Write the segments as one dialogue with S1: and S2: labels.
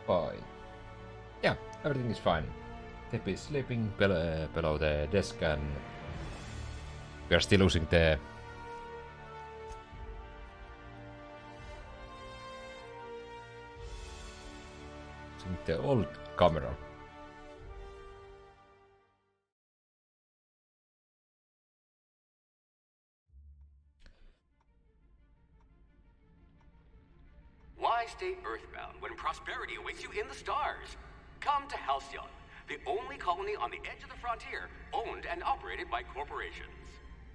S1: fine. Yeah, everything is fine. Tepi is sleeping below the desk, and we are still using the old camera.
S2: Why stay earthbound when prosperity awaits you in the stars? Come to Halcyon, the only colony on the edge of the frontier, owned and operated by corporations.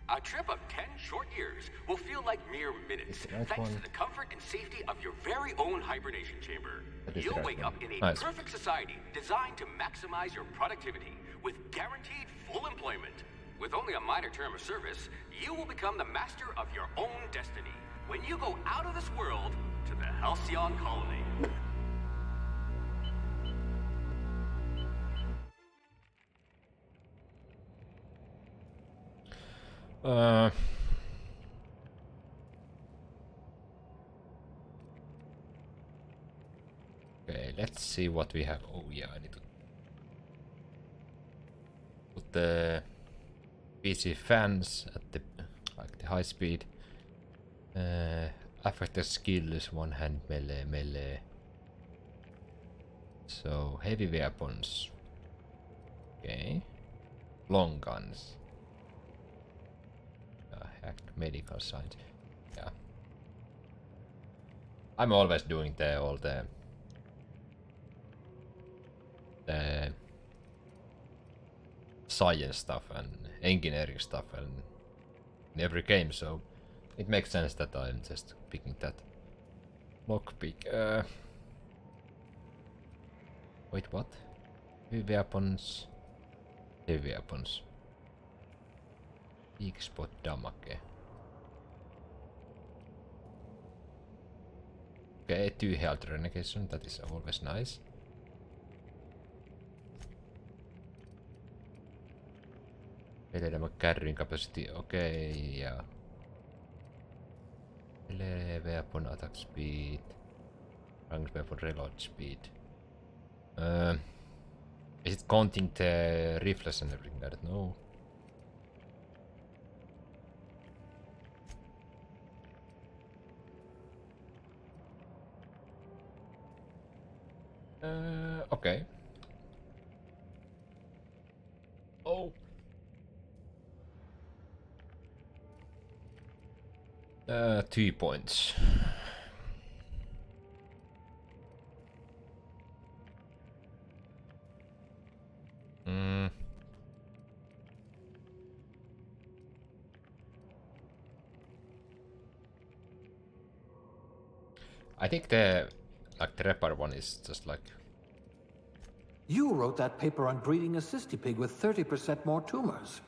S2: A trip of 10 short years will feel like mere minutes, thanks to the comfort and safety of your very own hibernation chamber. You'll wake up in a perfect society designed to maximize your productivity with guaranteed full employment. With only a minor term of service, you will become the master of your own destiny when you go out of this world to the Halcyon colony.
S1: Okay, let's see what we have. Oh yeah, I need to put the PC fans at the high speed. Affected skills, one hand melee. So heavy weapons. Okay. Long guns. Hacked medical science. Yeah. I'm always doing all the science stuff and engineering stuff and in every game, so it makes sense that I'm just picking that. Lockpick. Wait, what? Heavy weapons. Heavy weapons. Weak spot damage. Okay, 2 health renegation, that is always nice. Melee damage carrying capacity, okay, yeah. Melee weapon attack speed. Ranged weapon reload speed. Is it counting the rifles and everything? I don't know. Okay. Oh. 2 points. I think the repair one is just like.
S3: You wrote that paper on breeding a cystipig with 30% more tumors.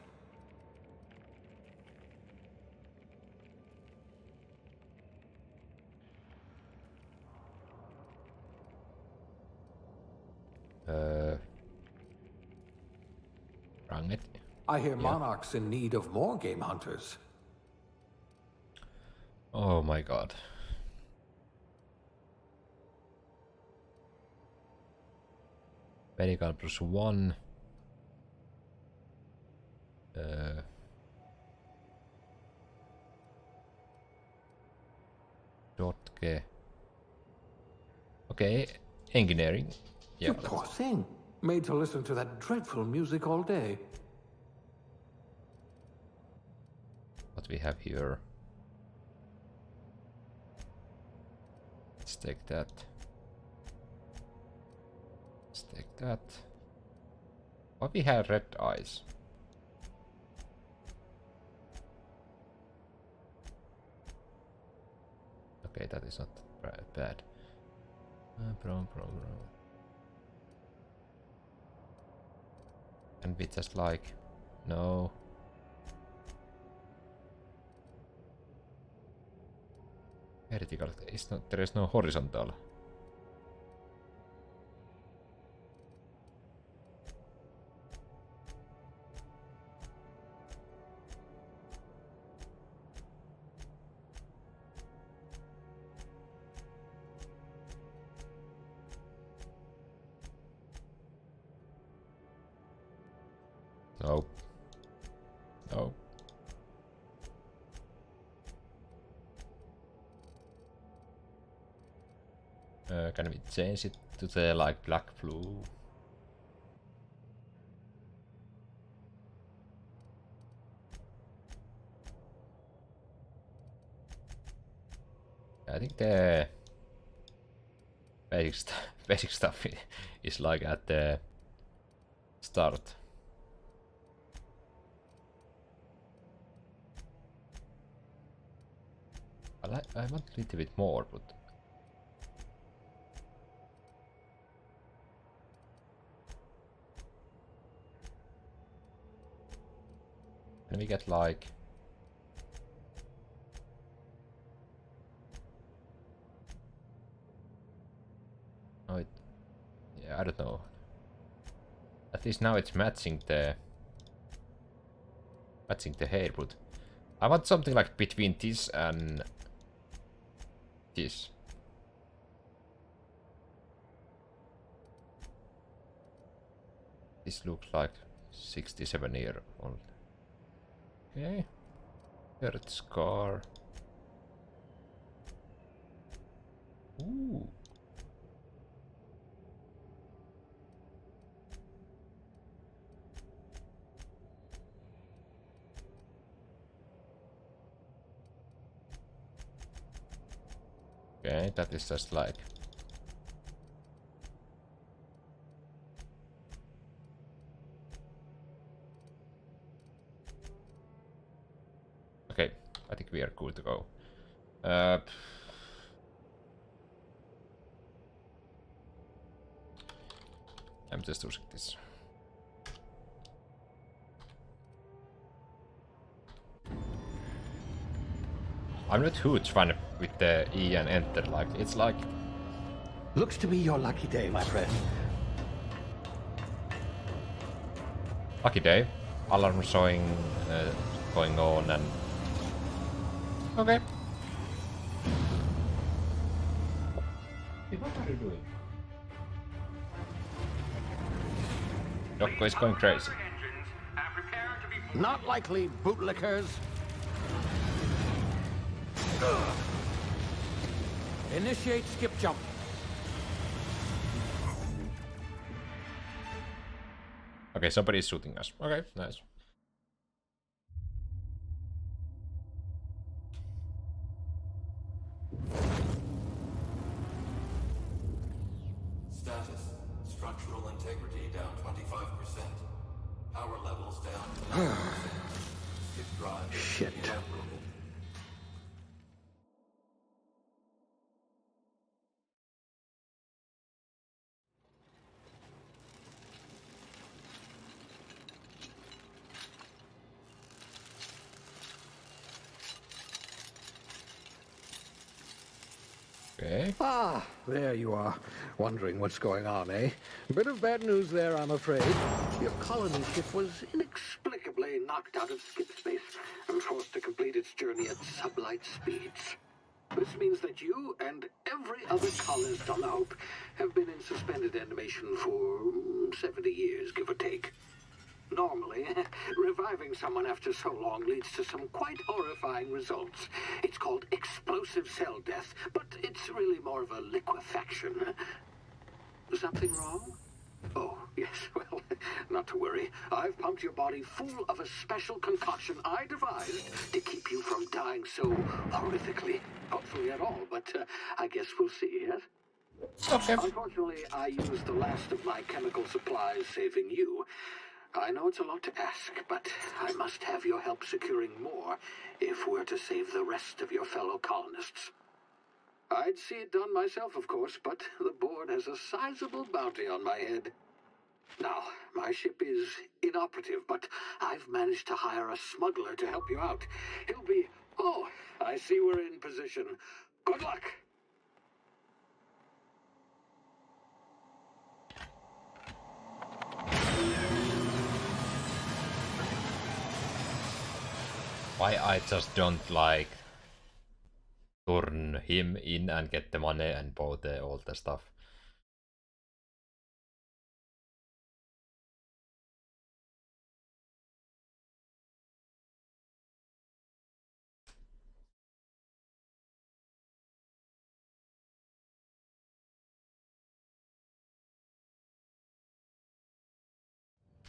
S1: Rang it.
S3: I hear Monarch's in need of more game hunters.
S1: Oh my god. Medical +1. Dotke. Okay, engineering. Yeah.
S3: You poor thing. Made to listen to that dreadful music all day.
S1: What we have here. Let's take that. Let's take that. Why we have red eyes? Okay, that is not bad. Bro. And we just like, no. Vertical, there is no horizontal. Nope. Nope. Can we change it to the like black blue? I think the basic stuff is like at the start. I want a little bit more, but can we get like oh it yeah, I don't know. At least now it's matching the hair, but I want something like between this and this. This looks like 67-year-old. Okay. Third scar. Ooh. Okay, that is just like okay, I think we are good to go. I'm just using this. I'm not huge fan with the E and enter, like it's like
S3: Looks to be your lucky day, my friend.
S1: lucky day. Alarm showing going on and okay. Hey, what are you doing? Dokko is going crazy.
S3: Not likely, bootlickers. Initiate skip jump.
S1: Okay, somebody is shooting us. Okay, nice.
S4: Status. Structural integrity down 25%. Power levels down 9%. Skip drive.
S3: Shit.
S4: Inoperable.
S1: Okay.
S3: Ah, there you are. Wondering what's going on, eh? Bit of bad news there, I'm afraid. Your colony ship was inexplicably knocked out of skip space and forced to complete its journey at sublight speeds. This means that you and every other colonist on the Hope have been in suspended animation for 70 years, give or take. Normally, reviving someone after so long leads to some quite horrifying results. It's called explosive cell death, but it's really more of a liquefaction. Something wrong? Oh, yes, well, not to worry. I've pumped your body full of a special concoction I devised to keep you from dying so horrifically. Hopefully at all, but I guess we'll see, yes?
S1: Okay.
S3: Unfortunately, I used the last of my chemical supplies saving you. I know it's a lot to ask, but I must have your help securing more if we're to save the rest of your fellow colonists. I'd see it done myself, of course, but the board has a sizable bounty on my head. Now, my ship is inoperative, but I've managed to hire a smuggler to help you out. He'll be... Oh, I see we're in position. Good luck!
S1: Why I just don't like turn him in and get the money and buy all the stuff.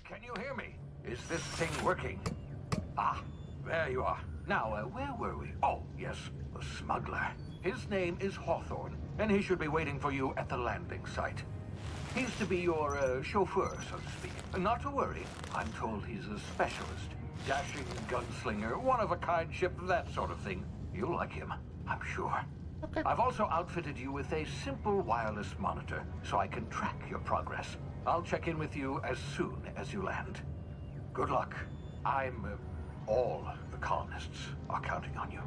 S3: can you hear me? Is this thing working? Ah, there you are. Now, where were we? Oh, yes, the smuggler. His name is Hawthorne, and he should be waiting for you at the landing site. He's to be your chauffeur, so to speak. Not to worry, I'm told he's a specialist. Dashing gunslinger, one-of-a-kind ship, that sort of thing. You'll like him, I'm sure. Okay. I've also outfitted you with a simple wireless monitor, so I can track your progress. I'll check in with you as soon as you land. Good luck. All the colonists are counting on you.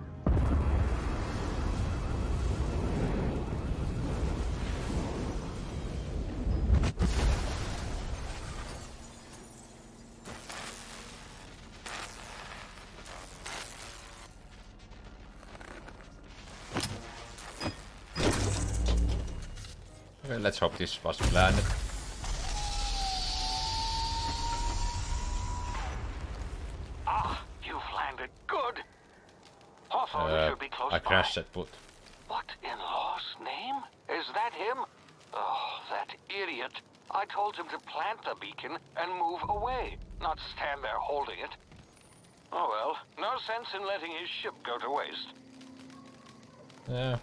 S1: Okay, let's hope this was planned.
S5: Ah, you've landed. Good. Hawthorne should be close
S1: I
S5: by.
S1: crashed that boot.
S5: What in law's name? Is that him? Oh, that idiot. I told him to plant the beacon and move away, not stand there holding it. Oh well, no sense in letting his ship go to waste.
S1: Yeah.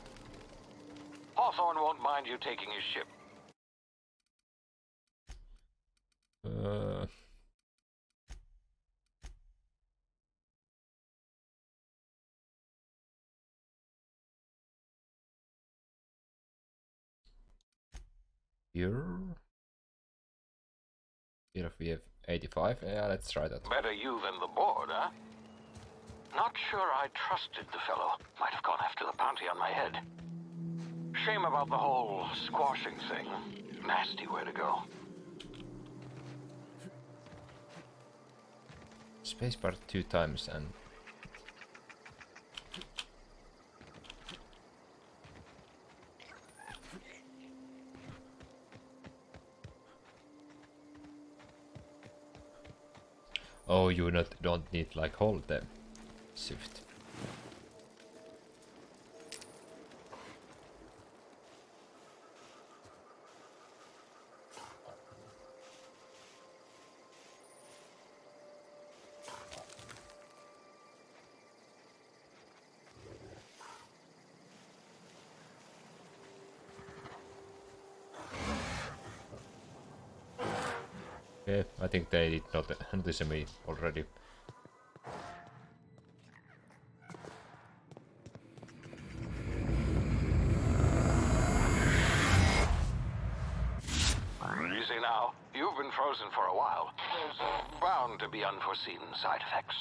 S5: Hawthorne won't mind you taking his ship.
S1: Here we have 85. Yeah, let's try that.
S5: Better you than the board, huh? Not sure I trusted the fellow. Might have gone after the bounty on my head. Shame about the whole squashing thing. Nasty way to go.
S1: Spacebar 2 times and... Oh, you don't need like hold them. Shift. Okay, I think they did not notice me already.
S5: Easy now. You've been frozen for a while. There's bound to be unforeseen side effects.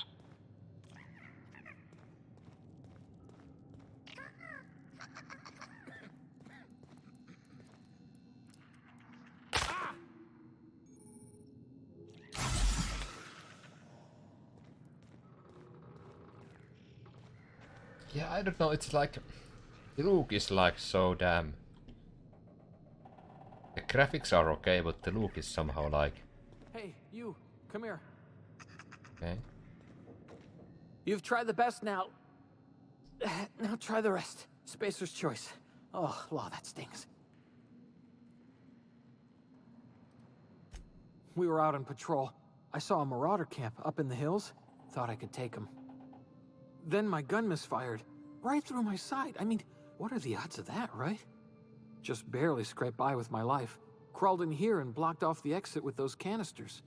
S1: Yeah, I don't know, it's like... The look is like so damn... The graphics are okay, but the look is somehow like...
S6: Hey, you, come here.
S1: Okay.
S6: You've tried the best now. Now try the rest. Spacer's choice. Oh, law, that stings. We were out on patrol. I saw a marauder camp up in the hills. Thought I could take him. Then my gun misfired. Right through my side. I mean, what are the odds of that, right? Just barely scraped by with my life. Crawled in here and blocked off the exit with those canisters.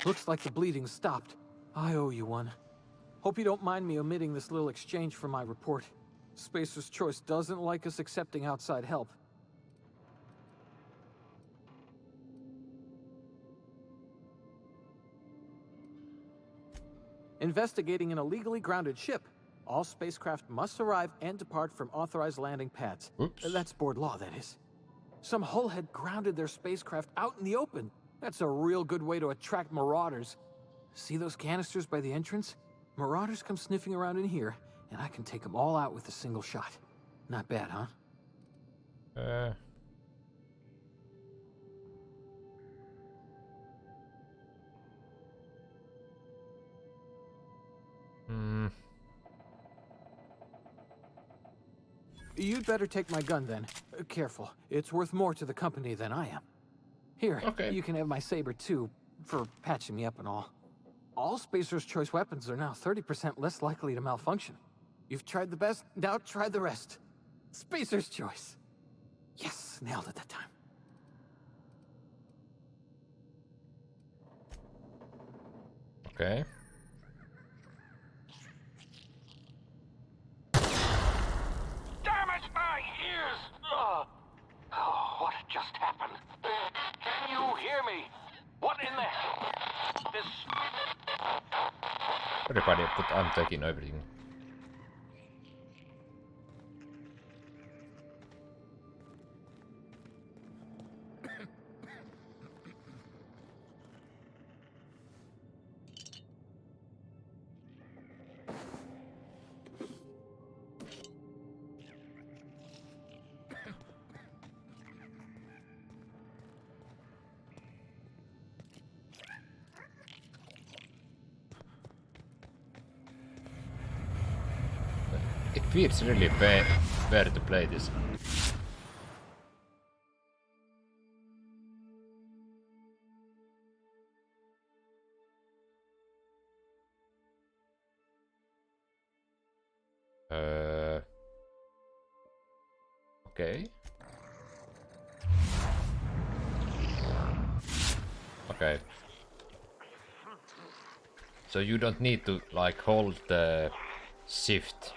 S6: Looks like the bleeding stopped. I owe you one. Hope you don't mind me omitting this little exchange from my report. Spacer's Choice doesn't like us accepting outside help. Investigating an illegally grounded ship. All spacecraft must arrive and depart from authorized landing pads.
S1: Oops.
S6: That's board law, that is. Some hullhead grounded their spacecraft out in the open. That's a real good way to attract marauders. See those canisters by the entrance? Marauders come sniffing around in here, and I can take them all out with a single shot. Not bad, huh? You'd better take my gun then. Careful, it's worth more to the company than I am. Here,
S1: Okay.
S6: you can have my saber too, for patching me up and all. All Spacer's Choice weapons are now 30% less likely to malfunction. You've tried the best, now try the rest. Spacer's Choice. Yes, nailed it that time.
S1: Okay.
S5: Damn it, my ears! Oh, what just happened? Can you hear me? What in the hell? This...
S1: Everybody, but I'm taking everything. It feels really better to play this. Okay. Okay. So you don't need to like hold the shift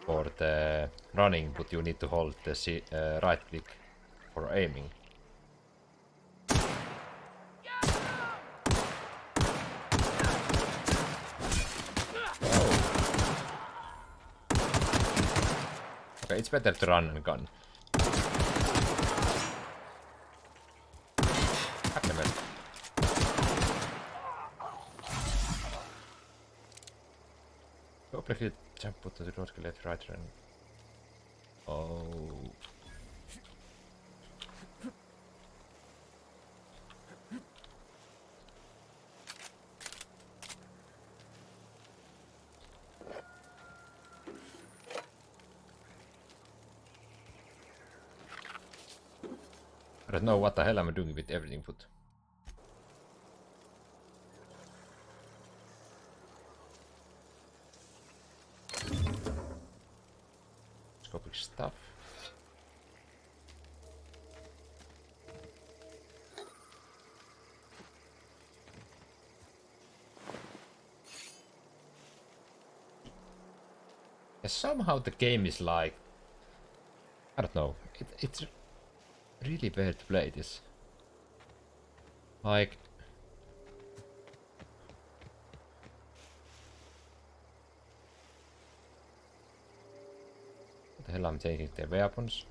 S1: for the running, but you need to hold the right click for aiming. Okay, it's better to run and gun. Happy. Hopefully jump to the road, left, right, and... Oh... I don't know what the hell I'm doing with everything, but... Scopic stuff. And somehow the game is like... I don't know. It's really bad to play this. Like... What the hell I'm taking their weapons?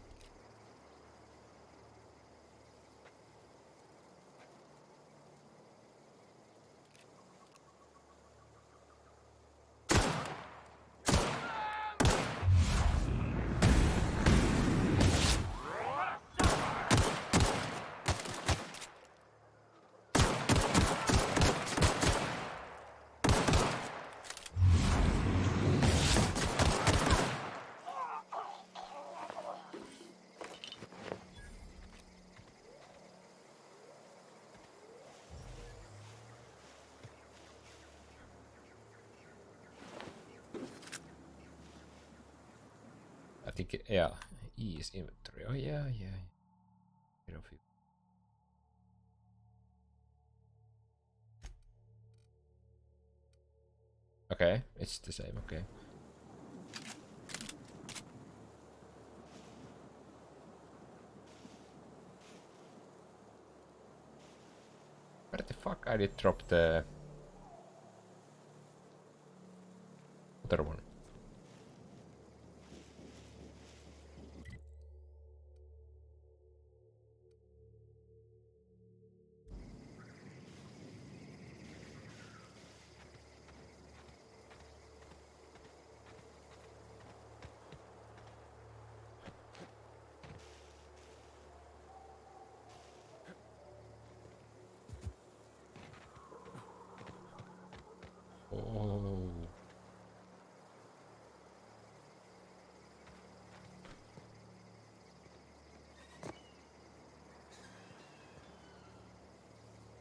S1: I think, yeah, E is inventory. Oh yeah. Bit of it. Okay, it's the same, okay. Where the fuck I did drop the other one? Oh.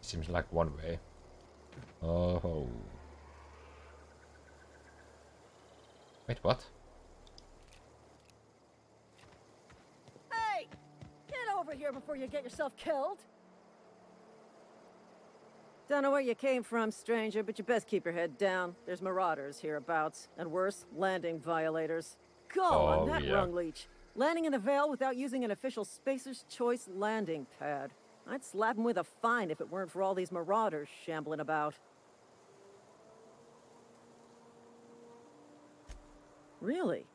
S1: Seems like one way. Oh. Wait, what?
S7: Hey! Get over here before you get yourself killed! Don't know where you came from, stranger, but you best keep your head down. There's marauders hereabouts, and worse, landing violators. Go on that rung leech. Landing in the Vale without using an official Spacer's Choice landing pad. I'd slap him with a fine if it weren't for all these marauders shambling about. Really?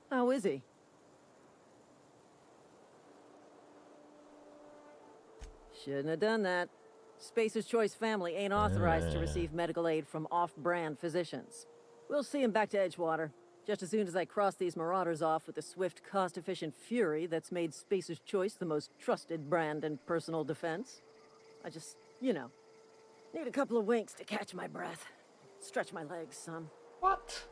S7: How is he? Shouldn't have done that. Spacer's Choice family ain't authorized to receive medical aid from off-brand physicians. We'll see him back to Edgewater, just as soon as I cross these marauders off with the swift, cost-efficient fury that's made Spacer's Choice the most trusted brand in personal defense. I just, you know, need a couple of winks to catch my breath. Stretch my legs, son.
S1: What?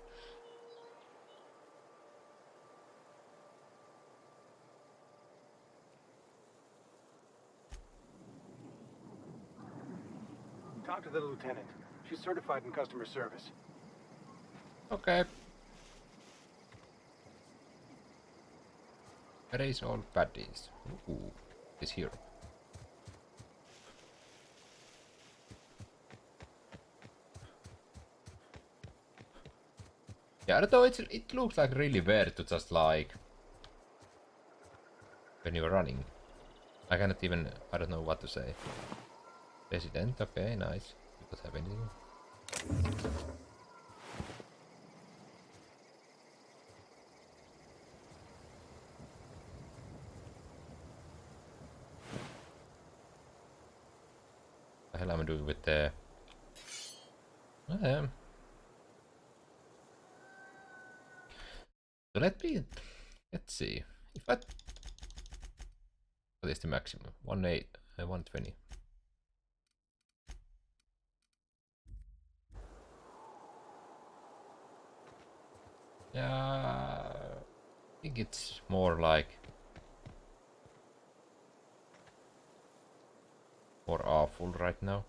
S8: Talk to the lieutenant. She's certified in customer service.
S1: Okay. Erase all baddies. Ooh, it's here. Yeah, although it looks like really weird to just like when you're running. I cannot even, I don't know what to say. Resident, okay, nice. You don't have anything. What the hell am I doing with the... So let's see. If I... What is the maximum? 120. Yeah, I think it's more like more awful right now.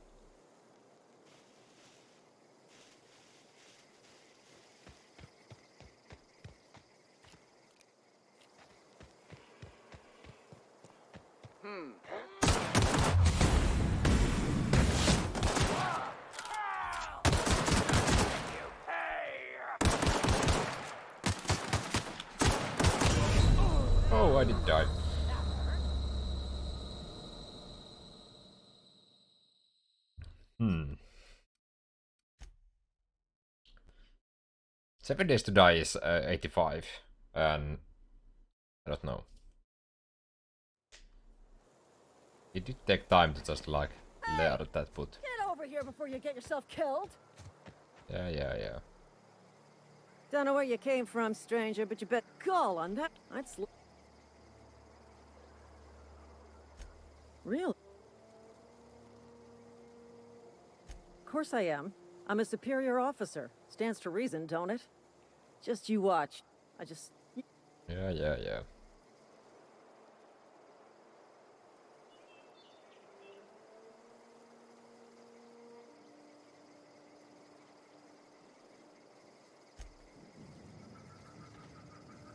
S1: Oh, I did die. Hmm. 7 days to die is 85, and I don't know. It did take time to just like layer that put.
S7: Get over here before you get yourself killed!
S1: Yeah.
S7: Don't know where you came from, stranger, but you bet gall on that. I'd Really? Of course I am. I'm a superior officer. Stands to reason, don't it? Just you watch. I just...
S1: Yeah.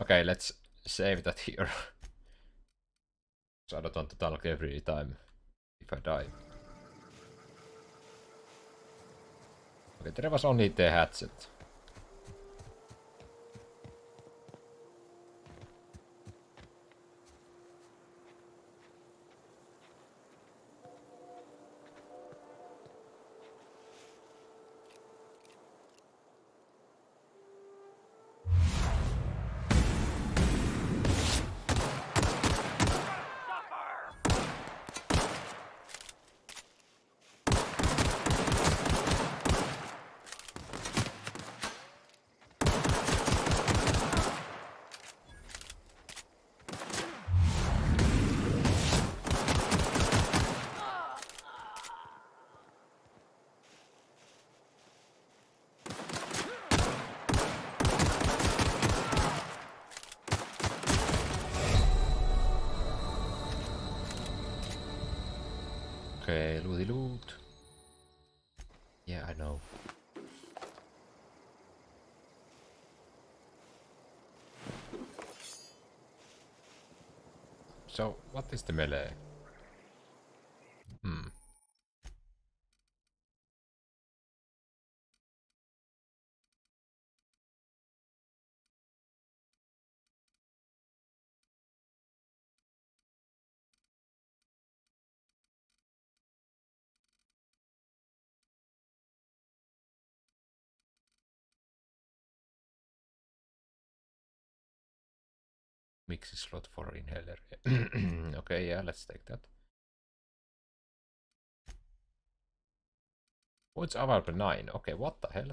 S1: Okay, let's save that here. So I don't want to talk every time if I die. Okay, there was only the hatchet. Okay, looty loot. Yeah, I know. So, what is the melee? Hmm. Mix slot for inhaler. Okay, yeah, let's take that. Oh, it's available 9. Okay, what the hell?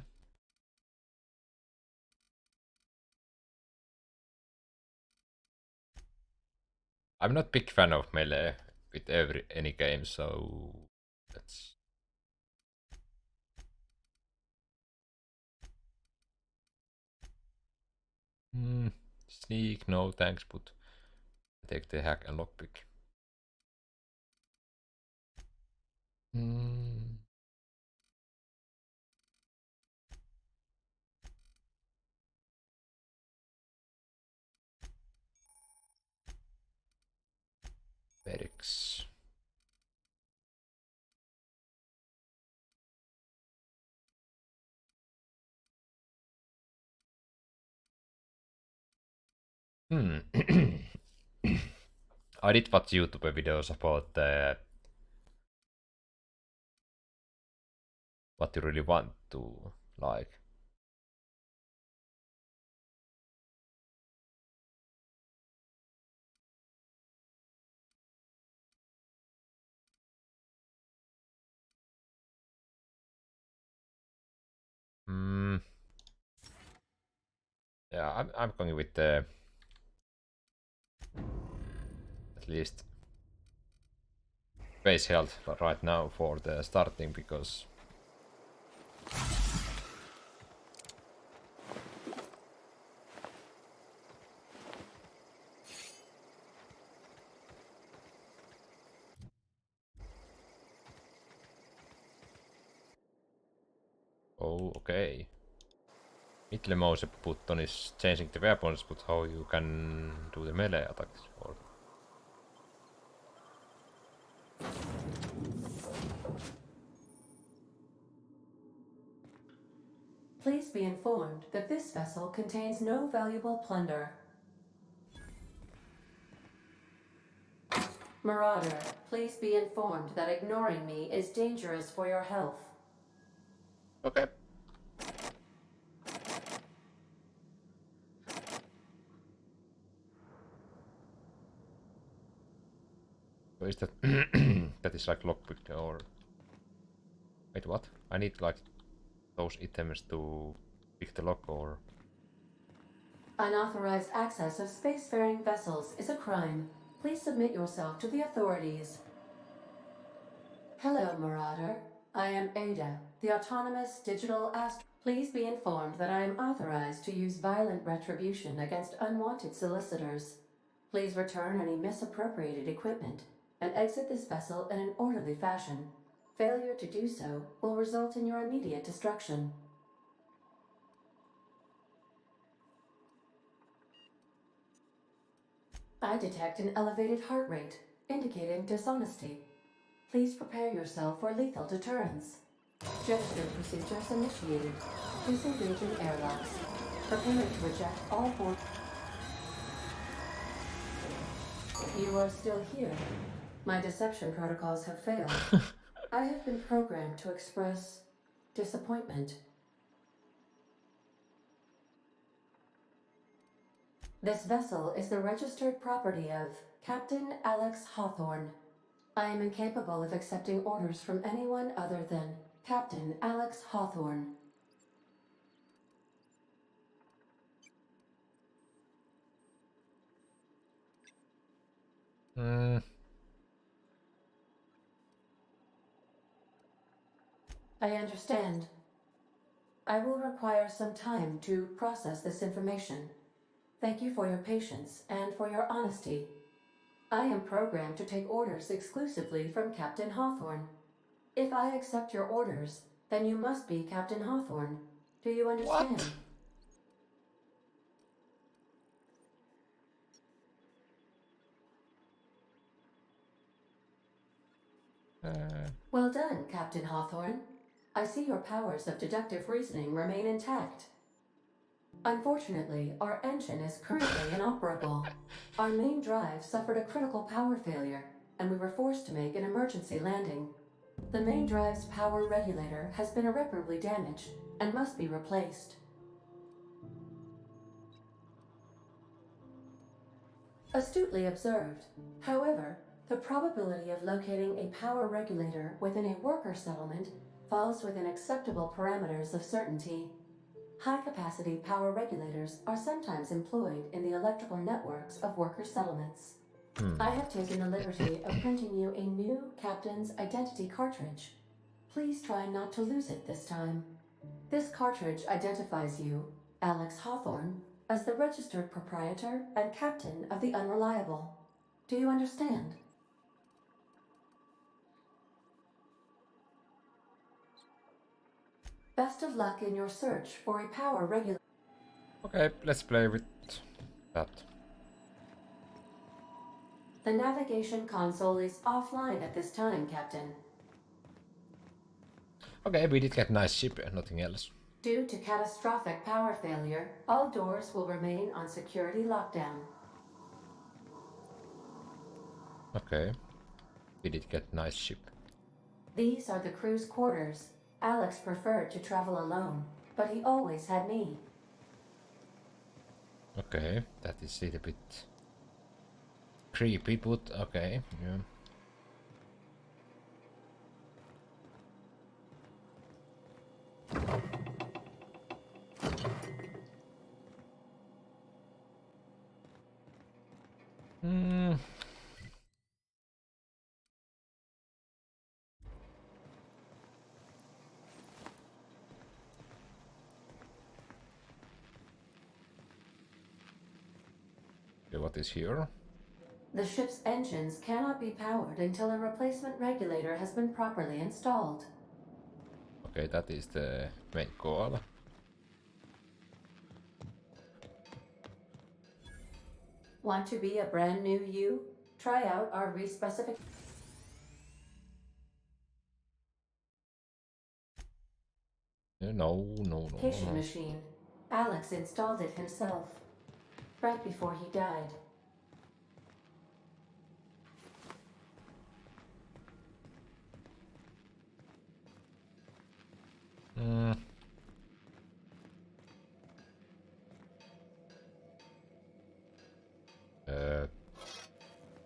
S1: I'm not big fan of melee with any game, so let's. Sneak, no thanks, but take the hack and lockpick. Medics. I did watch YouTube videos about what you really want to like. Yeah, I'm going with the at least base health right now for the starting because oh okay. Middle mouse button is changing the weapons, but how you can do the melee attacks or
S9: Please be informed that this vessel contains no valuable plunder. Marauder, please be informed that ignoring me is dangerous for your health.
S1: okay. So is that that is like lockpick or wait what? I need like those items to pick the lock or
S9: Unauthorized access of spacefaring vessels is a crime. Please submit yourself to the authorities. Hello, Marauder. I am Ada, the autonomous digital Please be informed that I am authorized to use violent retribution against unwanted solicitors. Please return any misappropriated equipment and exit this vessel in an orderly fashion. Failure to do so will result in your immediate destruction. I detect an elevated heart rate, indicating dishonesty. Please prepare yourself for lethal deterrence. Gesture procedures initiated. Disengaging airlocks. Preparing to eject all board. You are still here. My deception protocols have failed. I have been programmed to express disappointment. This vessel is the registered property of Captain Alex Hawthorne. I am incapable of accepting orders from anyone other than Captain Alex Hawthorne. I understand. I will require some time to process this information. Thank you for your patience and for your honesty. I am programmed to take orders exclusively from Captain Hawthorne. If I accept your orders, then you must be Captain Hawthorne. Do you understand?
S1: What?
S9: Well done, Captain Hawthorne. I see your powers of deductive reasoning remain intact. Unfortunately, our engine is currently inoperable. Our main drive suffered a critical power failure, and we were forced to make an emergency landing. The main drive's power regulator has been irreparably damaged and must be replaced. Astutely observed. However, the probability of locating a power regulator within a worker settlement falls within acceptable parameters of certainty. High-capacity power regulators are sometimes employed in the electrical networks of worker settlements. I have taken the liberty of printing you a new Captain's Identity cartridge. Please try not to lose it this time. This cartridge identifies you, Alex Hawthorne, as the registered proprietor and captain of the Unreliable. Do you understand? Best of luck in your search for a power regulator.
S1: Okay, let's play with that.
S9: The navigation console is offline at this time, Captain.
S1: Okay, we did get nice ship and nothing else.
S9: Due to catastrophic power failure, all doors will remain on security lockdown.
S1: Okay, we did get nice ship.
S9: These are the crew's quarters. Alex preferred to travel alone, but he always had me.
S1: Okay, that is a little bit creepy, but okay, yeah. Okay, what is here?
S9: The ship's engines cannot be powered until a replacement regulator has been properly installed.
S1: Okay, that is the main goal.
S9: Want to be a brand new you? Try out our respecification
S1: No.
S9: machine. Alex installed it himself, right before he died.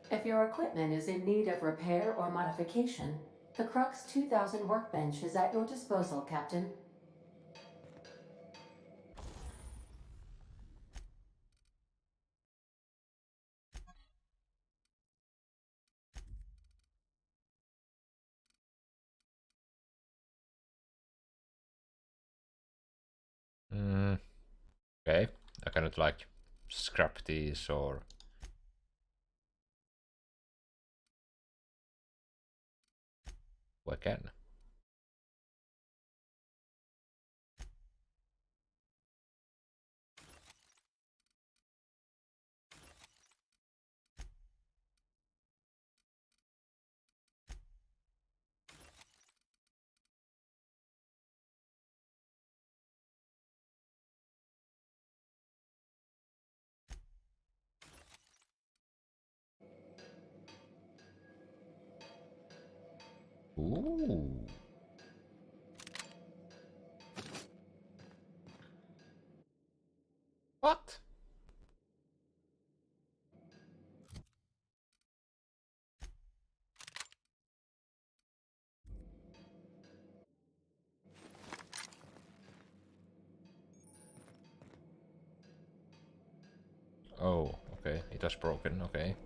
S9: If your equipment is in need of repair or modification, the Crux 2000 workbench is at your disposal, Captain.
S1: Okay, I cannot like scrap these or... Oh, I can. Ooh. What? Oh, okay, it was broken, okay.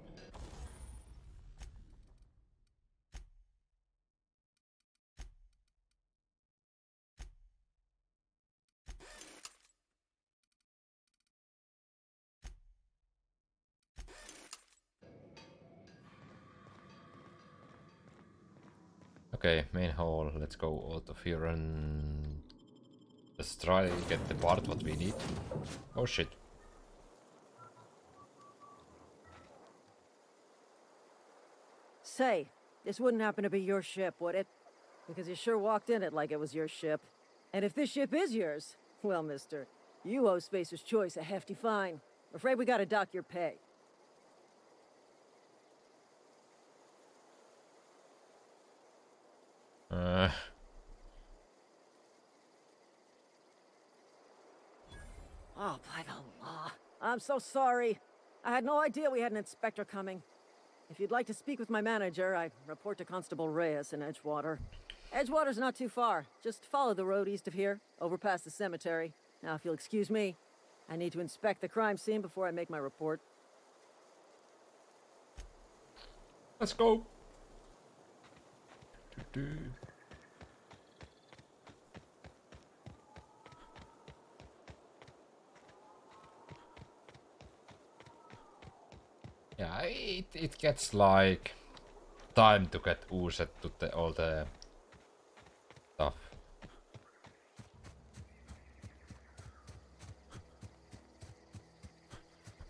S1: Okay, main hall. Let's go out of here and let's try to get the part what we need. Oh shit.
S7: Say, this wouldn't happen to be your ship, would it? Because you sure walked in it like it was your ship. And if this ship is yours, well, mister, you owe Spacer's Choice a hefty fine. I'm afraid we gotta dock your pay. Oh, by the law. I'm so sorry. I had no idea we had an inspector coming. If you'd like to speak with my manager, I report to Constable Reyes in Edgewater. Edgewater's not too far. Just follow the road east of here, over past the cemetery. Now, if you'll excuse me, I need to inspect the crime scene before I make my report.
S1: Let's go. Yeah, it gets like time to get used to all the stuff.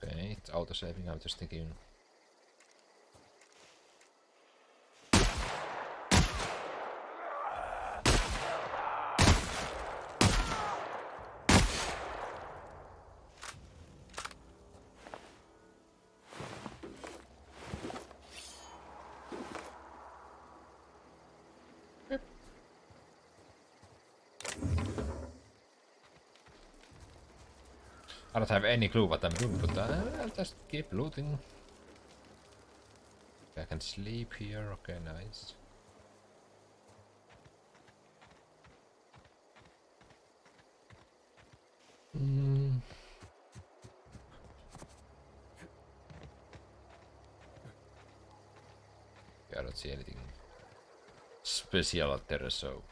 S1: Okay, it's auto saving. I'm just thinking. I don't have any clue what I'm doing, but I'll just keep looting. I can sleep here. Okay, nice. Yeah, I don't see anything special out there, so.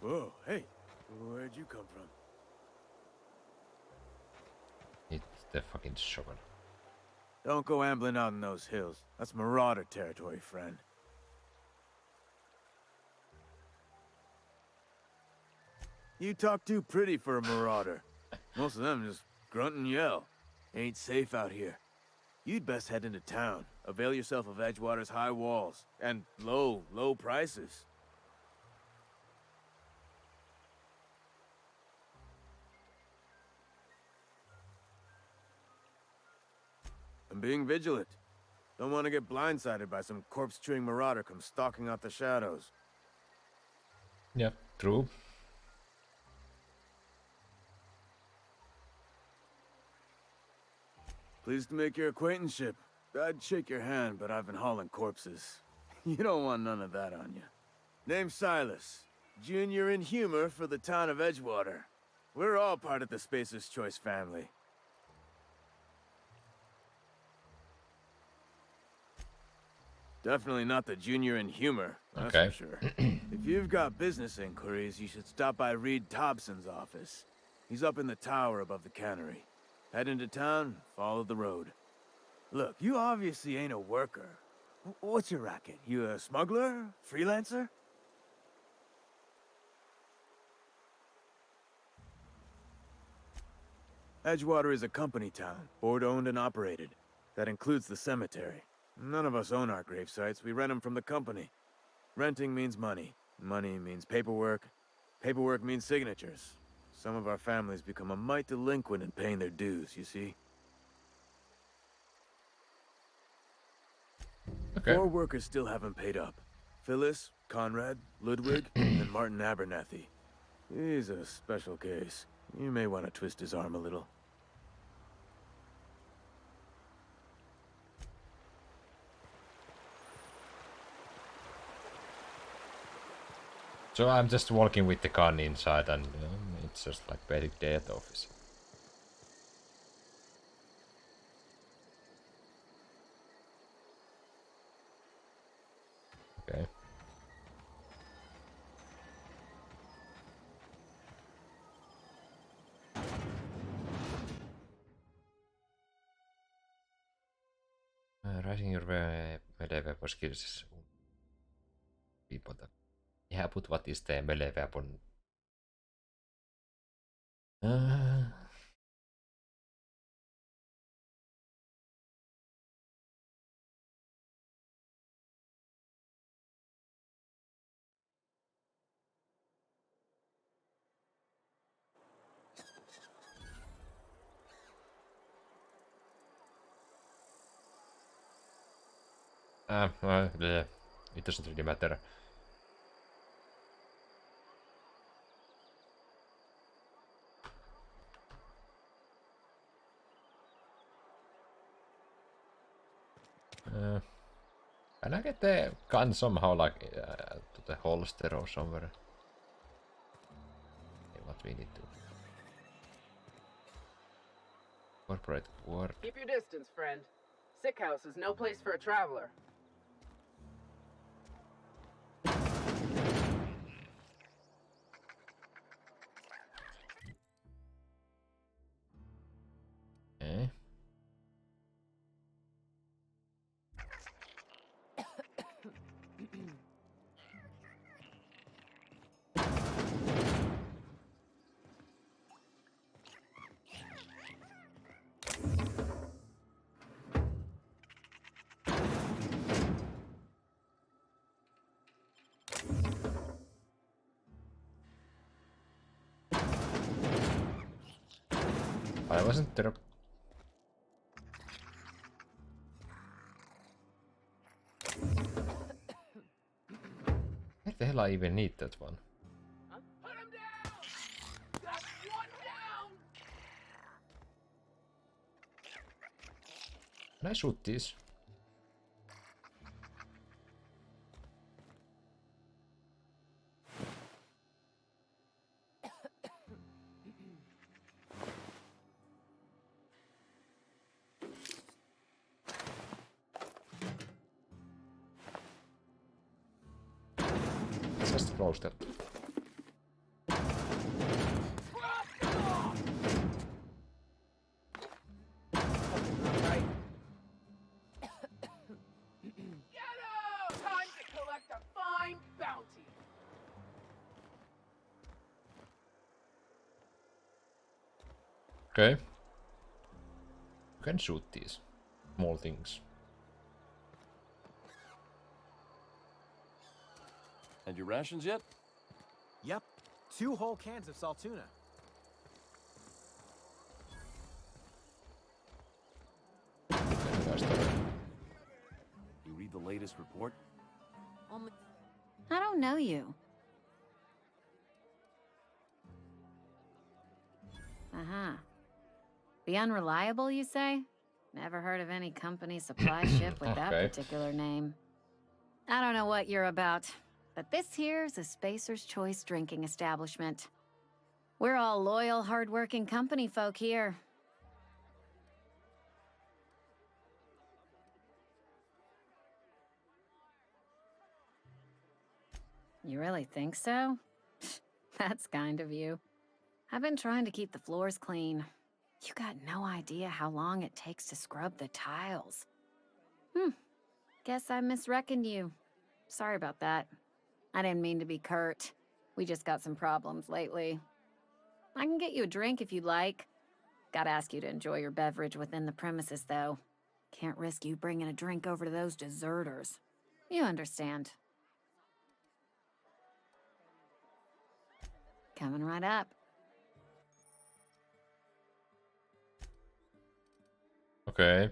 S10: Whoa, hey, where'd you come from?
S1: It's the fucking shovel.
S10: Don't go ambling out in those hills. That's marauder territory, friend. You talk too pretty for a marauder. Most of them just grunt and yell. Ain't safe out here. You'd best head into town. Avail yourself of Edgewater's high walls. And low prices. I'm being vigilant. Don't want to get blindsided by some corpse-chewing marauder come stalking out the shadows.
S1: Yep, true.
S10: Pleased to make your acquaintanceship. I'd shake your hand, but I've been hauling corpses. You don't want none of that on you. Name's Silas. Junior in humor for the town of Edgewater. We're all part of the Spacer's Choice family. Definitely not the junior in humor, that's
S1: Okay.
S10: for sure. If you've got business inquiries, you should stop by Reed Thompson's office. He's up in the tower above the cannery. Head into town, follow the road. Look, you obviously ain't a worker. What's your racket? You a smuggler? Freelancer? Edgewater is a company town, board-owned and operated. That includes the cemetery. None of us own our grave sites, we rent them from the company. Renting means money. Money means paperwork. Paperwork means signatures. Some of our families become a mite delinquent in paying their dues, you see?
S1: Okay.
S10: 4 workers still haven't paid up. Phyllis, Conrad, Ludwig, and Martin Abernathy. He's a special case. You may want to twist his arm a little.
S1: So I'm just walking with the gun inside and it's just like basic death office. Rising your melee weapon skills. People that. Yeah, but what is the melee weapon? It doesn't really matter. Can I get the gun somehow, like, to the holster or somewhere? Okay, what we need to... Corporate work.
S11: Keep your distance, friend. Sick house is no place for a traveler.
S1: Okay. I wasn't there. Where the hell I even need that one?
S11: Put him down! That's one down!
S1: Can I shoot these? Just close that.
S11: Right. Get out! Time to collect a fine bounty.
S1: Okay. You can shoot these small things.
S12: And your rations yet?
S6: Yep. 2 whole cans of salt tuna.
S12: You read the latest report?
S13: I don't know you. Uh-huh. The Unreliable, you say? Never heard of any company supply ship with that
S1: Okay.
S13: particular name. I don't know what you're about, but this here's a Spacer's Choice drinking establishment. We're all loyal, hard-working company folk here. You really think so? That's kind of you. I've been trying to keep the floors clean. You got no idea how long it takes to scrub the tiles. Guess I misreckoned you. Sorry about that. I didn't mean to be curt. We just got some problems lately. I can get you a drink if you'd like. Gotta ask you to enjoy your beverage within the premises, though. Can't risk you bringing a drink over to those deserters. You understand. Coming right up.
S1: Okay.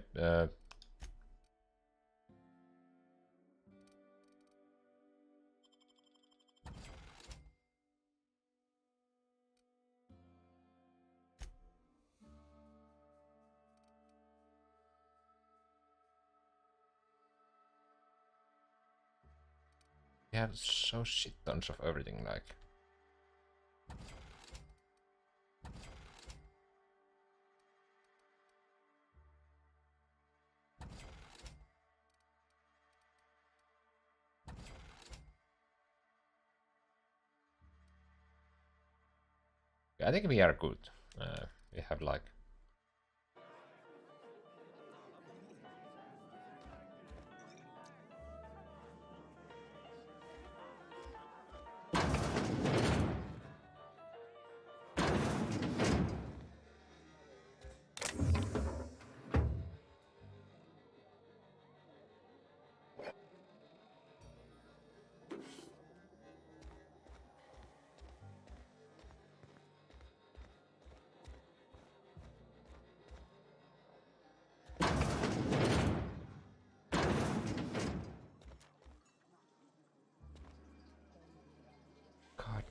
S1: We have so shit tons of everything, like. I think we are good. We have like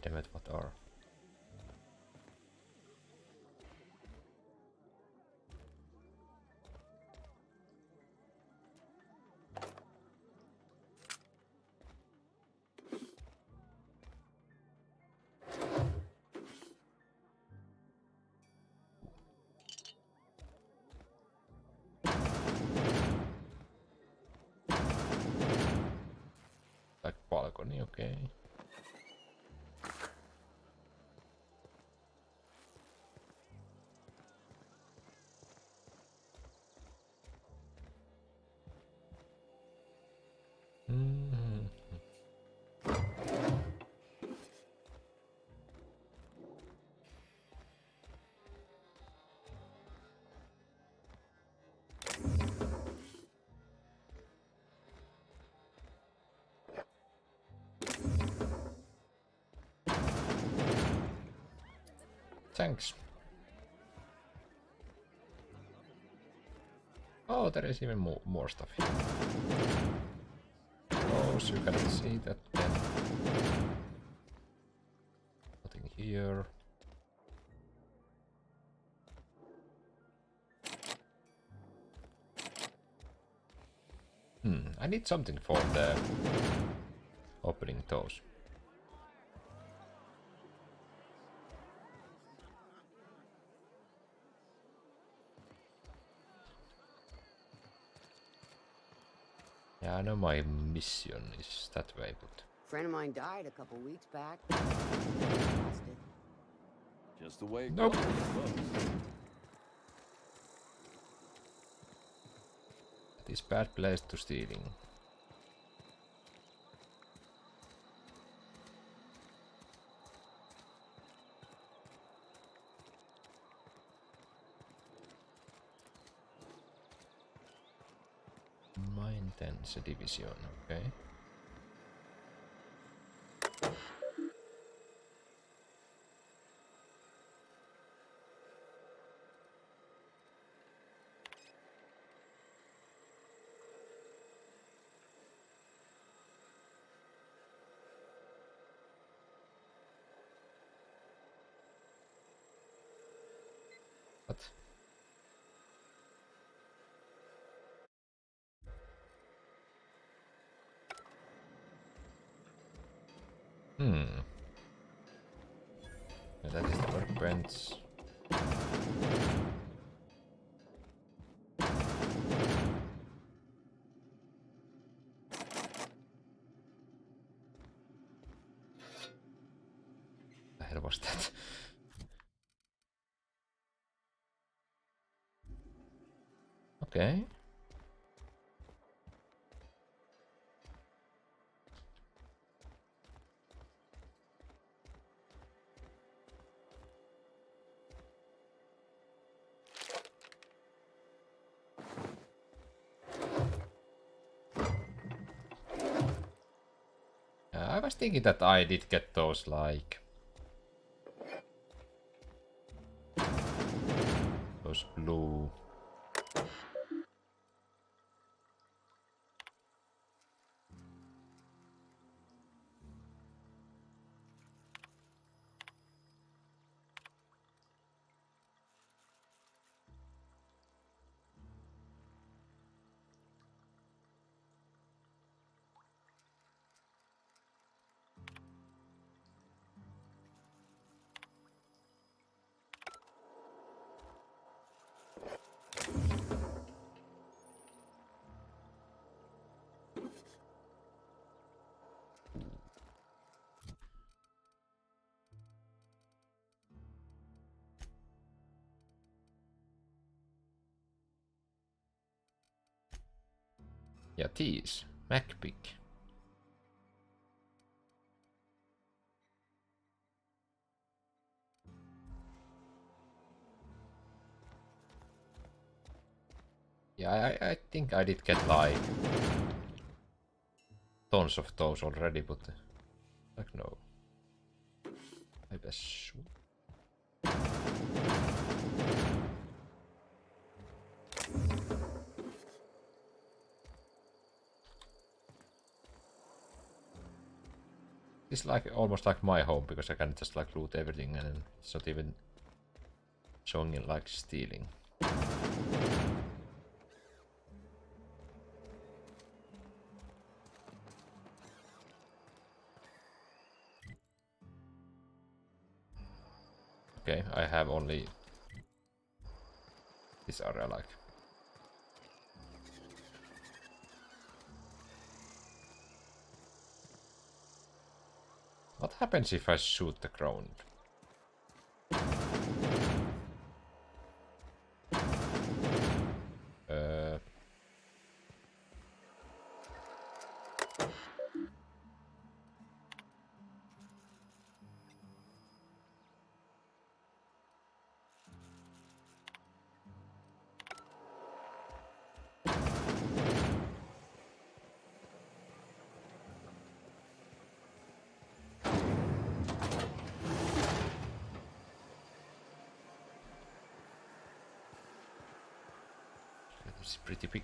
S1: Damn it, what are? Like balcony, okay. Thanks. Oh, there is even more stuff here. Oh, so you cannot see that then. Nothing here. I need something for the opening those. Yeah, I know my mission is that way, but...
S14: Friend of mine died a couple weeks back. Lost it.
S12: Just the way it
S1: Nope.
S12: goes, I suppose.
S1: That is bad place to stealing. Maintenance division, okay. What? That is the workbench. The hell was that? Okay. I was thinking that I did get those, like... those blue... Yeah, these. MacPick. Yeah, I think I did get like tons of those already, but like no. I guess. It's like almost like my home because I can just like loot everything and it's not even showing it like stealing. Okay, I have only this area like. What happens if I shoot the ground? It's pretty big.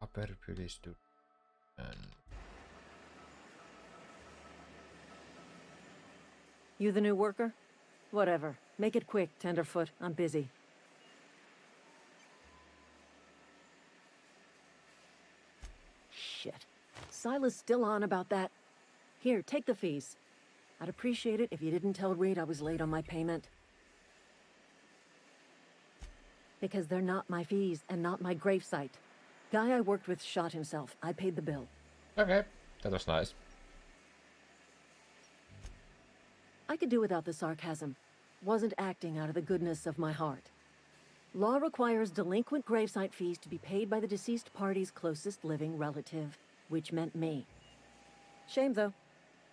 S1: Upper police to and
S7: You the new worker? Whatever. Make it quick, Tenderfoot. I'm busy. Shit. Silas still on about that. Here, take the fees. I'd appreciate it if you didn't tell Reed I was late on my payment. Because they're not my fees and not my gravesite. Guy I worked with shot himself. I paid the bill.
S1: okay, that was nice.
S7: I could do without the sarcasm. Wasn't acting out of the goodness of my heart. Law requires delinquent gravesite fees to be paid by the deceased party's closest living relative, which meant me. Shame, though.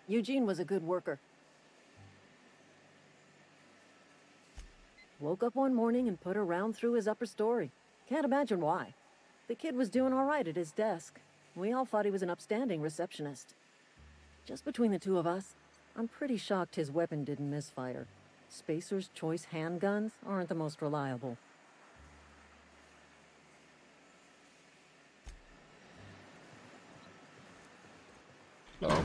S7: Eugene was a good worker. Woke up one morning and put a round through his upper story. Can't imagine why. The kid was doing all right at his desk. We all thought he was an upstanding receptionist. Just between the two of us, I'm pretty shocked his weapon didn't misfire. Spacer's Choice handguns aren't the most reliable.
S1: Hello.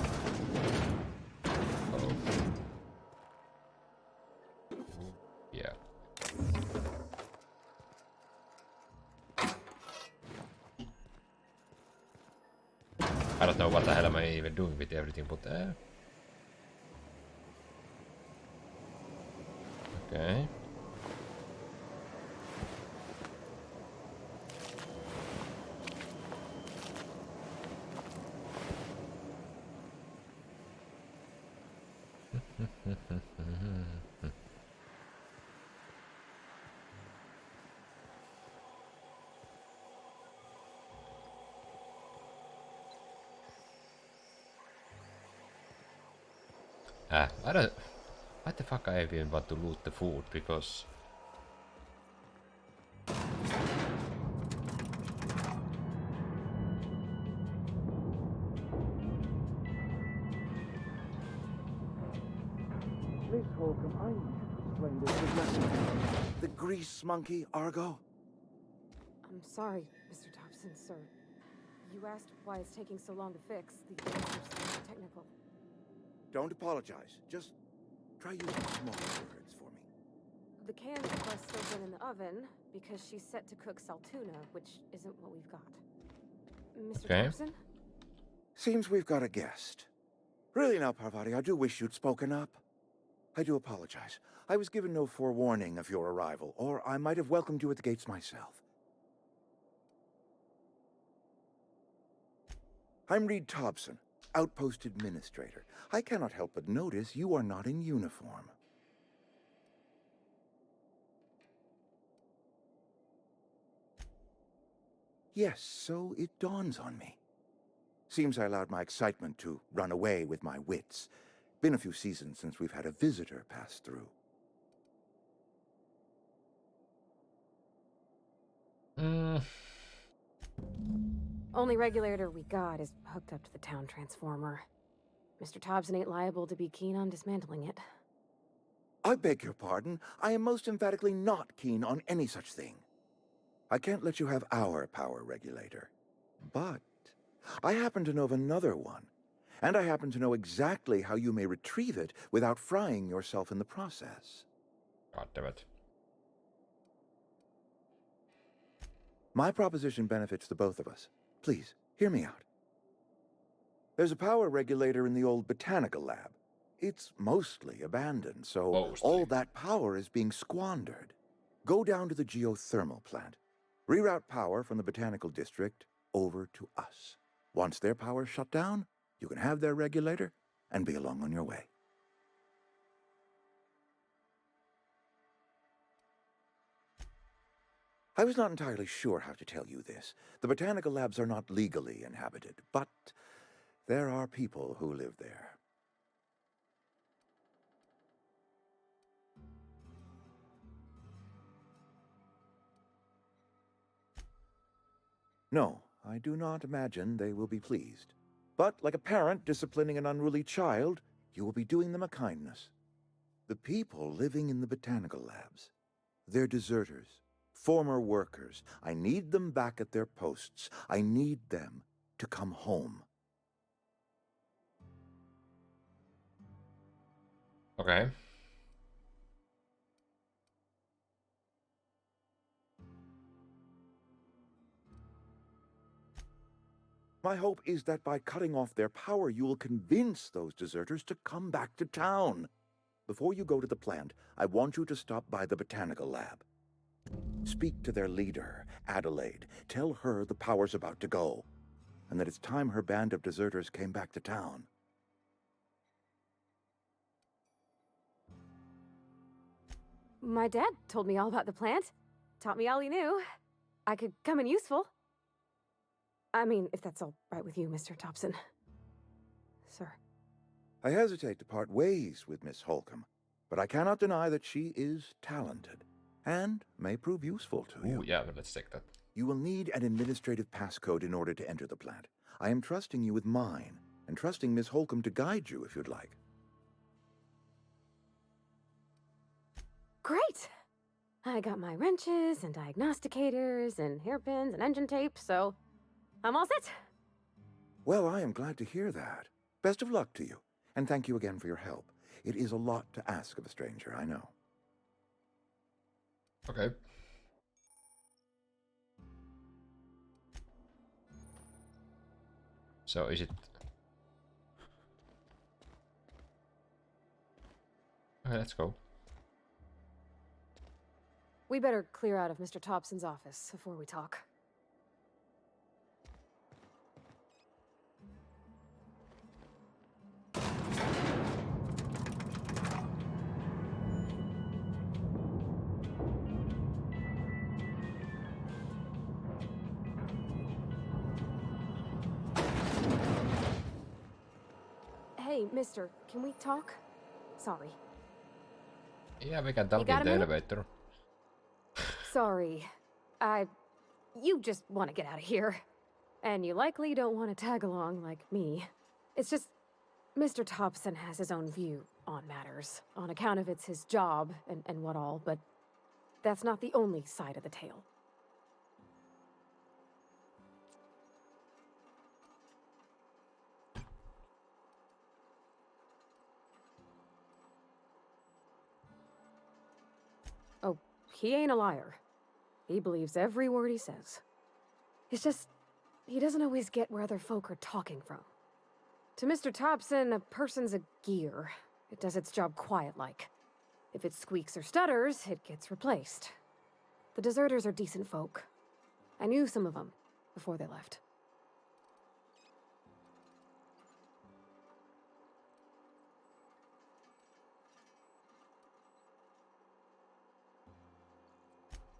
S1: Hello. Yeah. I don't know what the hell am I even doing with everything, but okay. I don't. What the fuck I even want to loot the food because.
S15: Please, Holcomb, I need to explain this again. The grease monkey, Argo?
S16: I'm sorry, Mr. Thompson, sir. You asked why it's taking so long to fix. The answer's technical.
S15: Don't apologize. Just try using smaller words for me.
S16: The cans must still been in the oven because she's set to cook saltuna, which isn't what we've got. Mr.
S1: Okay.
S16: Thompson?
S15: Seems we've got a guest. Really now, Parvati, I do wish you'd spoken up. I do apologize. I was given no forewarning of your arrival, or I might have welcomed you at the gates myself. I'm Reed Thompson, Outpost Administrator. I cannot help but notice you are not in uniform. Yes, so it dawns on me. Seems I allowed my excitement to run away with my wits. Been a few seasons since we've had a visitor pass through.
S16: Only regulator we got is hooked up to the town transformer. Mr. Thompson ain't liable to be keen on dismantling it.
S15: I beg your pardon. I am most emphatically not keen on any such thing. I can't let you have our power regulator. But I happen to know of another one. And I happen to know exactly how you may retrieve it without frying yourself in the process.
S1: God damn it.
S15: My proposition benefits the both of us. Please, hear me out. There's a power regulator in the old botanical lab. It's mostly abandoned, so all that power is being squandered. Go down to the geothermal plant. Reroute power from the botanical district over to us. Once their power's shut down, you can have their regulator and be along on your way. I was not entirely sure how to tell you this. The botanical labs are not legally inhabited, but there are people who live there. No, I do not imagine they will be pleased. But like a parent disciplining an unruly child, you will be doing them a kindness. The people living in the botanical labs, they're deserters, former workers. I need them back at their posts. I need them to come home.
S1: Okay.
S15: My hope is that by cutting off their power, you will convince those deserters to come back to town. Before you go to the plant, I want you to stop by the botanical lab. Speak to their leader, Adelaide. Tell her the power's about to go, and that it's time her band of deserters came back to town.
S16: My dad told me all about the plant. Taught me all he knew. I could come in useful. I mean, if that's all right with you, Mr. Thompson. Sir.
S15: I hesitate to part ways with Miss Holcomb, but I cannot deny that she is talented and may prove useful to you.
S1: Ooh, yeah, let's take that.
S15: You will need an administrative passcode in order to enter the plant. I am trusting you with mine, and trusting Miss Holcomb to guide you if you'd like.
S16: Great! I got my wrenches and diagnosticators and hairpins and engine tape, so I'm all set.
S15: Well, I am glad to hear that. Best of luck to you, and thank you again for your help. It is a lot to ask of a stranger, I know.
S1: Okay. So is it... Okay, let's go.
S16: We better clear out of Mr. Thompson's office before we talk. Hey, mister, can we talk? Sorry.
S1: Yeah, we can talk in the elevator.
S16: Sorry. You just want to get out of here. And you likely don't want to tag along like me. It's just, Mr. Thompson has his own view on matters, on account of it's his job and what all, but that's not the only side of the tale. Oh, he ain't a liar. He believes every word he says. It's just, he doesn't always get where other folk are talking from. To Mr. Thompson, a person's a gear. It does its job quiet-like. If it squeaks or stutters, it gets replaced. The deserters are decent folk. I knew some of them before they left.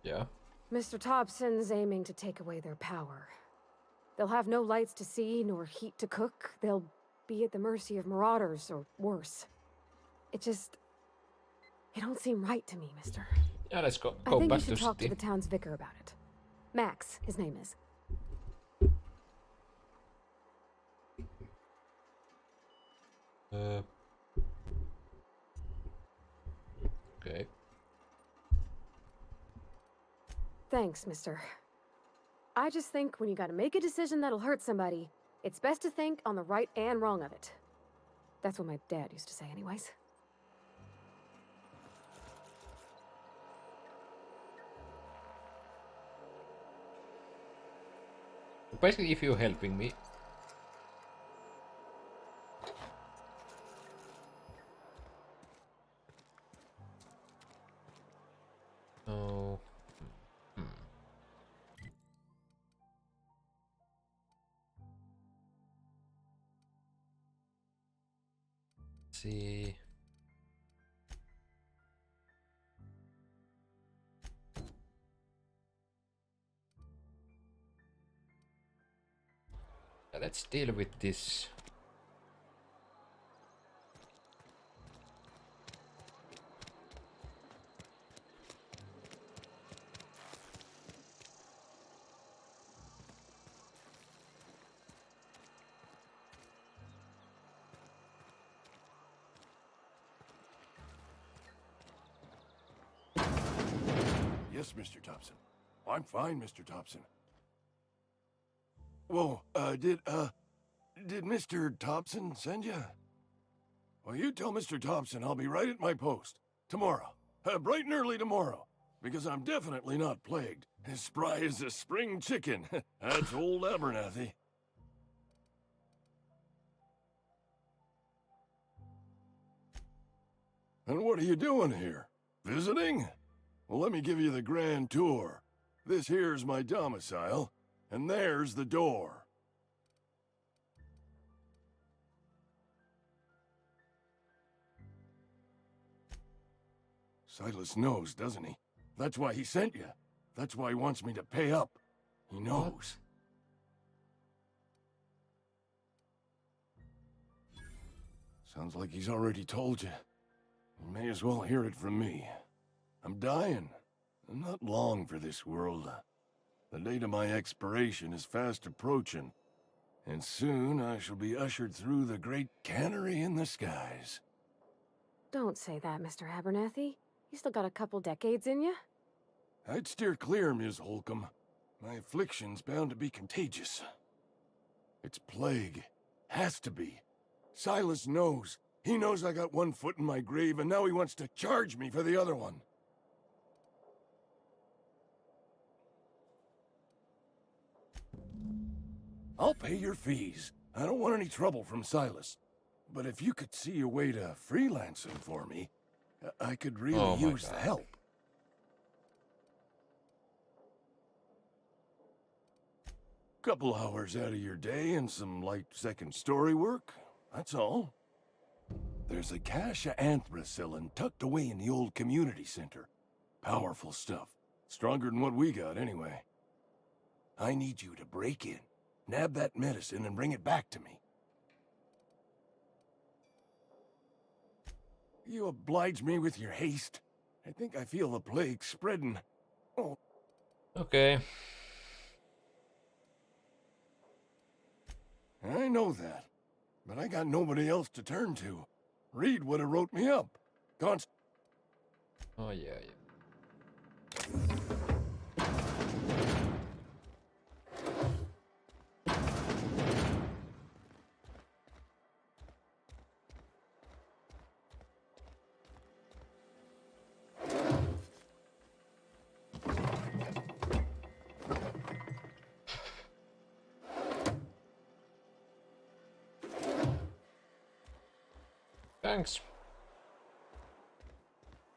S1: Yeah.
S16: Mr. Thompson's aiming to take away their power. They'll have no lights to see, nor heat to cook. They'll be at the mercy of marauders, or worse. It don't seem right to me, mister.
S1: Yeah, let's go
S16: I think
S1: back
S16: you should
S1: to
S16: talk to
S1: city.
S16: the town's vicar about it. Max, his name is.
S1: Okay.
S16: Thanks, mister. I just think when you gotta make a decision that'll hurt somebody, it's best to think on the right and wrong of it. That's what my dad used to say anyways.
S1: Basically, if you're helping me. Oh. See. Let's deal with this.
S12: Yes, Mr. Thompson. I'm fine, Mr. Thompson. Whoa, did Mr. Thompson send you? Well, you tell Mr. Thompson I'll be right at my post. Tomorrow. Bright and early tomorrow. Because I'm definitely not plagued. As spry as a spring chicken. That's old Abernathy. And what are you doing here? Visiting? Well, let me give you the grand tour. This here's my domicile, and there's the door. Silas knows, doesn't he? That's why he sent you. That's why he wants me to pay up. He knows. Sounds like he's already told you. You may as well hear it from me. I'm dying. I'm not long for this world. The date of my expiration is fast approaching, and soon I shall be ushered through the great cannery in the skies.
S16: Don't say that, Mr. Abernathy. You still got a couple decades in you.
S12: I'd steer clear, Ms. Holcomb. My affliction's bound to be contagious. It's plague. Has to be. Silas knows. He knows I got one foot in my grave, and now he wants to charge me for the other one. I'll pay your fees. I don't want any trouble from Silas. But if you could see a way to freelancing for me, I could really use the help. Couple hours out of your day and some light second story work, that's all. There's a cache of anthracillin tucked away in the old community center. Powerful stuff. Stronger than what we got, anyway. I need you to break in, nab that medicine, and bring it back to me. You oblige me with your haste. I think I feel the plague spreading. Oh.
S1: Okay.
S12: I know that, but I got nobody else to turn to. Reed would have wrote me up.
S1: Oh, yeah. Thanks.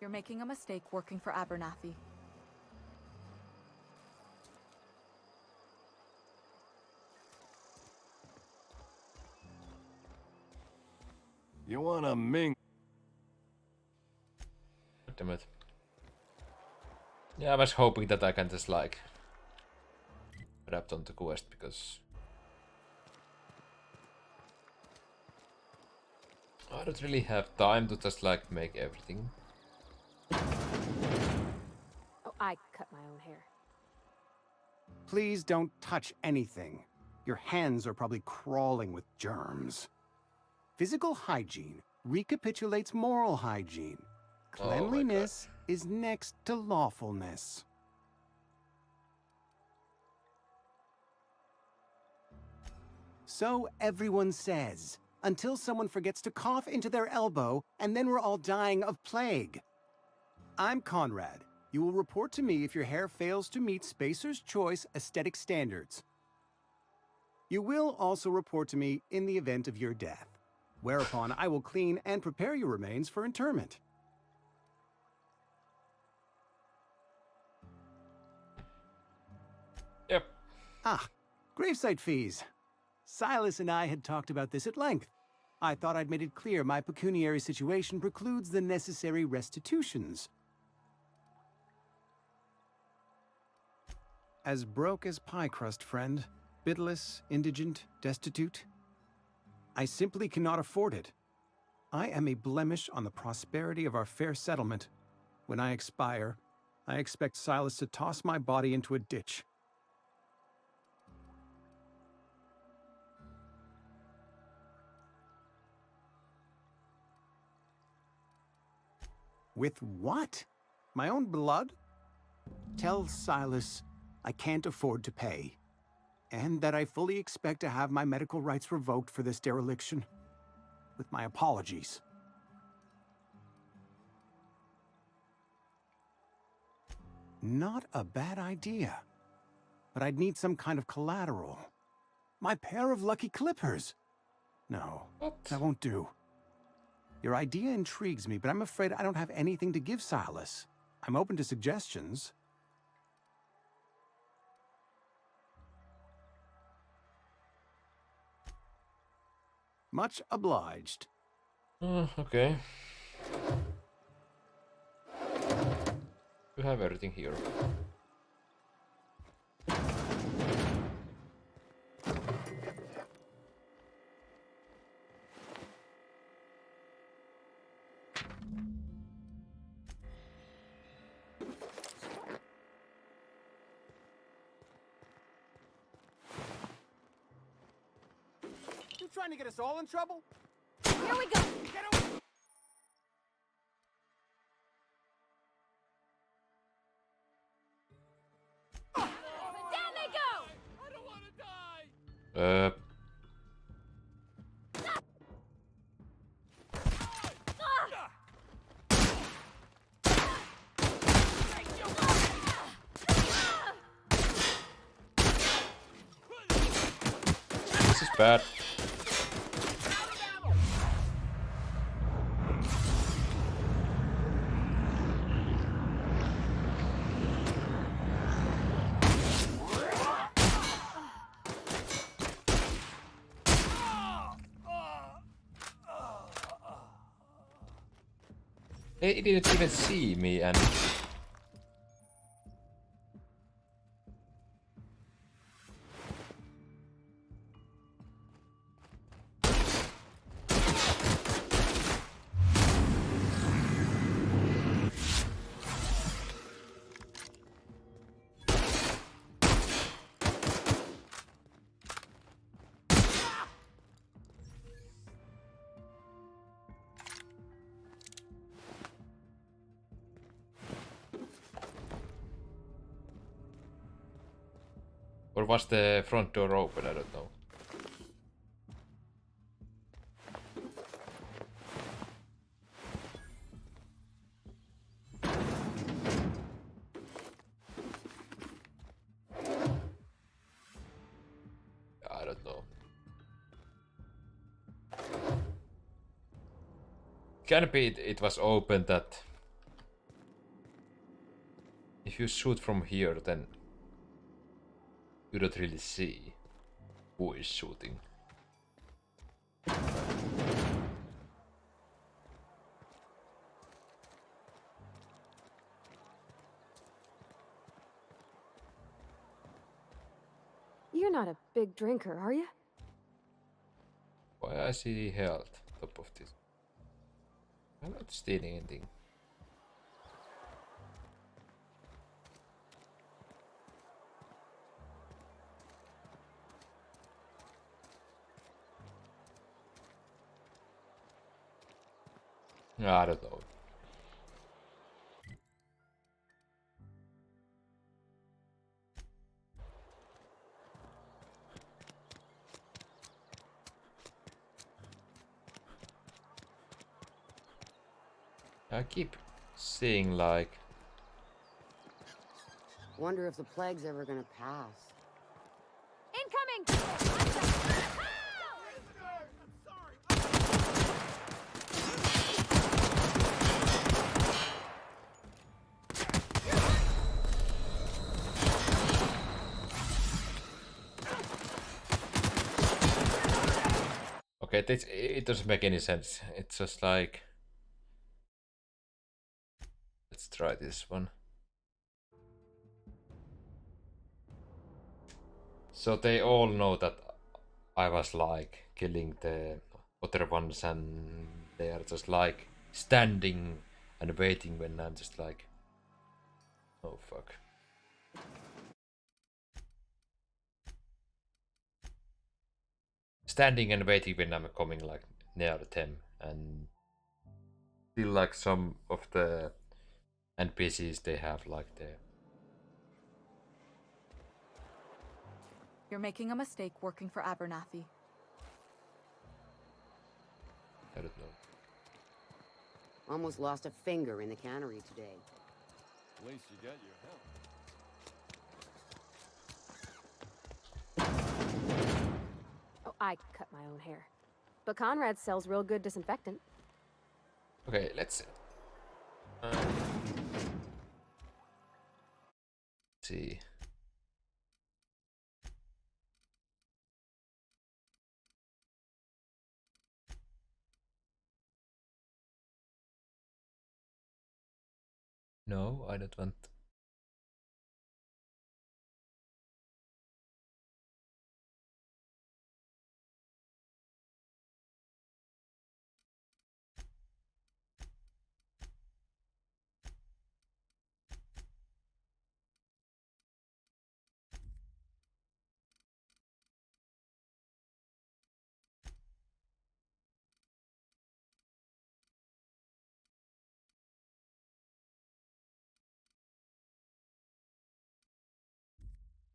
S17: You're making a mistake working for Abernathy.
S12: You wanna ming?
S1: Damn it. Yeah, I was hoping that I can just like adapt on the quest because I don't really have time to just like make everything.
S16: Oh, I cut my own hair.
S8: Please don't touch anything. Your hands are probably crawling with germs. Physical hygiene recapitulates moral hygiene. Cleanliness is next to lawfulness. So everyone says, until someone forgets to cough into their elbow, and then we're all dying of plague. I'm Conrad. You will report to me if your hair fails to meet Spacer's Choice aesthetic standards. You will also report to me in the event of your death, whereupon I will clean and prepare your remains for interment.
S1: Yep.
S8: Ah, gravesite fees. Silas and I had talked about this at length. I thought I'd made it clear my pecuniary situation precludes the necessary restitutions. As broke as pie crust, friend. Bidless, indigent, destitute. I simply cannot afford it. I am a blemish on the prosperity of our fair settlement. When I expire, I expect Silas to toss my body into a ditch. With what? My own blood? Tell Silas I can't afford to pay, and that I fully expect to have my medical rights revoked for this dereliction. With my apologies. Not a bad idea. But I'd need some kind of collateral. My pair of lucky clippers! No, that won't do. Your idea intrigues me, but I'm afraid I don't have anything to give Silas. I'm open to suggestions. Much obliged.
S1: Okay. You have everything here.
S8: You trying to get us all in trouble?
S16: Here we go!
S8: Get away!
S16: Down they go!
S11: I don't want to die!
S1: This is bad. They didn't even see me and... Or was the front door open? I don't know. I don't know. Can be it was open that if you shoot from here, then you don't really see who is shooting.
S16: You're not a big drinker, are you?
S1: Why I see health top of this? I'm not stealing anything. I don't know. I keep seeing like...
S14: Wonder if the plague's ever gonna pass.
S16: Incoming!
S1: Okay, it doesn't make any sense. It's just like... Let's try this one. So they all know that I was like killing the other ones and they are just like standing and waiting when I'm just like... Oh fuck. Standing and waiting when I'm coming like near them, and still like some of the NPCs they have like the...
S17: You're making a mistake working for Abernathy.
S1: I don't know.
S14: Almost lost a finger in the cannery today.
S12: At least you got your help.
S16: Oh, I cut my own hair. But Conrad sells real good disinfectant.
S1: Okay, let's see. No, I don't want.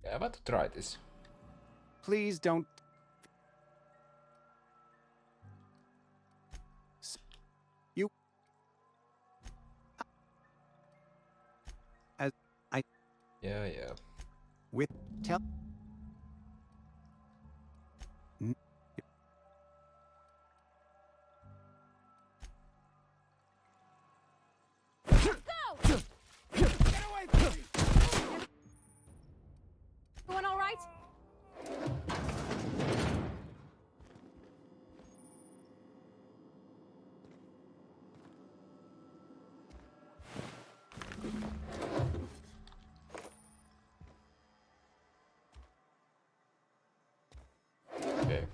S1: Yeah, I want to try this.
S8: Please don't. You. As I.
S1: Yeah, yeah.
S8: With tell.
S16: Everyone all right?
S1: Okay.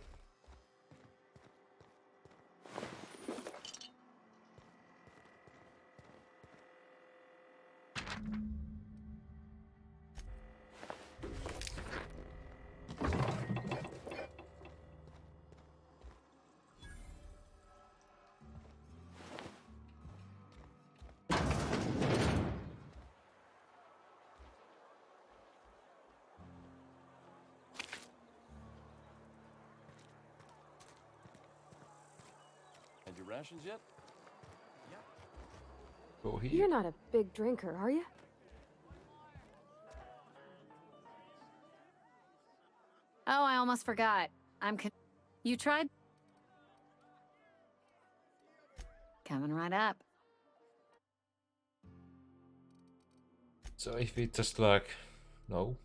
S12: And your rations yet?
S1: Go here.
S16: You're not a big drinker, are you?
S13: Oh, I almost forgot. You tried? Coming right up.
S1: So if we just like... No.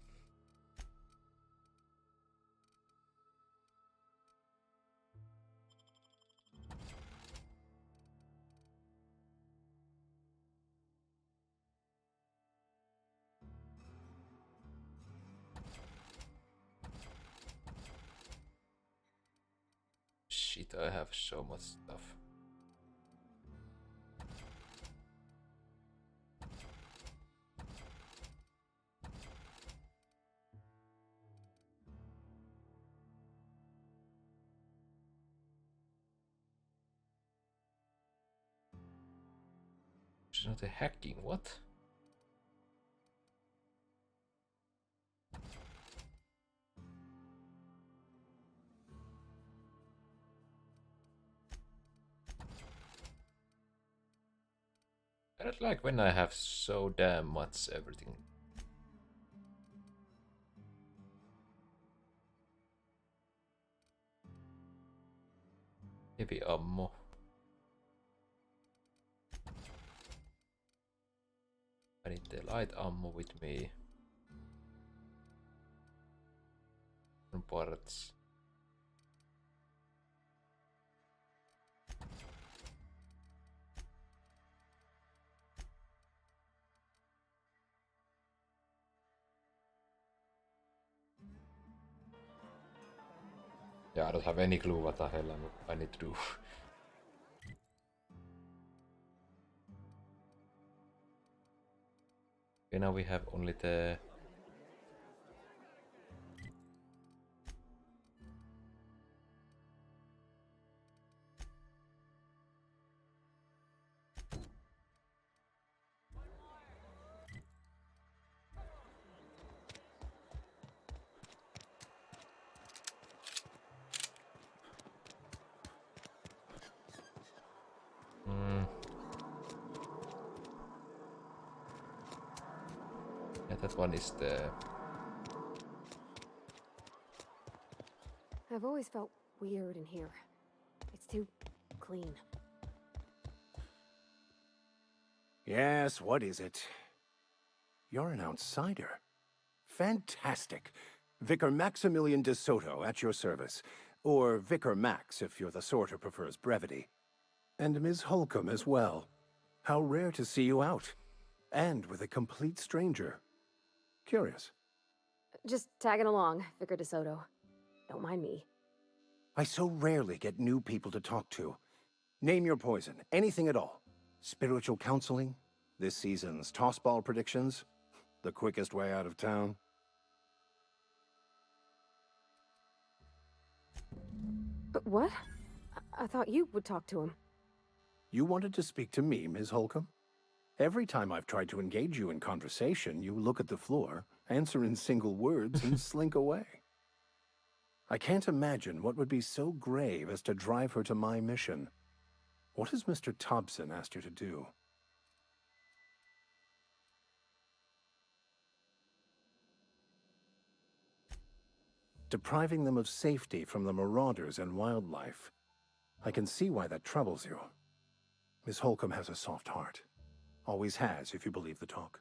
S1: Shit, I have so much stuff. It's not a hacking, what? I don't like when I have so damn much everything. Heavy ammo. I need the light ammo with me. And parts. Yeah, I don't have any clue what the hell I need to do. Okay, now we have only the... Yeah, that one is the...
S16: I've always felt weird in here. It's too clean.
S8: Yes, what is it? You're an outsider. Fantastic. Vicar Maximilian de Soto at your service. Or Vicar Max if you're the sort who prefers brevity. And Ms. Holcomb as well. How rare to see you out. And with a complete stranger. Curious.
S16: Just tagging along, Vicar DeSoto. Don't mind me.
S8: I so rarely get new people to talk to. Name your poison, anything at all. Spiritual counseling? This season's tossball predictions? The quickest way out of town?
S16: But what? I thought you would talk to him.
S8: You wanted to speak to me, Ms. Holcomb? Every time I've tried to engage you in conversation, you look at the floor, answer in single words, and slink away. I can't imagine what would be so grave as to drive her to my mission. What has Mr. Thompson asked you to do? Depriving them of safety from the marauders and wildlife. I can see why that troubles you. Miss Holcomb has a soft heart. Always has, if you believe the talk.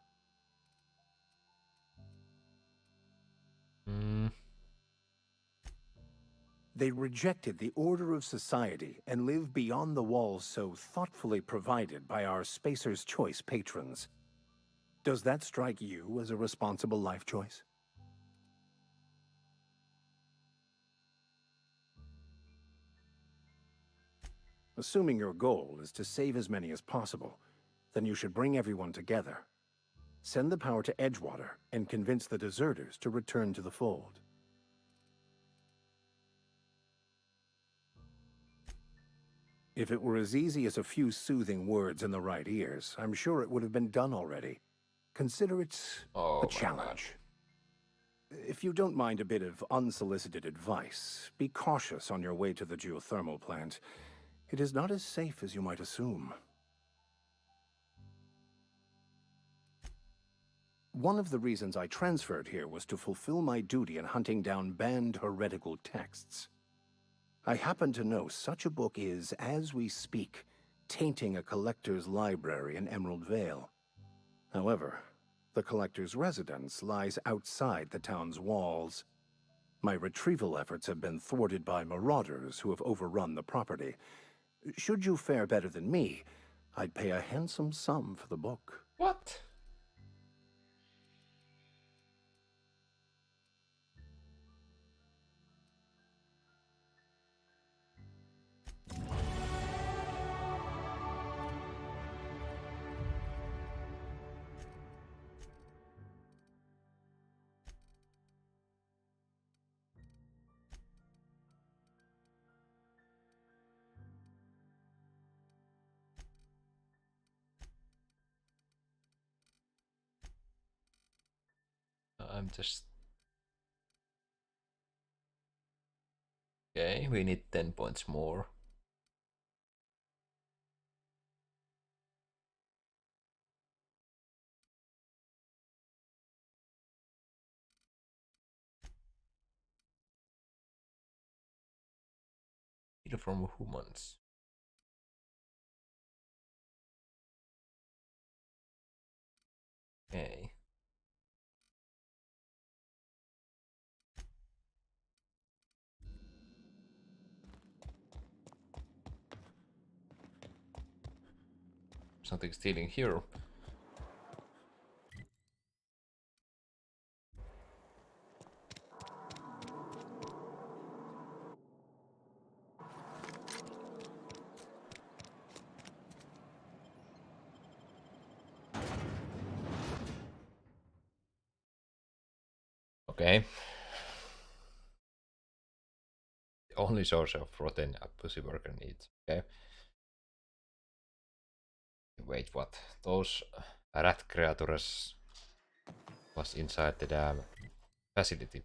S8: They rejected the order of society and live beyond the walls so thoughtfully provided by our Spacer's Choice patrons. Does that strike you as a responsible life choice? Assuming your goal is to save as many as possible, then you should bring everyone together. Send the power to Edgewater and convince the deserters to return to the fold. If it were as easy as a few soothing words in the right ears, I'm sure it would have been done already. Consider it a challenge. If you don't mind a bit of unsolicited advice, be cautious on your way to the geothermal plant. It is not as safe as you might assume. One of the reasons I transferred here was to fulfill my duty in hunting down banned heretical texts. I happen to know such a book is, as we speak,
S3: tainting a collector's library in Emerald Vale. However, the collector's residence lies outside the town's walls. My retrieval efforts have been thwarted by marauders who have overrun the property. Should you fare better than me, I'd pay a handsome sum for the book.
S1: What? I'm just... Okay, we need 10 points more. Heal from humans. Okay. Something stealing here. Okay. The only source of protein a pussy worker needs. Okay. Wait, what? Those rat creatures was inside the damn facility.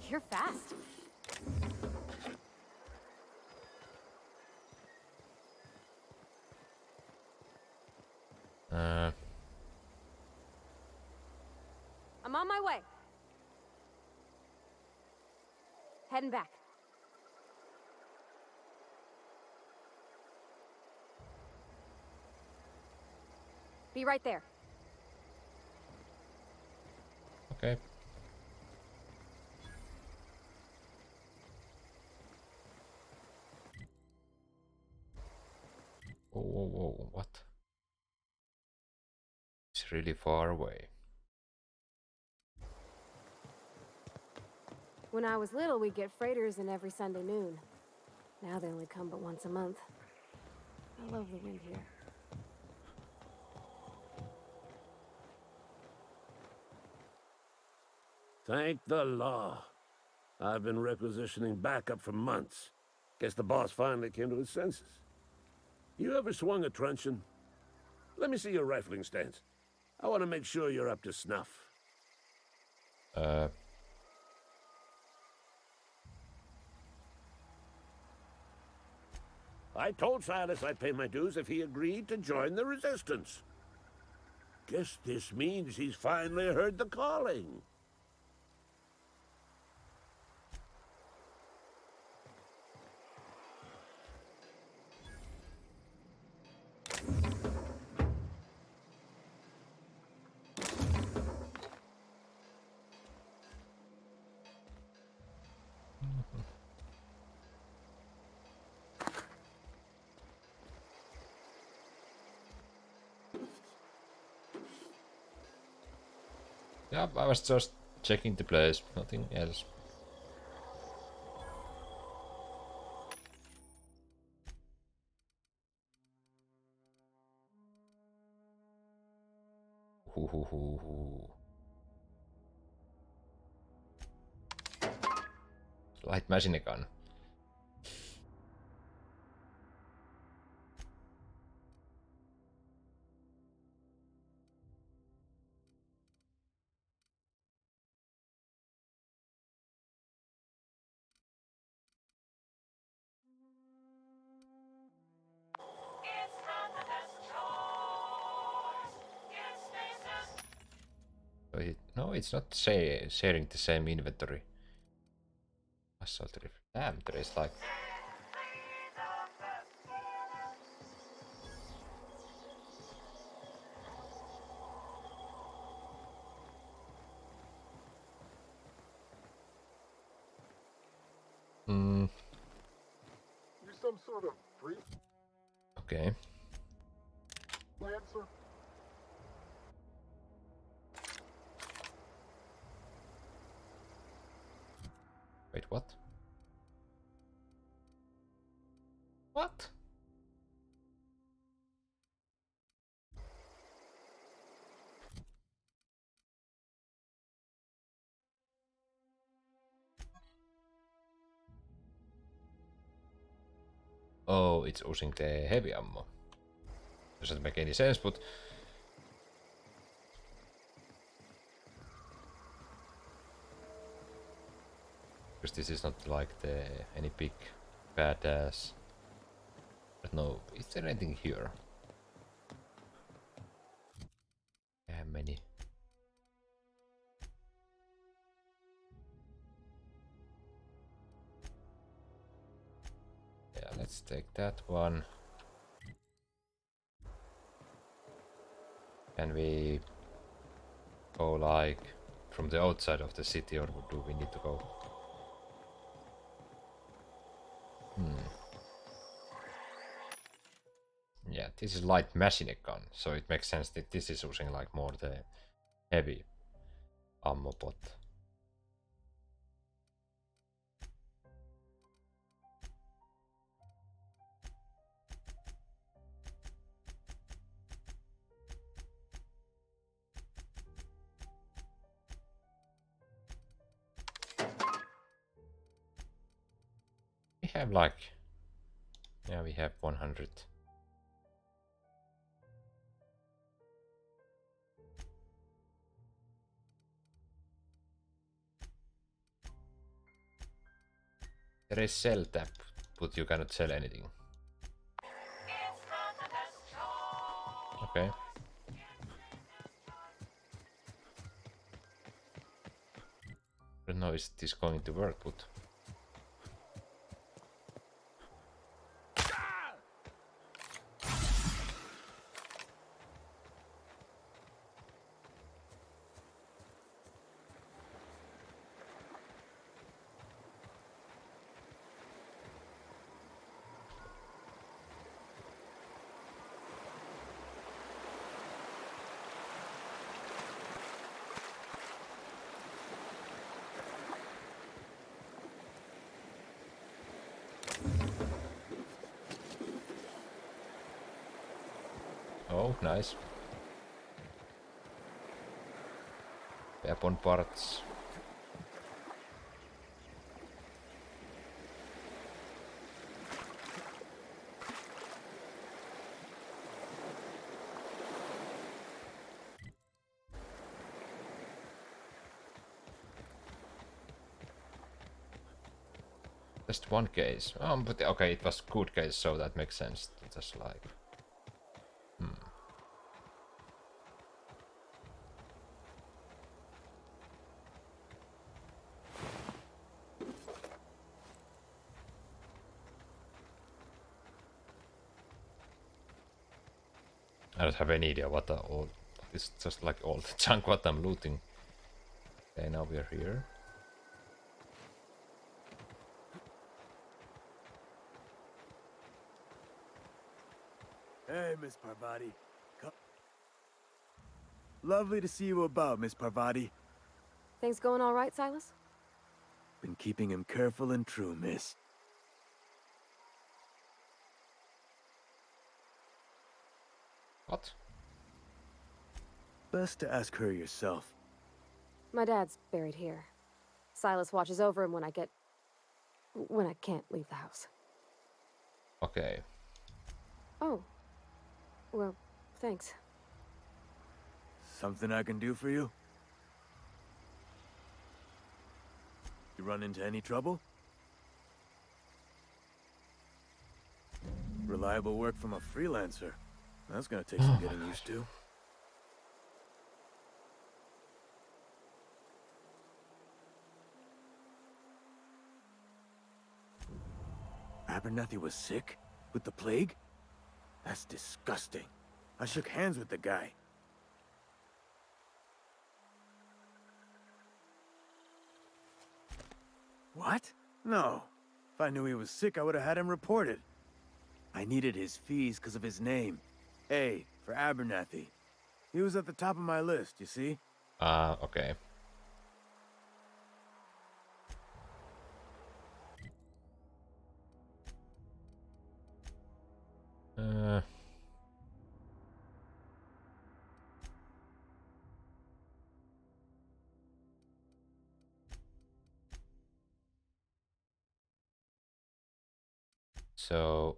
S16: You're fast. I'm on my way. Heading back. Be right there.
S1: Okay. Whoa, whoa, whoa, what? It's really far away.
S16: When I was little, we'd get freighters in every Sunday noon. Now they only come but once a month. I love the wind here.
S18: Thank the law. I've been requisitioning backup for months. Guess the boss finally came to his senses. You ever swung a truncheon? Let me see your rifling stance. I want to make sure you're up to snuff. I told Silas I'd pay my dues if he agreed to join the resistance. Guess this means he's finally heard the calling.
S1: Yeah, I was just checking the place, nothing else. Light machine gun. No, it's not sharing the same inventory. Assault rifle. Damn, there is like... Hmm.
S19: You some sort of freak?
S1: Okay.
S19: Lancer?
S1: Wait, what? What? Oh, it's using the heavy ammo. Doesn't make any sense, but... Because this is not like any big badass. But no, is there anything here? Yeah, many. Yeah, let's take that one. Can we go like from the outside of the city, or do we need to go? Yeah, this is light machine gun, so it makes sense that this is using like more the heavy ammo, but we have like, yeah, we have 100. There is sell tab, but you cannot sell anything. Okay. I don't know is this going to work, but oh, nice. Weapon parts. Just one case. But okay, it was good case, so that makes sense. Just like... I don't have any idea what the all... It's just like all the junk what I'm looting. Okay, now we're here.
S10: Hey, Miss Parvati. Lovely to see you about, Miss Parvati.
S16: Things going all right, Silas?
S10: Been keeping him careful and true, miss.
S1: What?
S10: Best to ask her yourself.
S16: My dad's buried here. Silas watches over him when I can't leave the house.
S1: Okay.
S16: Oh. Well, thanks.
S10: Something I can do for you? You run into any trouble? Reliable work from a freelancer. That's gonna take some getting used to. Abernathy was sick? With the plague? That's disgusting. I shook hands with the guy. What? No. If I knew he was sick, I would have had him reported. I needed his fees because of his name. A, for Abernathy. He was at the top of my list, you see?
S1: Okay. So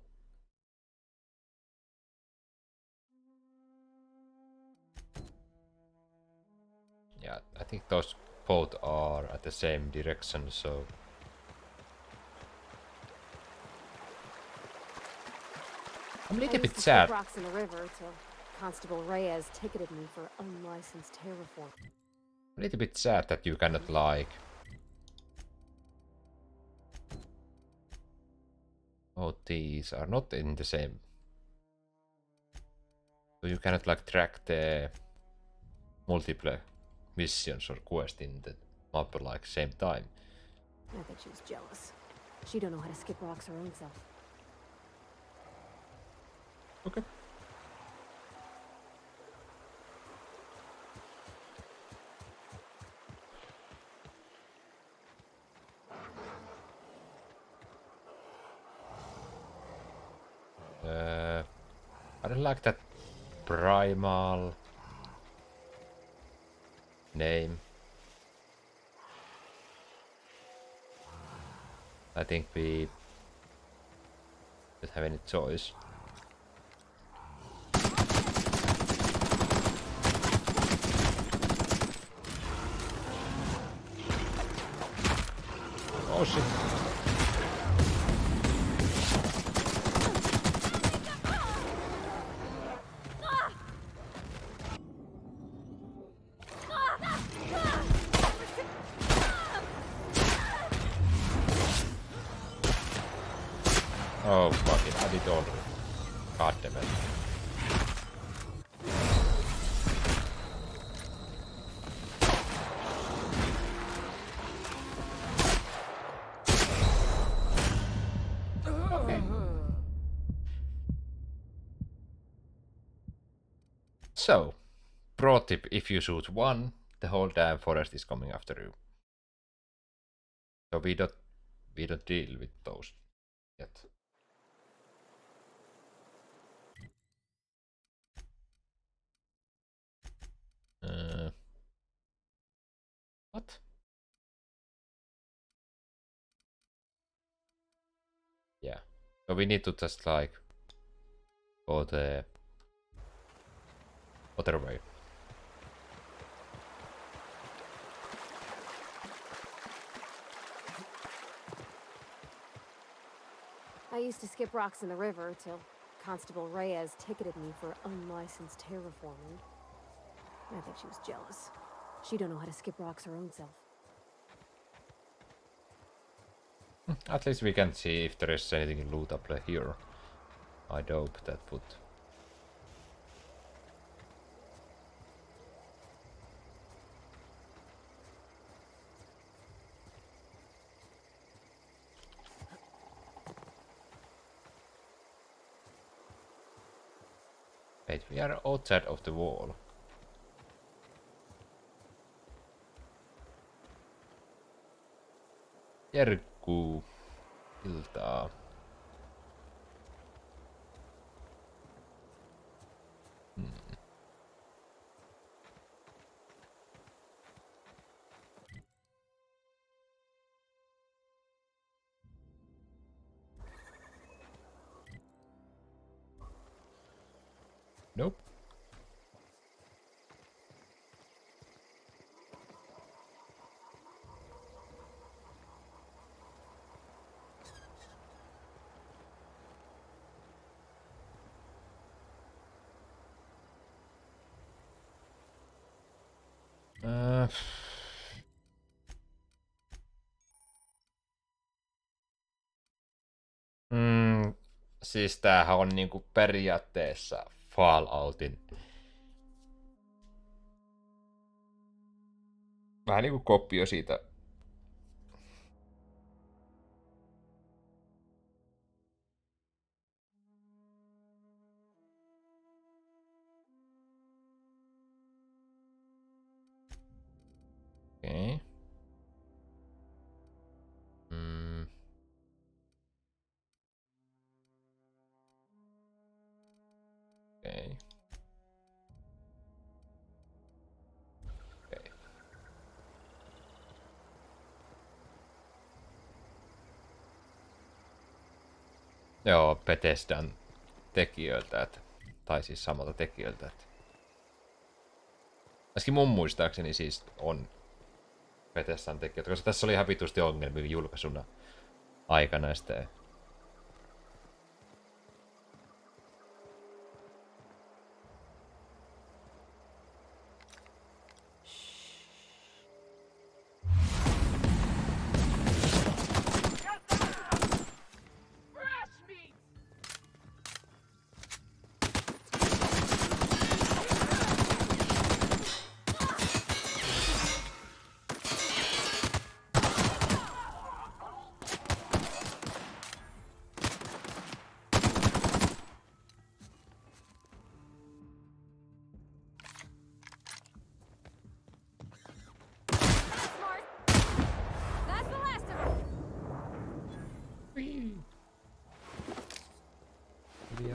S1: yeah, I think those both are at the same direction, so I'm a little bit sad.
S16: Rocks in the river till Constable Reyes ticketed me for unlicensed terraform.
S1: A little bit sad that you cannot like. Oh, these are not in the same. So you cannot like track the multiple missions or quests in the map like same time.
S16: I think she was jealous. She don't know how to skip rocks her own self.
S1: Okay. I don't like that primal name. I think we don't have any choice. Oh shit. Oh fuck it, I did already. God damn it. Okay. So, pro tip, if you shoot one, the whole damn forest is coming after you. So we don't deal with those yet. What? Yeah. So we need to just like go the other way.
S16: I used to skip rocks in the river till Constable Reyes ticketed me for unlicensed terraforming. I think she was jealous. She don't know how to skip rocks her own self.
S1: At least we can see if there is anything lootable here. I hope that would. Wait, we are outside of the wall. Jerkku. Iltaa. Nope. Siis tämähän on niinku periaatteessa Falloutin vähän niinku kopio siitä. Okei. Okei. Okei. Joo, Bethesdan tekijöiltä, tai siis samalta tekijöiltä. Äsken mun muistaakseni siis on Bethesdan tekijöiltä, koska tässä oli ihan vitusti ongelmia julkaisuna aikana. Sitten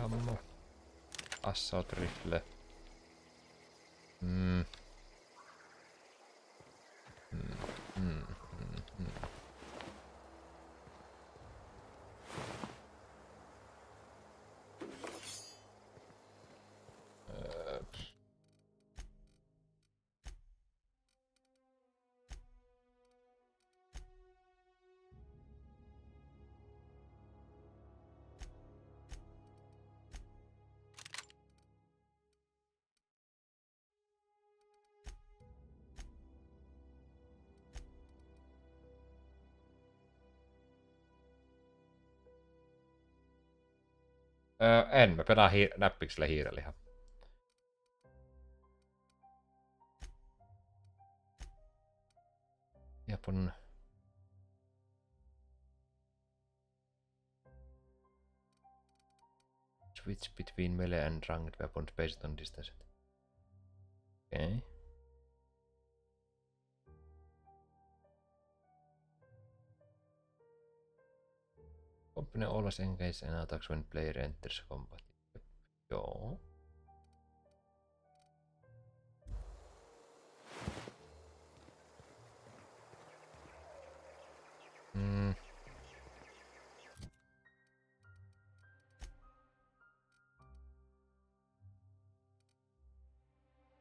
S1: ammo. Assault rifle. En, mä pelaan näppiksellä hiirellä ihan. Japon. Switch between melee and ranged weapons based on distance. Okay. Company always engage and attacks when player enters combat. Joo.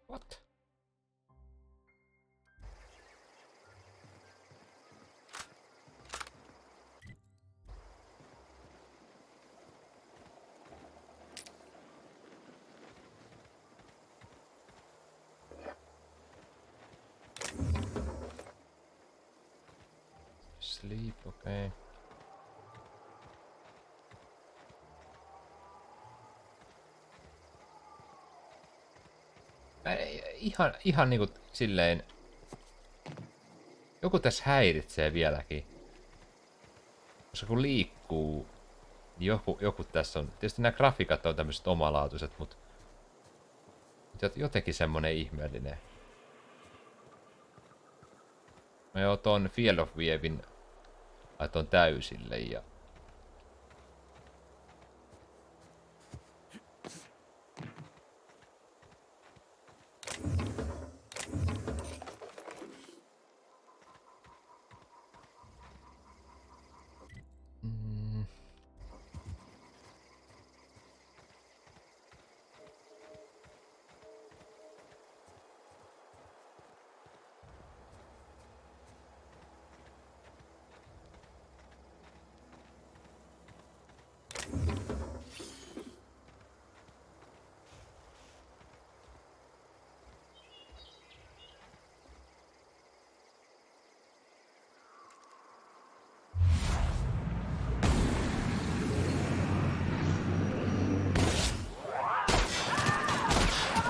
S1: What? Sleep, okei. Okay. Ihan niinku silleen. Joku tässä häiritsee vieläkin. Koska kun liikkuu, niin joku tässä on. Tietysti nämä grafiikat on tämmöiset omalaatuiset, mutta jotenkin semmonen ihmeellinen. Mä jo ton Field of Viewin laitoin täysille ja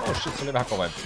S1: Oh shit, se oli vähän kovempi.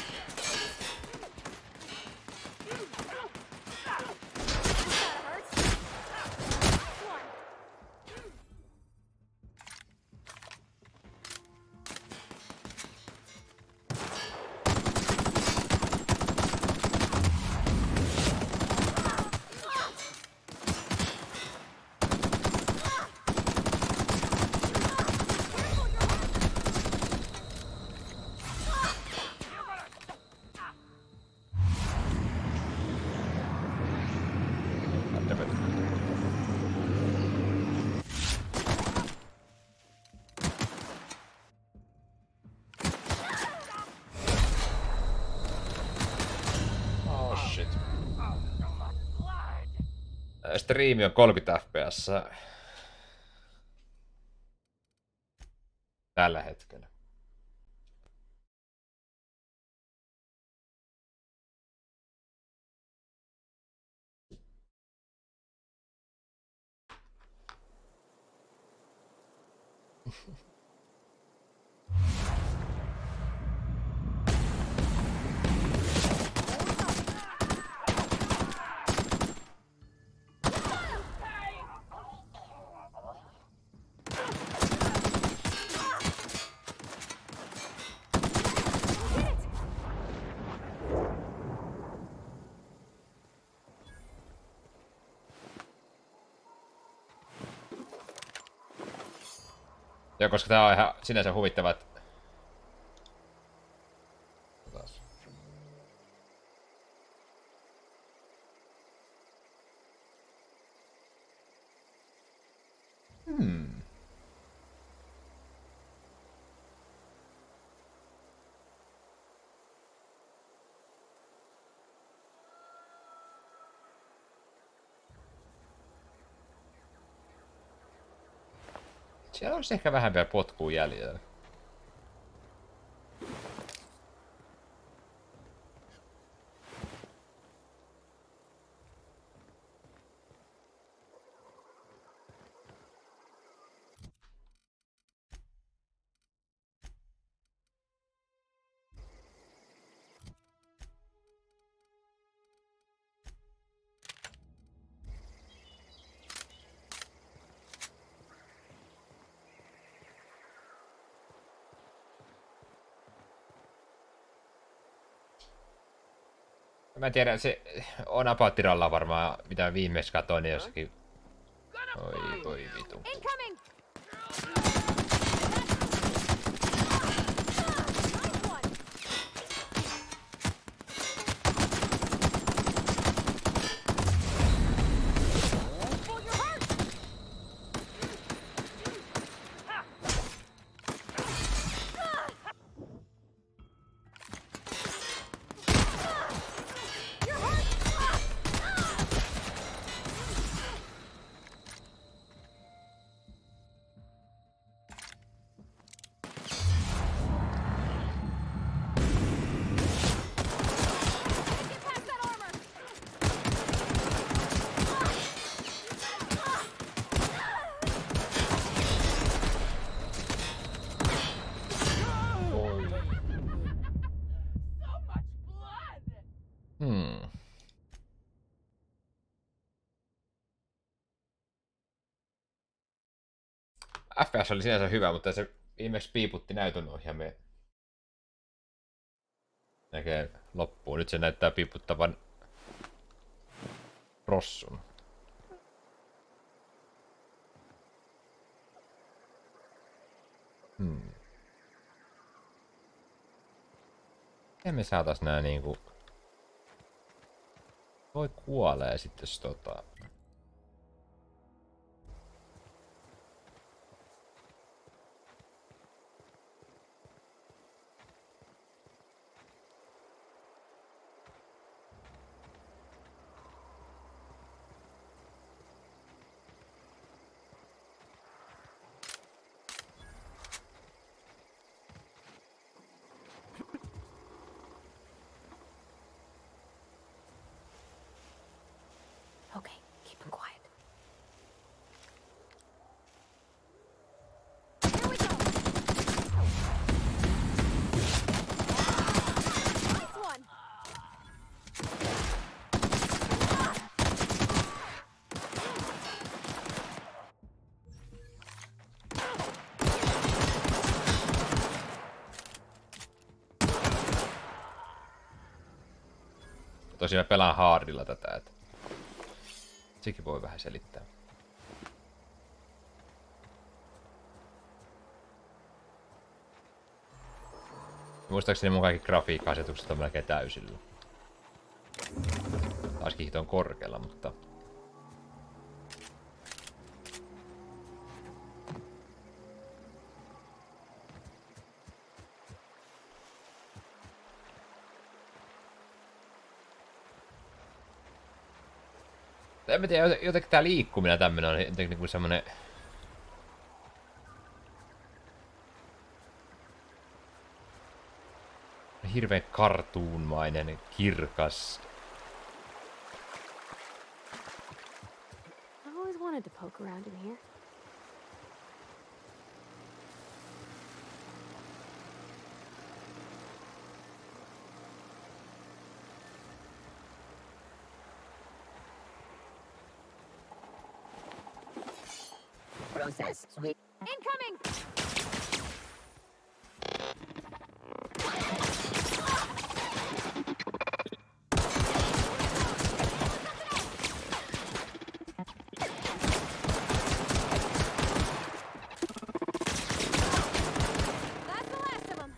S1: Striimi on 30 fps tällä hetkellä. Joo, koska tää on ihan sinänsä huvittava, että... Siellä olisi ehkä vähän vielä potkua jäljellä. Mä en tiedä, se on apaattiralla varmaan, mitä viimeksi katoin, niin jossakin... Oi vitu. FPS oli sinänsä hyvä, mutta se viimeksi piiputti näytön ohjaameen. Näkee loppuun. Nyt se näyttää piiputtavan rossun. Miten me saatais nää niinku... Voi kuolee sitten jos
S16: Okay, keep
S1: Tosin mä pelaan hardilla tätä, että sekin voi vähän selittää. Muistaakseni mun kaikki grafiikka-asetukset on melkein täysillä. Taaskin hito on korkealla, mutta... En mä tiedä, jotenkin tää liikkuminen tämmönen on jotenkin niinku semmonen... Hirveen cartoonmainen, kirkas.
S16: I've always wanted to poke around in here.
S14: Process sweep.
S16: Incoming! That's the last of them.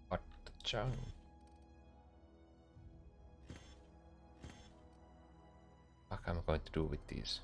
S1: What the junk? What am I going to do with these?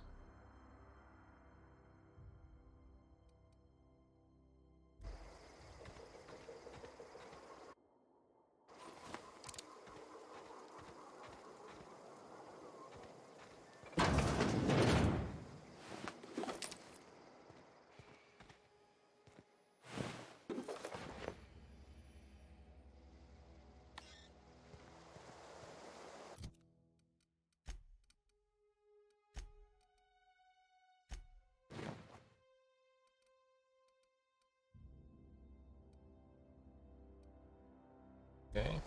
S1: Okay.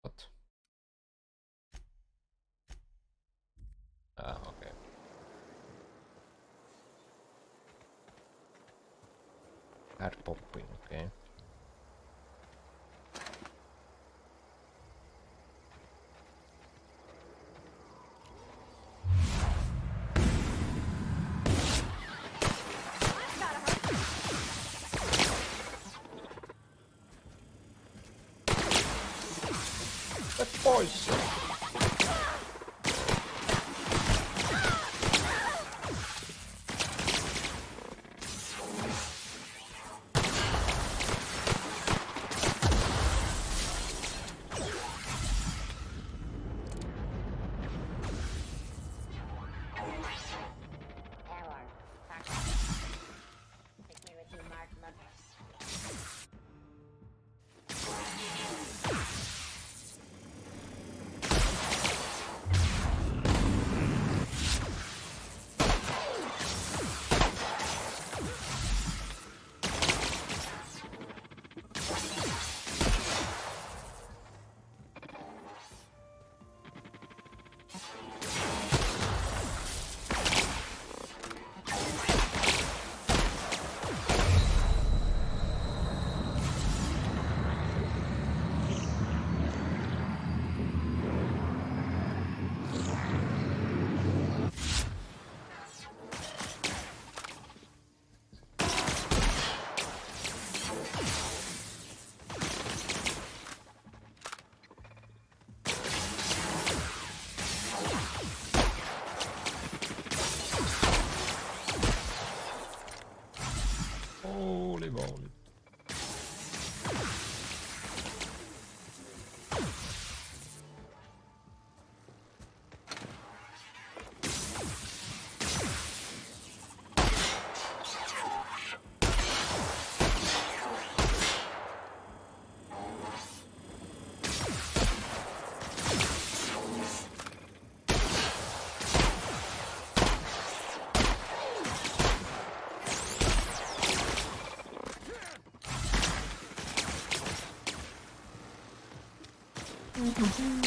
S1: What? Ah, okay. Add popping, okay. Pois! Run,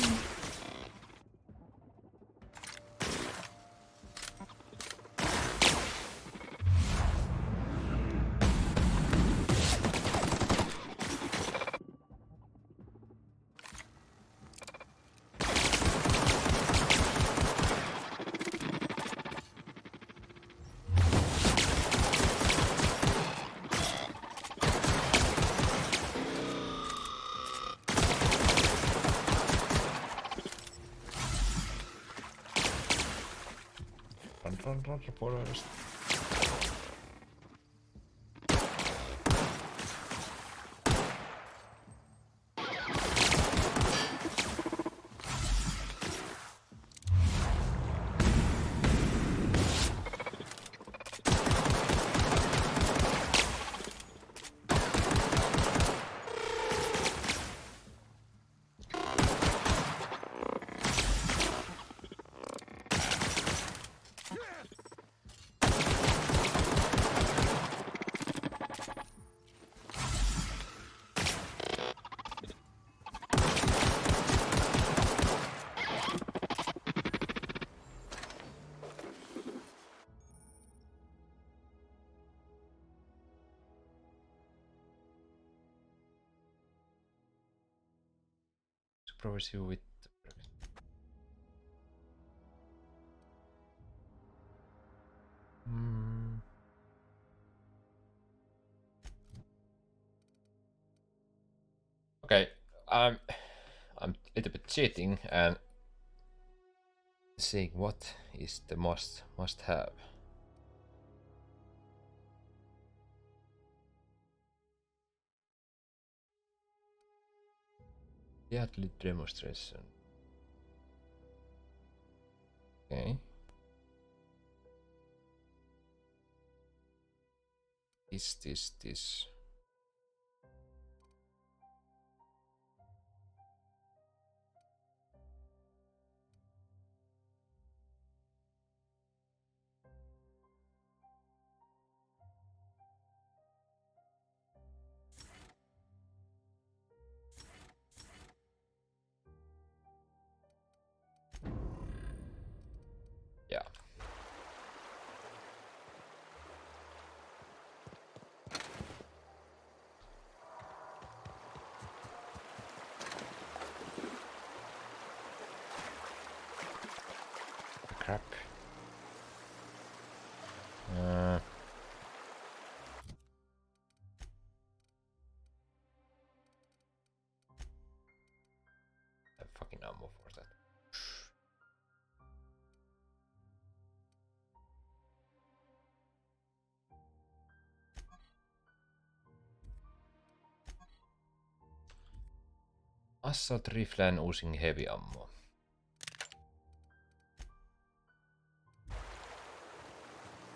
S1: forest. Provide you with Okay, I'm a little bit cheating and seeing what is the must have. Deadly demonstration. Okay. This. Yeah. Crap. I have fucking ammo for that. Assault rifle and using heavy ammo.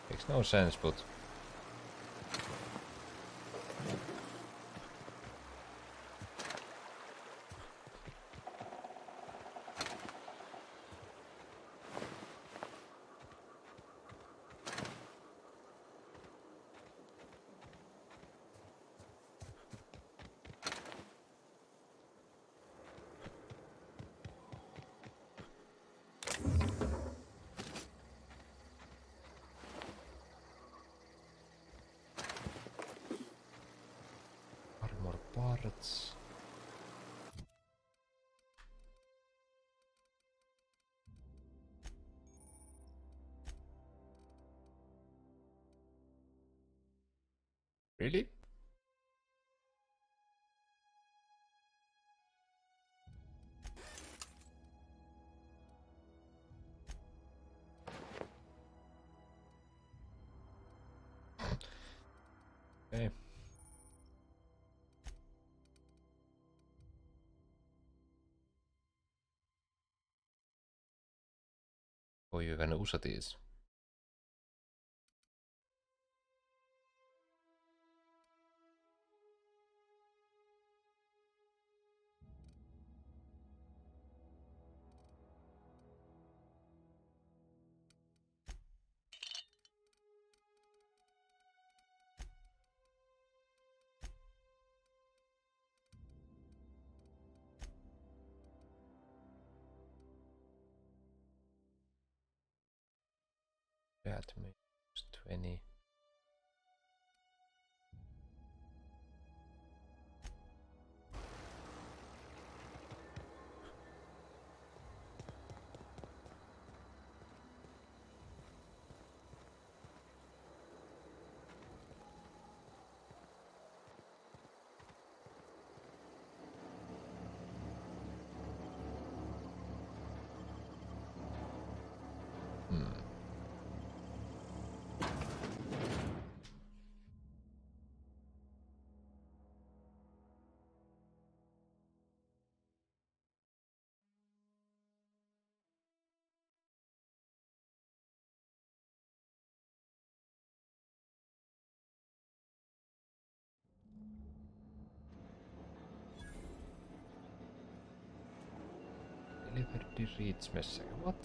S1: Makes no sense, but armor parts. Really? Okay. Får ju gärna usa this. That makes 20. Delivered reads message. What?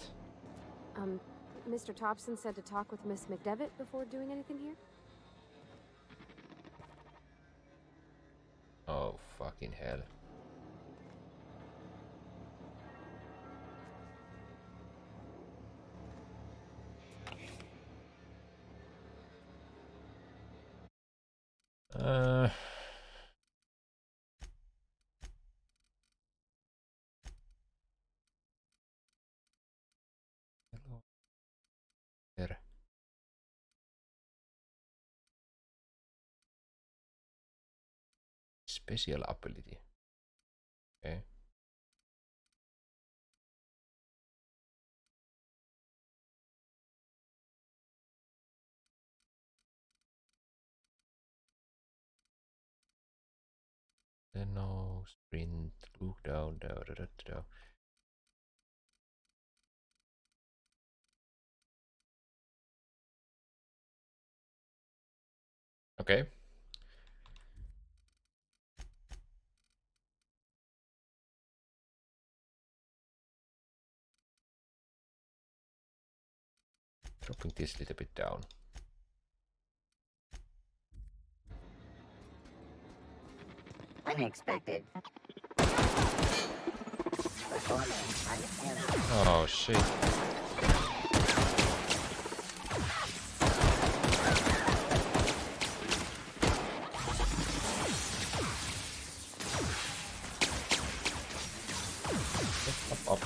S16: Mr. Thompson said to talk with Miss McDevitt before doing anything here?
S1: Oh, fucking hell. Hello. There. Special ability. Okay. Then no sprint, look down, down, down, down. Okay. Dropping this a little bit down.
S14: Unexpected.
S1: Oh shit. Up.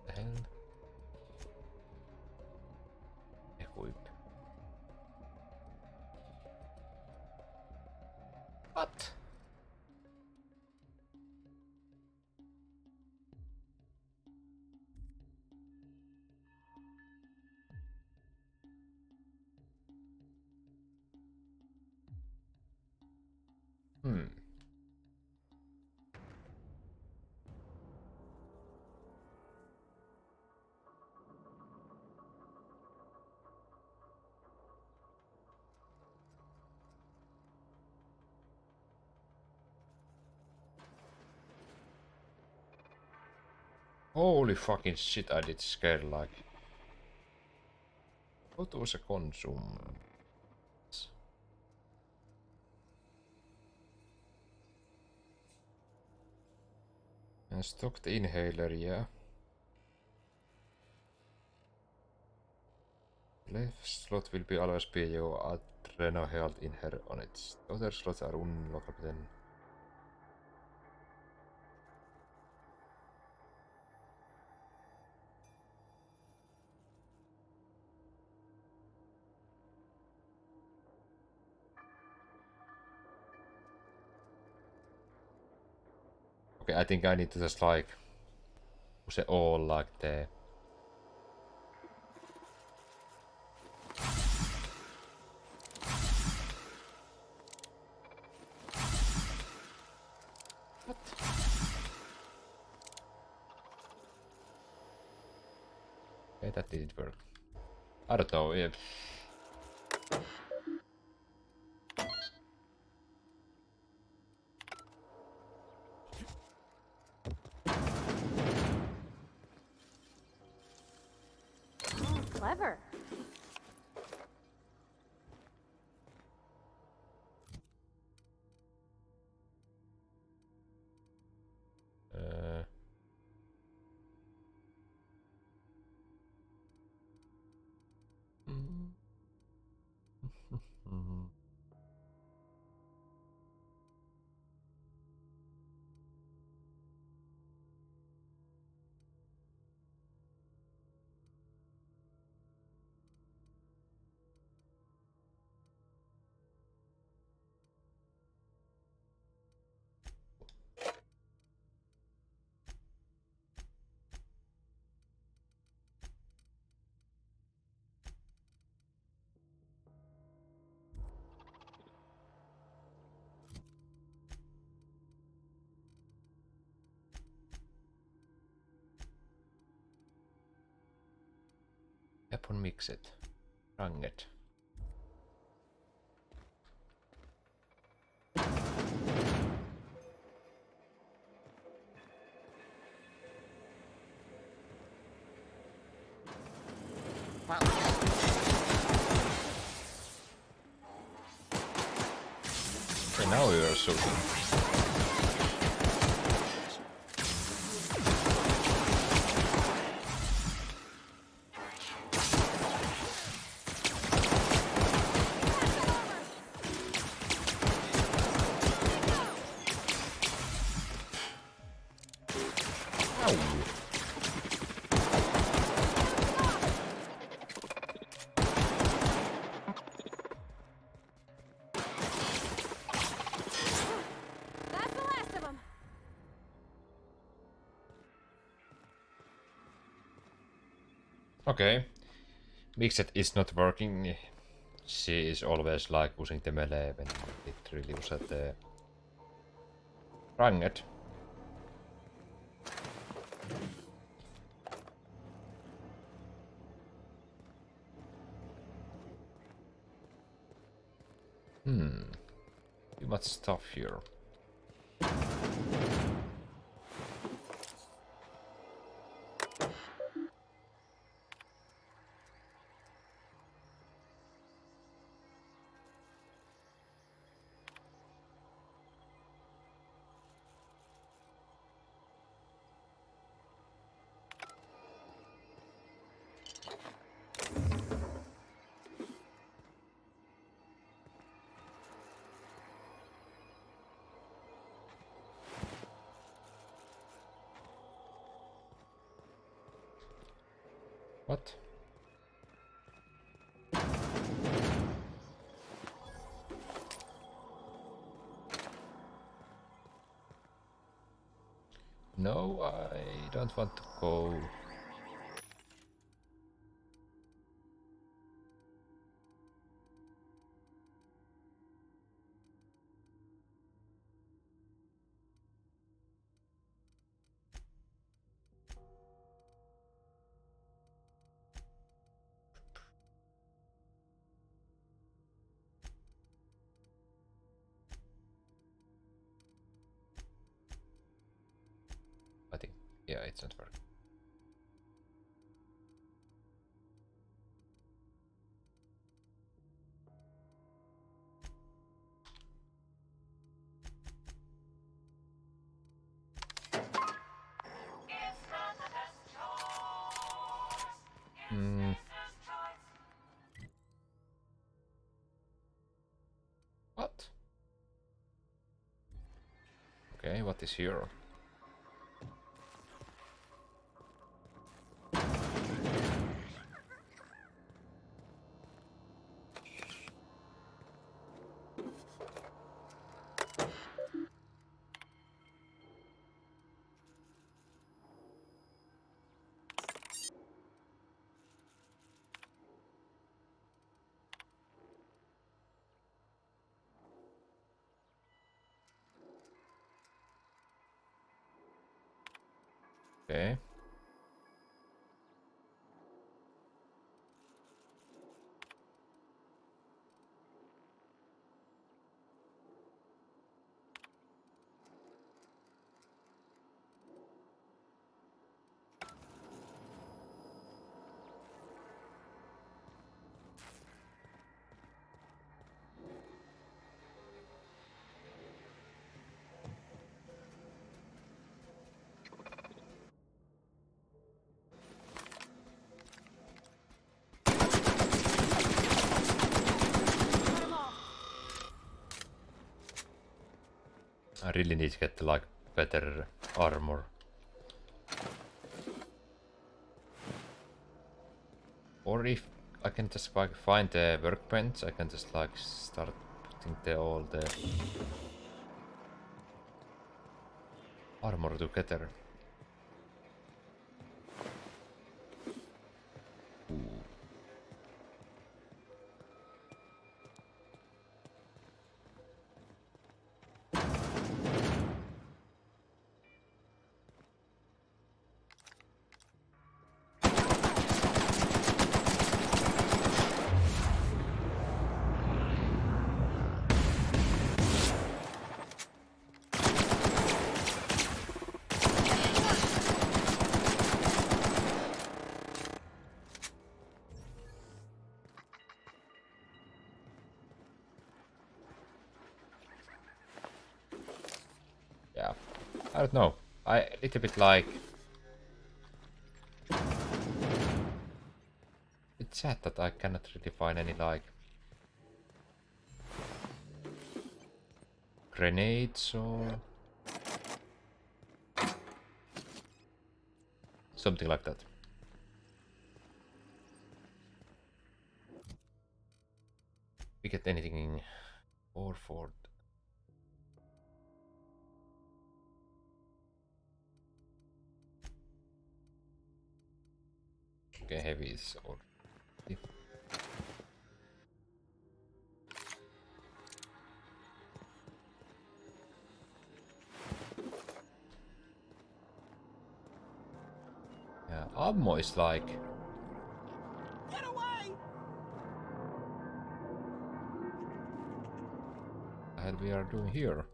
S1: The hell? Equip. What? Holy fucking shit, I did scare like. What was a consume? And stock the inhaler, yeah. Left slot will be always be your adrenal health inhaler on it. Other slots are unlockable then. Okay, I think I need to just like push it all like there. What? Okay, that didn't work. I don't know if Mhm. Weapon mixed. Ranged. Okay, now we are shooting.
S16: That's the last of them.
S1: Okay. Mixed is not working. She is always like using the melee when it really uses the ranged. Too much stuff here. What? No, I don't want to go. I think, yeah, it's not working. What? Okay, what is here? Okay. I really need to get like better armor. Or if I can just like find the workbench, I can just like start putting all the armor together. Ooh. Yeah, I don't know. I little bit like it's sad that I cannot really find any like grenades or something like that. We get anything in Orford. Okay, heavy is all. Yeah, ammo is like.
S11: Get away!
S1: What the hell we are doing here?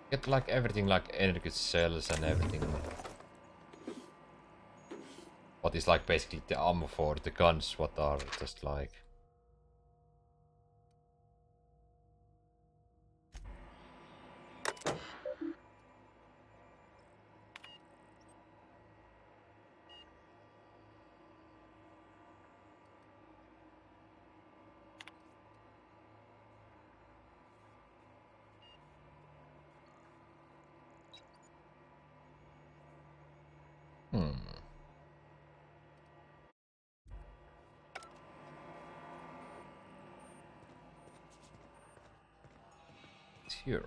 S1: Get like everything like energy cells and everything. What is like basically the ammo for the guns, what are just like. Hmm. It's here.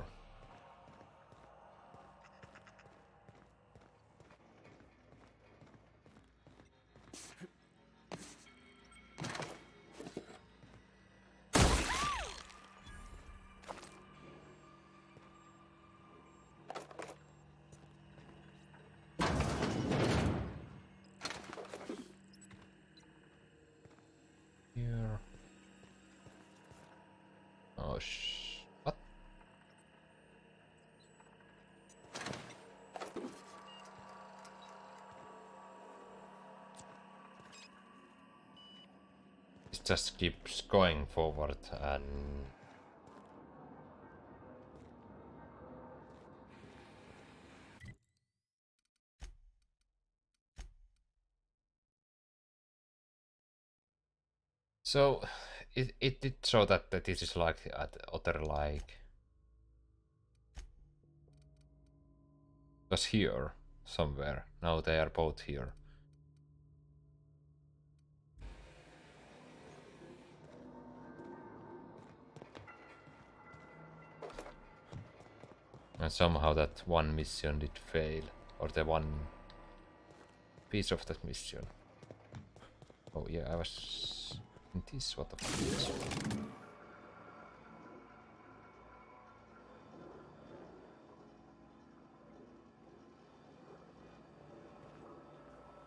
S1: Here. Oh what? It just keeps going forward and so it did show that this is like at other like was here somewhere. Now they are both here. And somehow that one mission did fail. Or the one piece of that mission. Oh yeah, I was in this, what the fuck is this?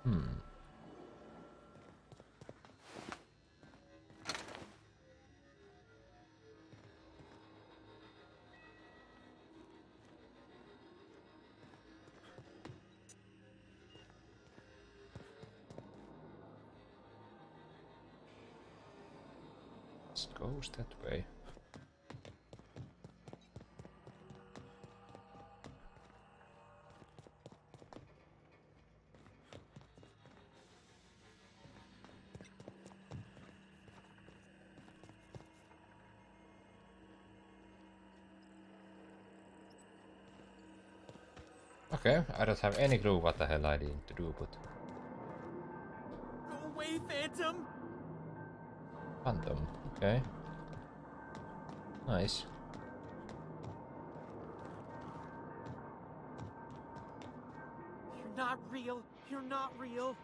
S1: Hmm. It goes that way. Okay, I don't have any clue what the hell I need to do, but...
S8: Go away, Phantom!
S1: Phantom, okay. Nice.
S8: You're not real. You're not real.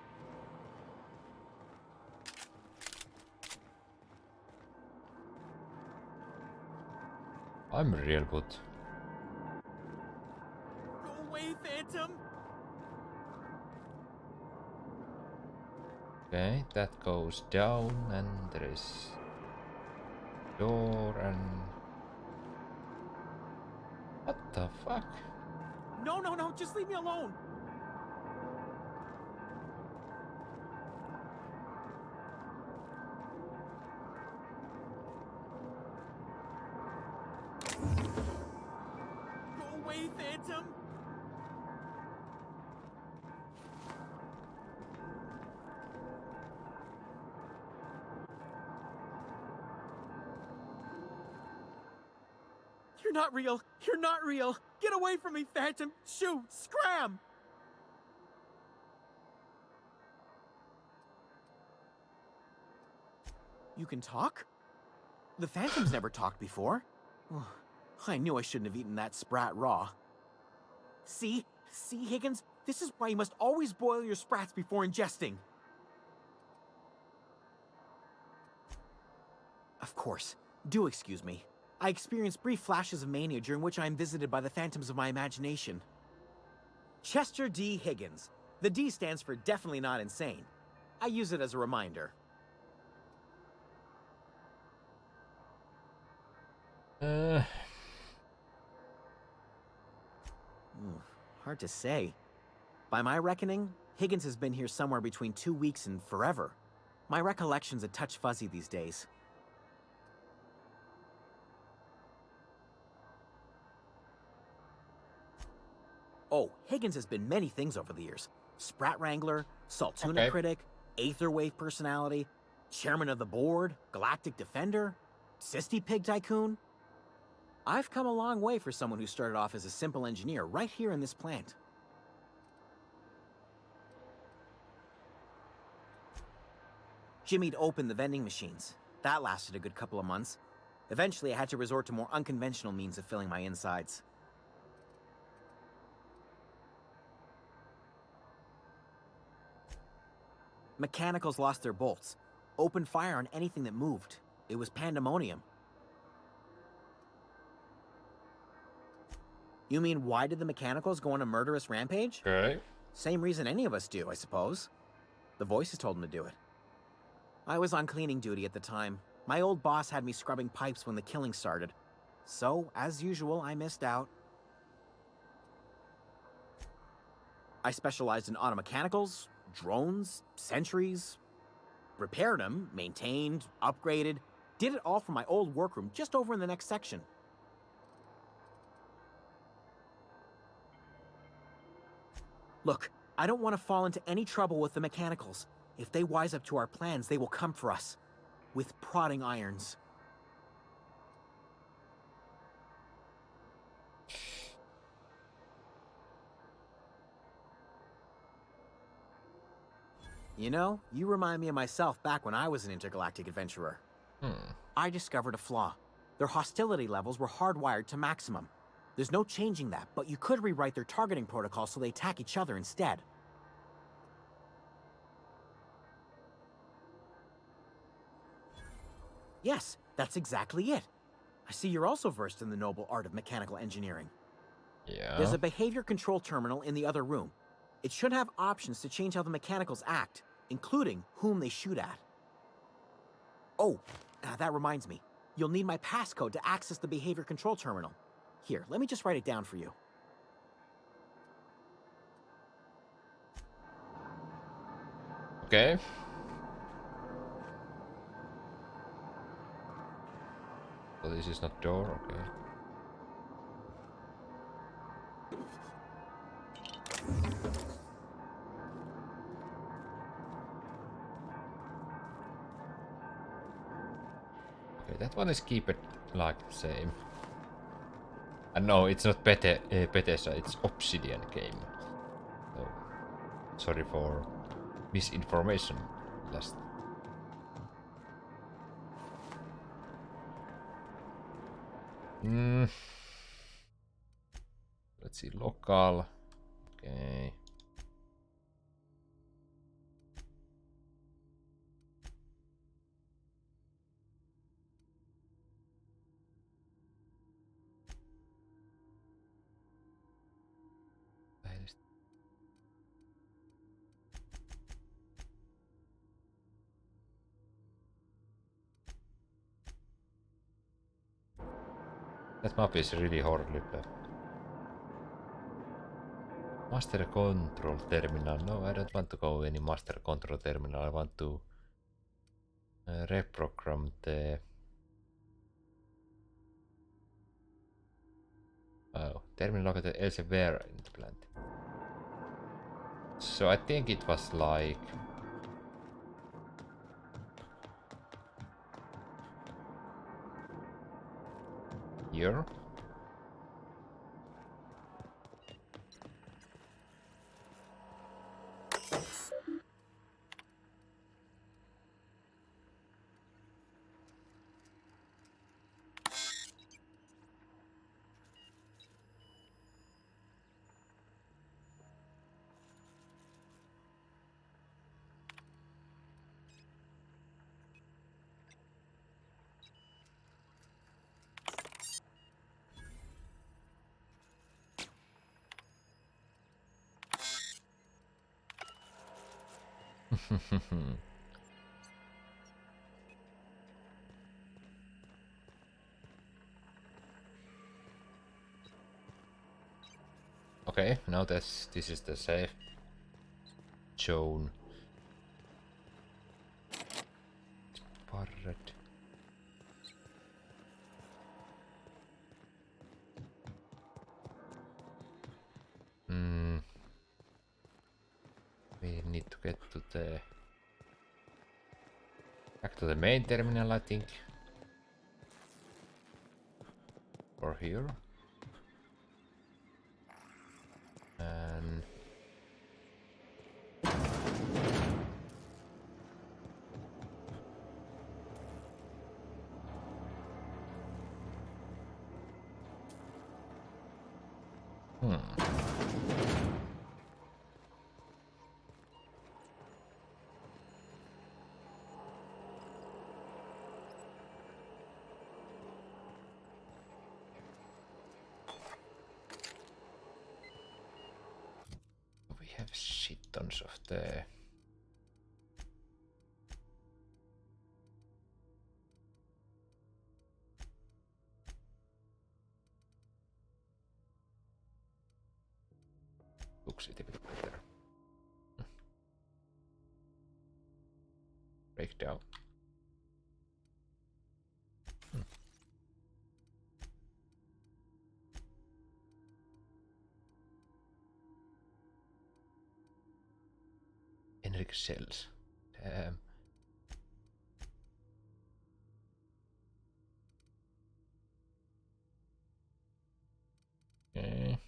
S1: I'm real, but...
S8: Go away, Phantom!
S1: Okay, that goes down, and there is... door, and... What the fuck?
S8: No, no, no, just leave me alone! Go away, Phantom! You're not real! You're not real! Get away from me, Phantom! Shoot! Scram! You can talk? The Phantom's never talked before. I knew I shouldn't have eaten that sprat raw. See? See, Higgins? This is why you must always boil your sprats before ingesting. Of course. Do excuse me. I experience brief flashes of mania during which I am visited by the phantoms of my imagination. Chester D. Higgins. The D stands for definitely not insane. I use it as a reminder. Hard to say. By my reckoning, Higgins has been here somewhere between 2 weeks and forever. My recollection's a touch fuzzy these days. Oh, Higgins has been many things over the years. Sprat Wrangler, Saltuna Critic, Aetherwave Personality, Chairman of the Board, Galactic Defender, Sisty Pig Tycoon. I've come a long way for someone who started off as a simple engineer right here in this plant. Jimmy'd opened the vending machines. That lasted a good couple of months. Eventually, I had to resort to more unconventional means of filling my insides. Mechanicals lost their bolts. Opened fire on anything that moved. It was pandemonium. You mean, why did the Mechanicals go on a murderous rampage?
S1: Okay.
S8: Same reason any of us do, I suppose. The voices told them to do it. I was on cleaning duty at the time. My old boss had me scrubbing pipes when the killing started. So, as usual, I missed out. I specialized in automechanicals, drones, sentries. Repaired them, maintained, upgraded. Did it all from my old workroom just over in the next section. Look, I don't want to fall into any trouble with the Mechanicals. If they wise up to our plans, they will come for us. With prodding irons. You know, you remind me of myself back when I was an intergalactic adventurer. I discovered a flaw. Their hostility levels were hardwired to maximum. There's no changing that, but you could rewrite their targeting protocol so they attack each other instead. Yes, that's exactly it. I see you're also versed in the noble art of mechanical engineering.
S1: Yeah.
S8: There's a behavior control terminal in the other room. It should have options to change how the Mechanicals act, including whom they shoot at. Oh, that reminds me. You'll need my passcode to access the behavior control terminal. Here, let me just write it down for you.
S1: Okay. So this is not door, okay. Okay, that one is keep it like the same. And no, it's not Bethesda, it's Obsidian game. So, sorry for misinformation last. Let's see, local. Okay. That map is really horribly bad. Master control terminal. No, I don't want to go any master control terminal. I want to reprogram the terminal located elsewhere in the plant. So I think it was like here. Okay, now this is the safe zone. Parret. We need to get to the back to the main terminal, I think. Or here. And we have shit tons of the looks it a bit better. Breakdown. Henrik cells. Damn. Okay.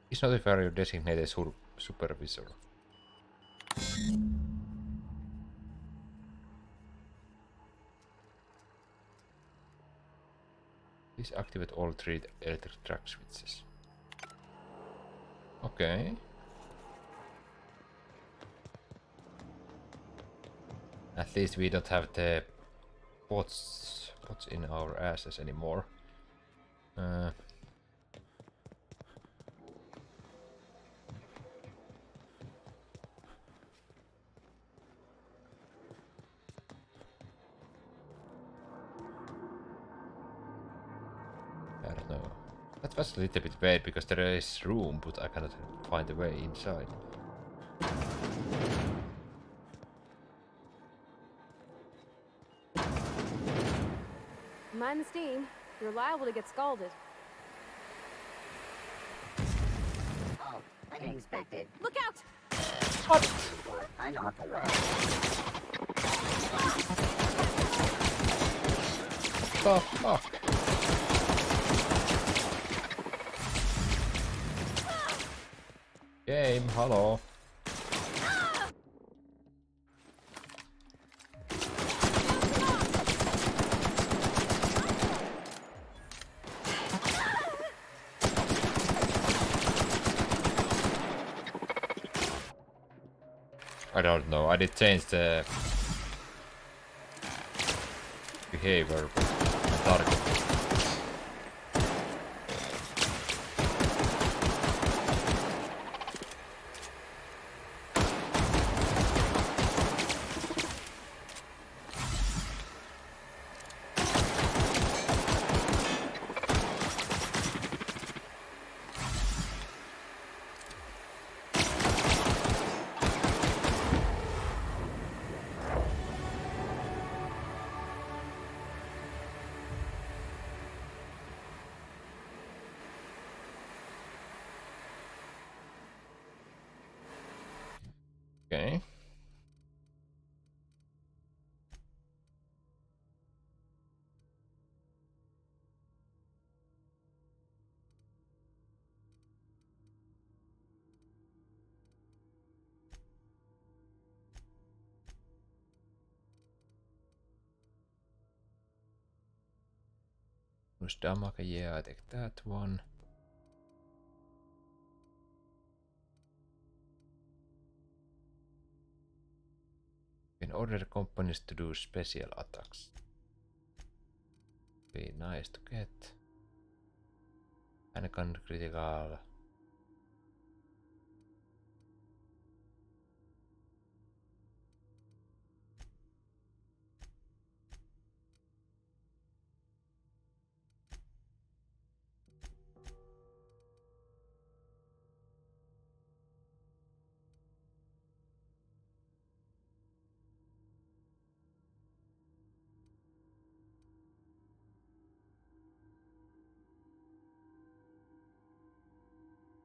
S1: Please notify your designated supervisor. Please activate all 3 electric track switches. Okay. At least we don't have the bots in our asses anymore. That was a little bit weird because there is room, but I cannot find a way inside.
S16: Mind the steam. You're liable to get scalded.
S14: Oh, unexpected.
S16: Look out!
S1: What? The fuck? Game, hello. I don't know, I did change the behavior of the target. Okay. Push damage, yeah, I take that one. You can order companies to do special attacks. Be nice to get. Handgun critical.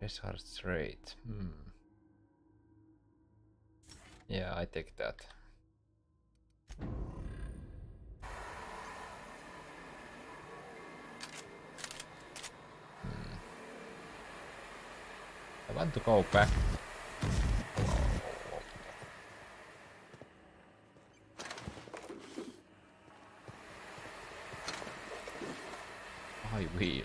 S1: Discard straight. Yeah, I take that. I want to go back. I will.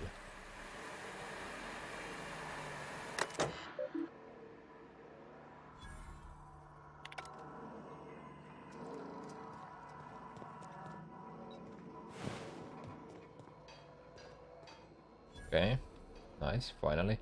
S1: Okay, nice, finally.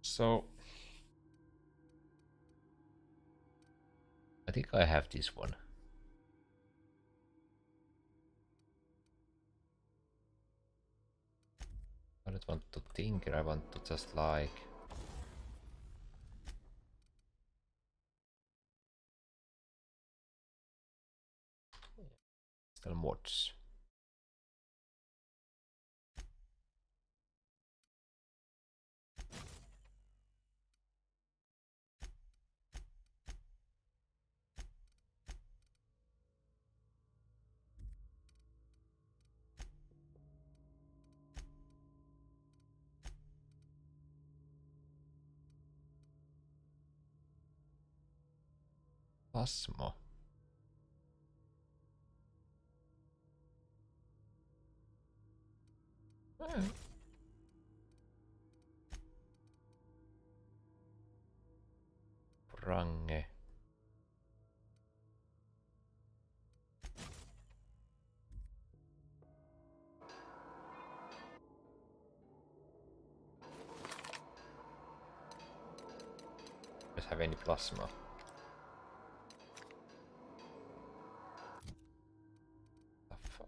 S1: So I think I have this one. I don't want to tinker, I want to just like install mods. Asmo. Range. have any plasma. The fuck?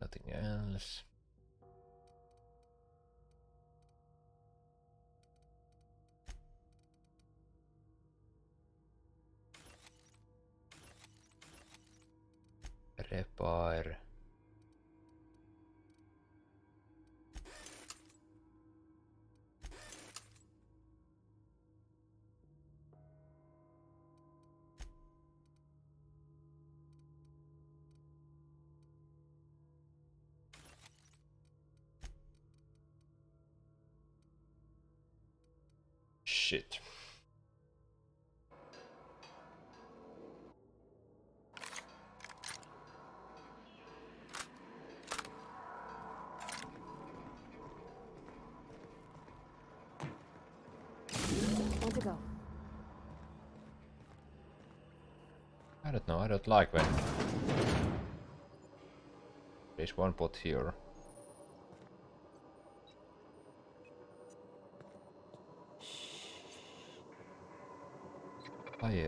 S1: Nothing else. Repair. Shit.
S16: Want to go?
S1: I don't know, I don't like when there's one bot here. Oh yeah.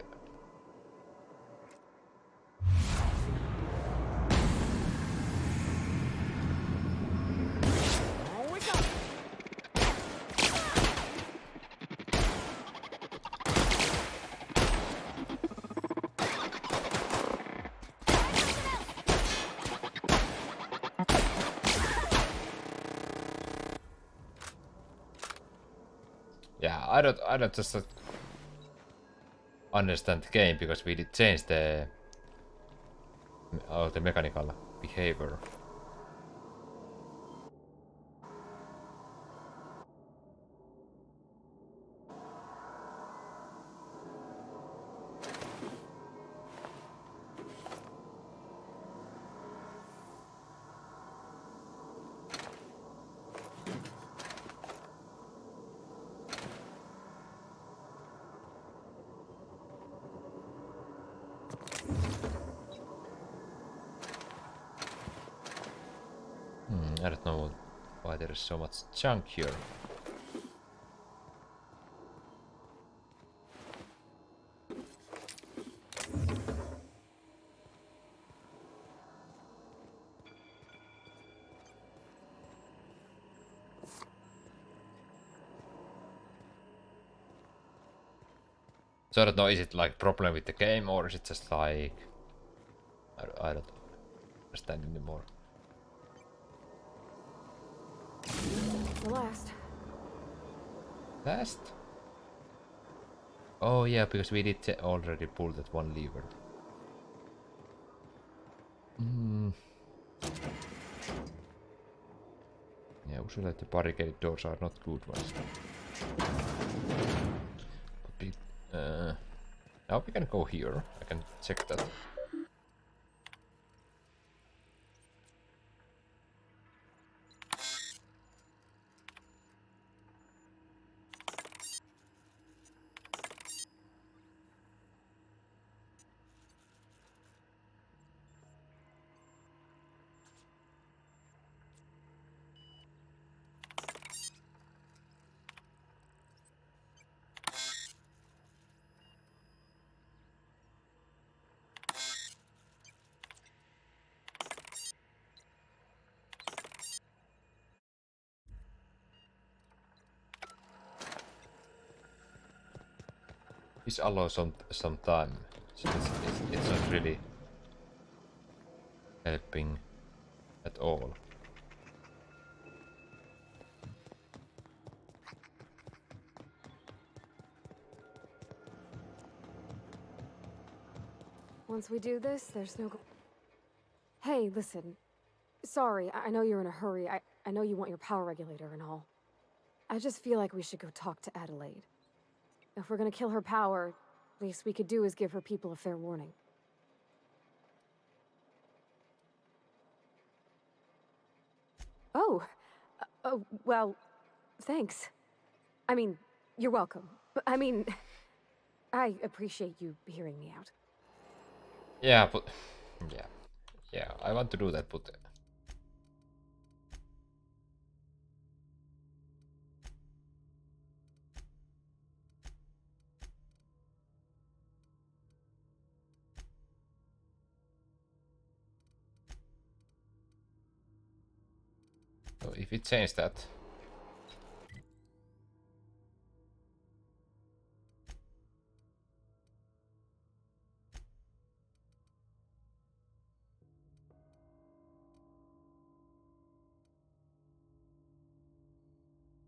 S1: Yeah, I don't just understand the game because we did change the mechanical behavior. I don't know why there is so much junk here. So I don't know, is it like problem with the game or is it just like I don't understand anymore.
S16: The last.
S1: Last? Oh yeah, because we did already pull that one lever. Yeah, usually the barricaded doors are not good ones. Now we can go here. I can check that. This allows some time, so it's not really helping at all.
S16: Once we do this, there's no. Hey, listen. Sorry, I know you're in a hurry. I know you want your power regulator and all. I just feel like we should go talk to Adelaide. If we're gonna kill her power, least we could do is give her people a fair warning. Oh, well, thanks. I mean, you're welcome. I mean, I appreciate you hearing me out.
S1: Yeah, but yeah, I want to do that, but so if it changed that.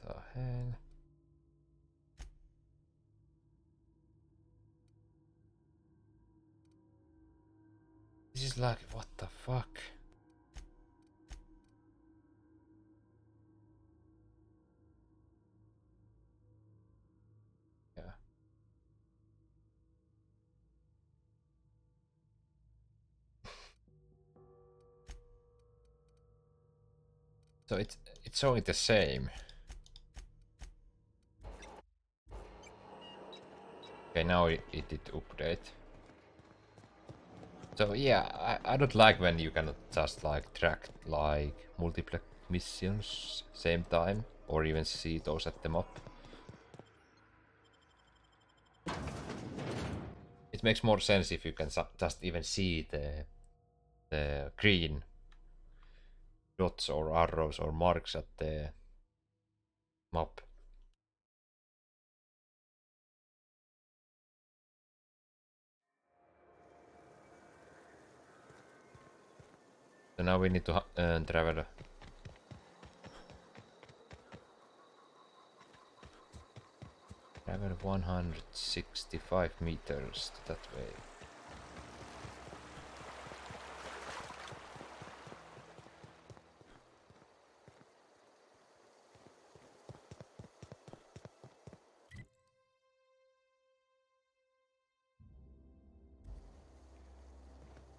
S1: The hell? This is like, what the fuck? Yeah. So it's only the same. Okay, now it did update. So yeah, I don't like when you cannot just like track like multiple missions same time or even see those at the map. It makes more sense if you can just even see the green dots or arrows or marks at the map. So now we need to travel 165 meters that way.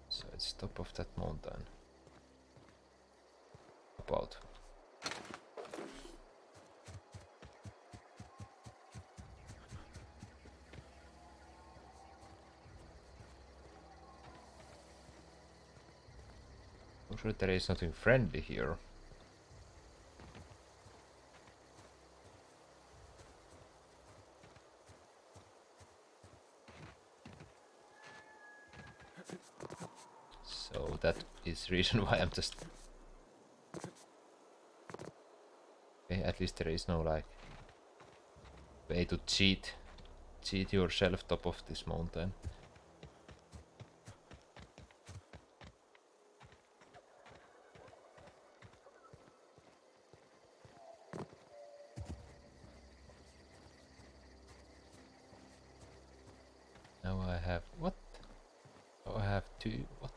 S1: So it's top of that mountain. About. I'm sure there is nothing friendly here. So that is the reason why I'm just... Okay, at least there is no like way to cheat yourself top of this mountain. Now I have what? Oh, I have two. What?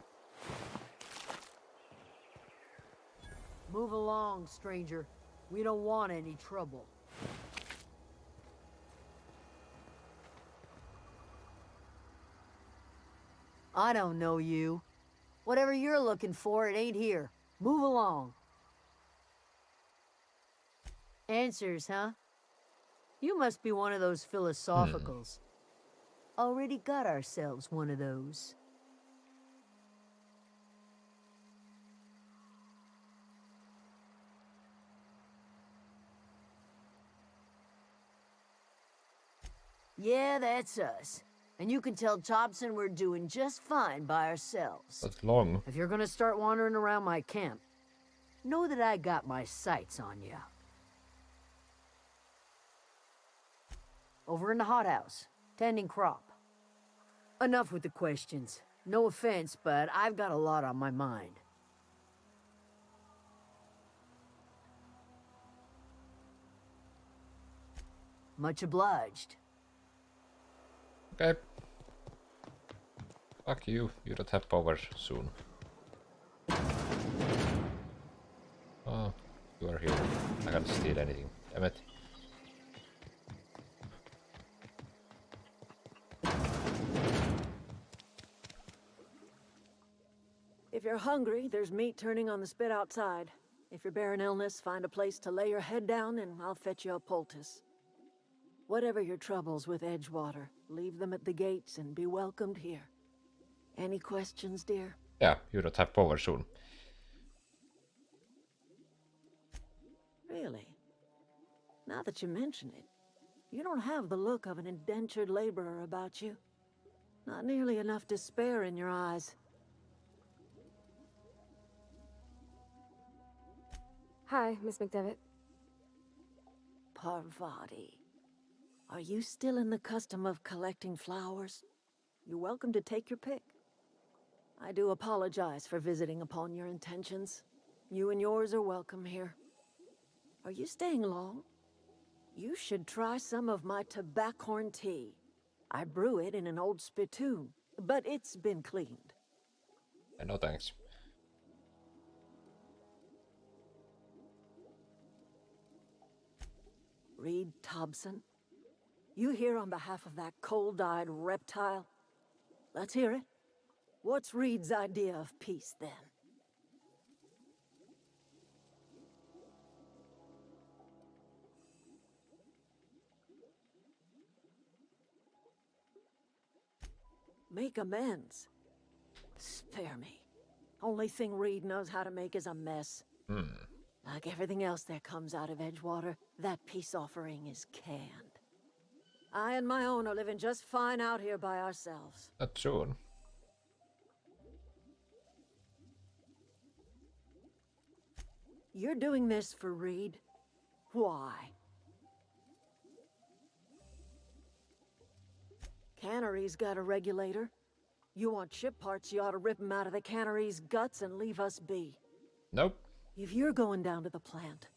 S14: Move along, stranger. We don't want any trouble. I don't know you. Whatever you're looking for, it ain't here. Move along. Answers, huh? You must be one of those philosophicals. Already got ourselves one of those. Yeah, that's us. And you can tell Thompson we're doing just fine by ourselves.
S1: That's long.
S14: If you're gonna start wandering around my camp, know that I got my sights on you. Over in the hothouse, tending crop. Enough with the questions. No offense, but I've got a lot on my mind. Much obliged.
S1: Okay. Fuck you. You don't have power soon. You are here. I can't steal anything. Damn it.
S7: If you're hungry, there's meat turning on the spit outside. If you're bearing illness, find a place to lay your head down and I'll fetch you a poultice. Whatever your troubles with Edgewater, leave them at the gates and be welcomed here. Any questions, dear?
S1: Yeah, you don't have power soon.
S7: Really? Now that you mention it, you don't have the look of an indentured laborer about you. Not nearly enough despair in your eyes.
S16: Hi, Miss McDevitt.
S7: Parvati. Are you still in the custom of collecting flowers? You're welcome to take your pick. I do apologize for visiting upon your intentions. You and yours are welcome here. Are you staying long? You should try some of my tobaccorn tea. I brew it in an old spittoon, but it's been cleaned.
S1: No thanks.
S7: Reed Thompson? You here on behalf of that cold-eyed reptile? Let's hear it. What's Reed's idea of peace, then? Make amends. Spare me. Only thing Reed knows how to make is a mess. Like everything else that comes out of Edgewater, that peace offering is canned. I and my own are living just fine out here by ourselves.
S1: Not soon.
S7: You're doing this for Reed? Why? Cannery's got a regulator. You want chip parts, you ought to rip them out of the cannery's guts and leave us be.
S1: Nope.
S7: If you're going down to the plant,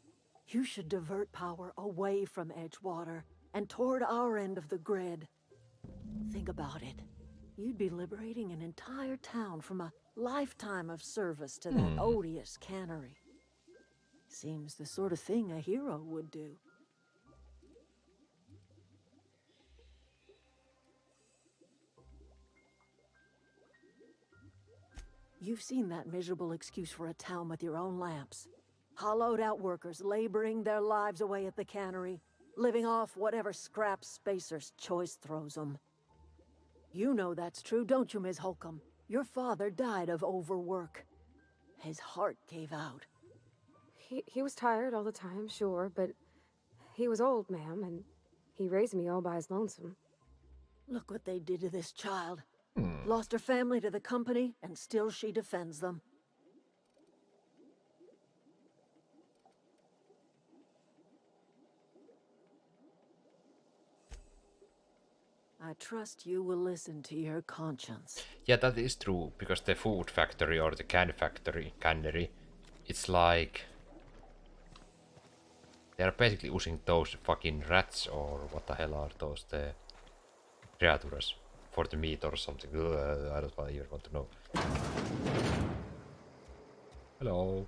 S7: you should divert power away from Edgewater and toward our end of the grid. Think about it. You'd be liberating an entire town from a lifetime of service to that odious cannery. Seems the sort of thing a hero would do. You've seen that miserable excuse for a town with your own lamps. Hollowed out workers laboring their lives away at the cannery, living off whatever scrap Spacer's choice throws them. You know that's true, don't you, Ms. Holcomb? Your father died of overwork. His heart gave out.
S16: He was tired all the time, sure, but he was old, ma'am, and he raised me all by his lonesome.
S7: Look what they did to this child. Lost her family to the company, and still she defends them. I trust you will listen to your conscience.
S1: Yeah, that is true, because the food factory or the cannery, it's like they are basically using those fucking rats or what the hell are those, the creatures, for the meat or something. I don't even want to know. Hello.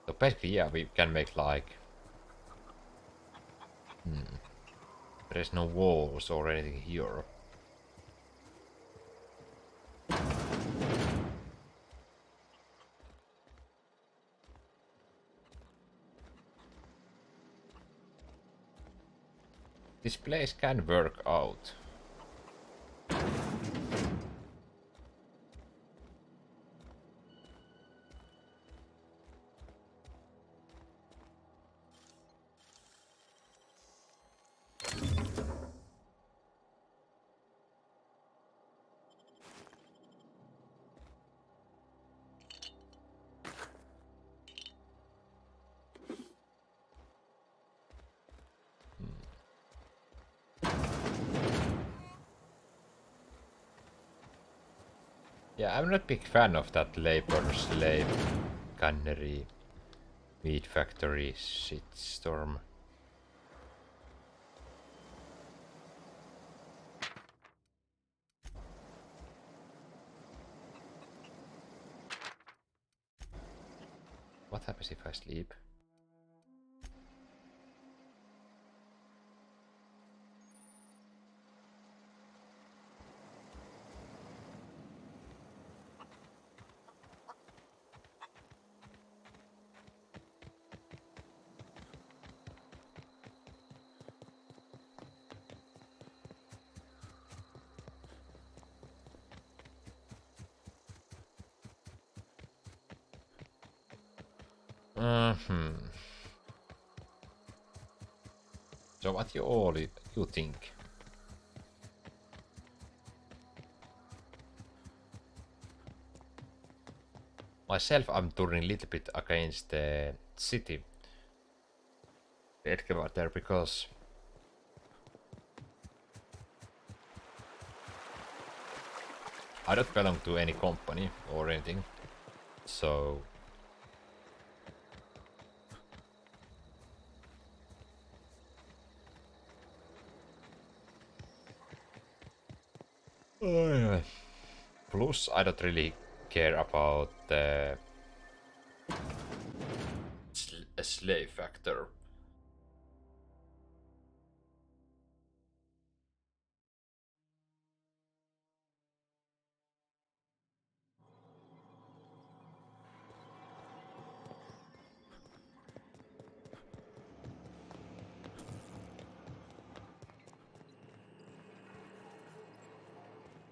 S1: So basically, yeah, we can make like... There's no walls or anything here. This place can work out. Yeah, I'm not a big fan of that labor slave cannery meat factory shitstorm. What happens if I sleep? So what you think? Myself, I'm turning a little bit against the city there because I don't belong to any company or anything, so plus I don't really care about the slave factor.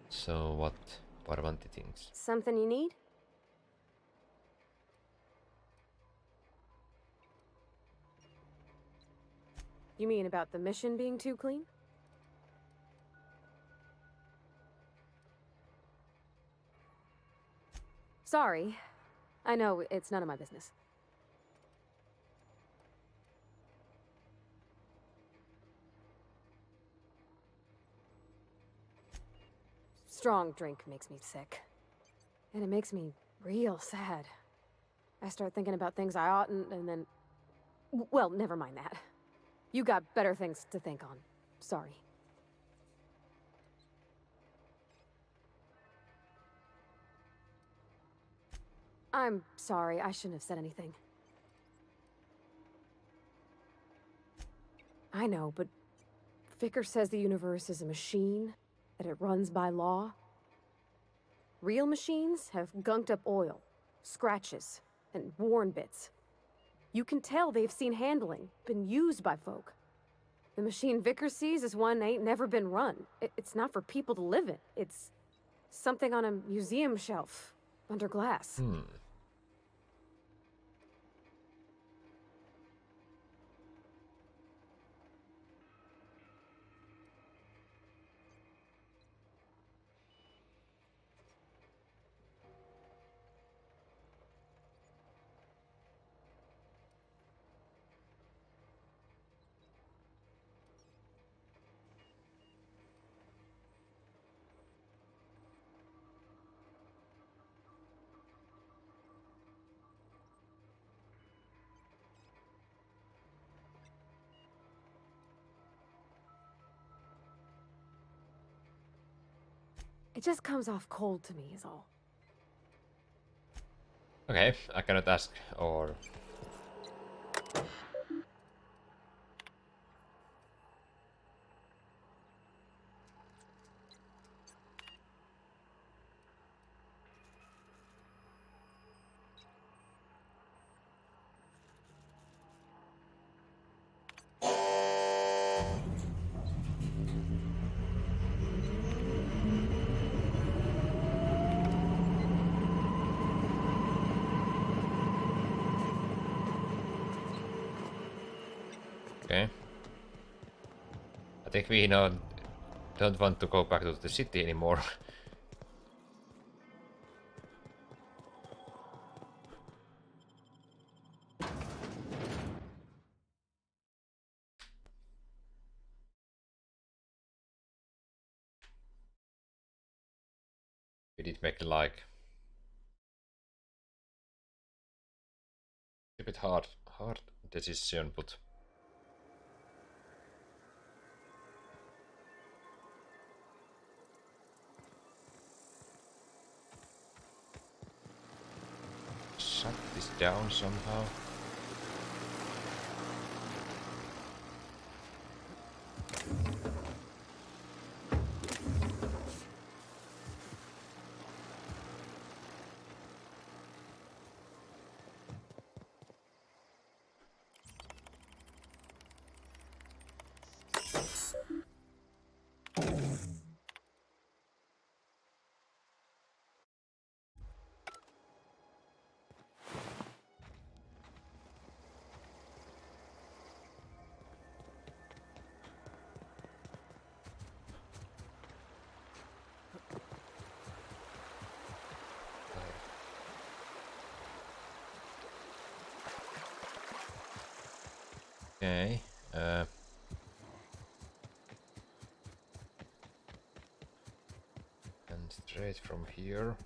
S1: So what Parvanti thinks?
S16: Something you need? You mean about the mission being too clean? Sorry. I know, it's none of my business. Strong drink makes me sick. And it makes me real sad. I start thinking about things I oughtn't, and then... Well, never mind that. You got better things to think on. Sorry. I'm sorry, I shouldn't have said anything. I know, but Vicker says the universe is a machine, that it runs by law. Real machines have gunked up oil, scratches, and worn bits. You can tell they've seen handling, been used by folk. The machine Vicker sees is one ain't never been run. It's not for people to live in. It's something on a museum shelf, under glass. It just comes off cold to me, is all.
S1: Okay, I cannot ask or... Okay. I think we don't want to go back to the city anymore. We did make like a bit hard decision, but shut this down somehow? Okay. And straight from here.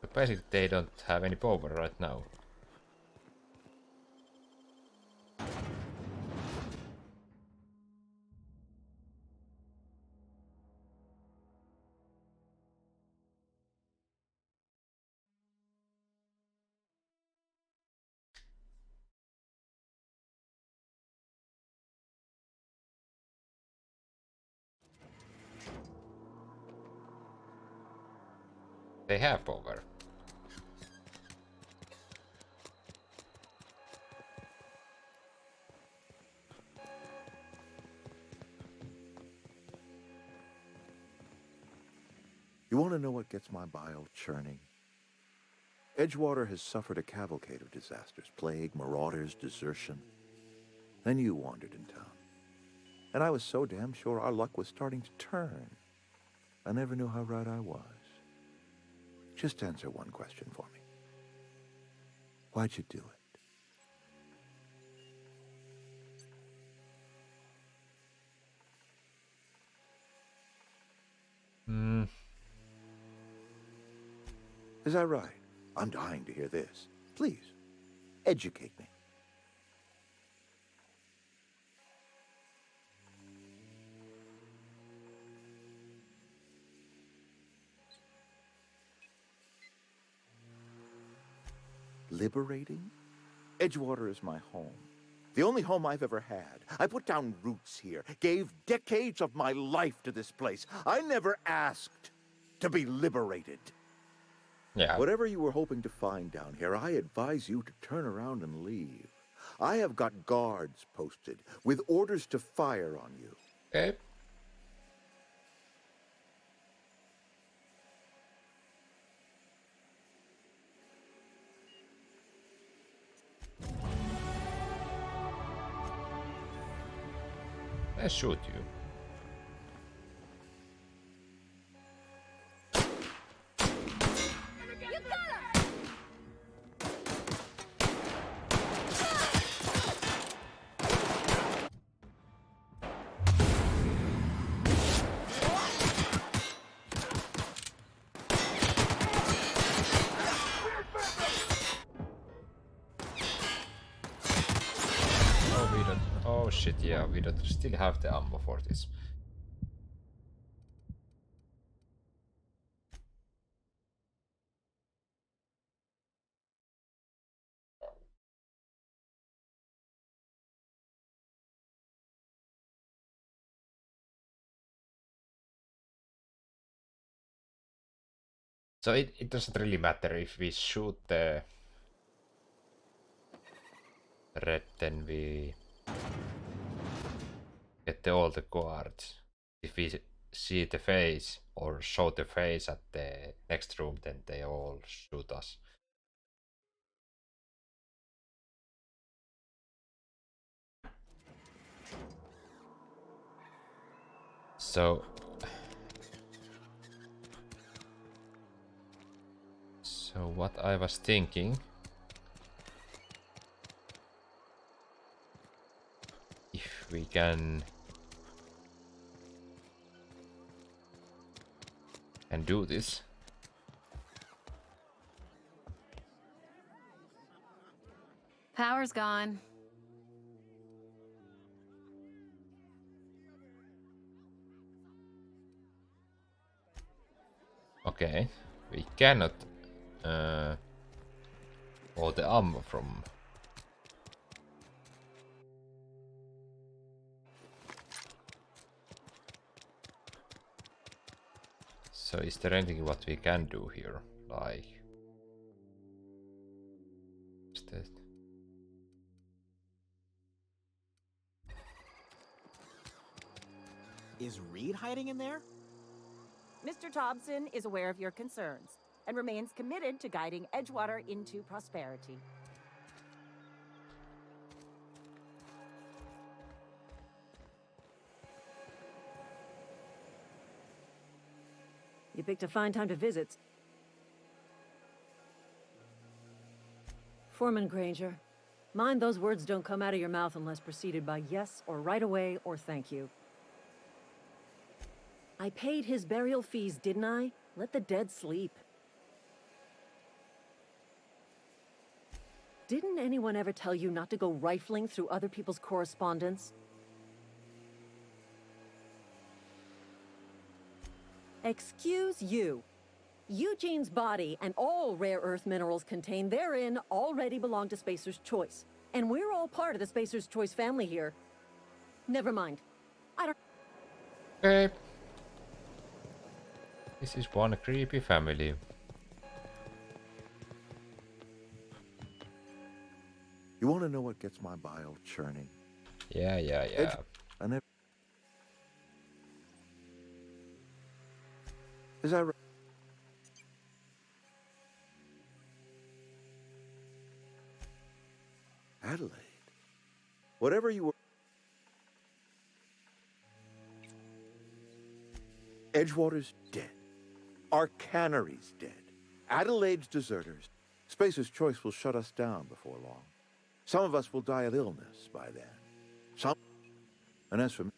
S1: But basically they don't have any power right now. They have power.
S15: You want to know what gets my bile churning? Edgewater has suffered a cavalcade of disasters. Plague, marauders, desertion. Then you wandered in town. And I was so damn sure our luck was starting to turn. I never knew how right I was. Just answer one question for me. Why'd you do it? Is that right? I'm dying to hear this. Please, educate me. Liberating? Edgewater is my home. The only home I've ever had. I put down roots here, gave decades of my life to this place. I never asked to be liberated.
S1: Yeah.
S15: Whatever you were hoping to find down here, I advise you to turn around and leave. I have got guards posted with orders to fire on you.
S1: Okay. I shoot you. Oh shit, yeah, we don't still have the ammo for this. So it doesn't really matter if we shoot the red, then we get all the guards. If we see the face or show the face at the next room, then they all shoot us. So what I was thinking, if we can do this.
S13: Power's gone.
S1: Okay, we cannot all the ammo from. So is there anything what we can do here? Like is that?
S20: Is Reed hiding in there?
S21: Mr. Thompson is aware of your concerns and remains committed to guiding Edgewater into prosperity.
S7: You picked a fine time to visit. Foreman Granger, mind those words don't come out of your mouth unless preceded by yes or right away or thank you. I paid his burial fees, didn't I? Let the dead sleep. Didn't anyone ever tell you not to go rifling through other people's correspondence? Excuse you. Eugene's body and all rare earth minerals contained therein already belong to Spacer's Choice. And we're all part of the Spacer's Choice family here. Never mind. I don't...
S1: Okay. This is one creepy family.
S15: You want to know what gets my bile churning?
S1: Yeah.
S15: I never... Is that right? Adelaide. Whatever you were... Edgewater's dead. Our cannery's dead. Adelaide's deserters. Spacer's Choice will shut us down before long. Some of us will die of illness by then. Some... And as for me...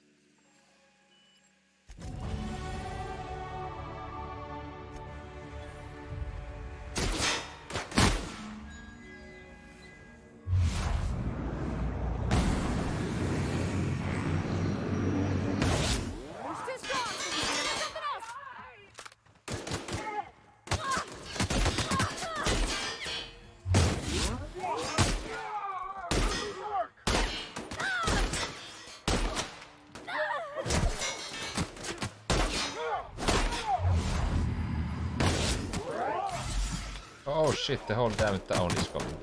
S1: Oh shit, the whole damn town is coming.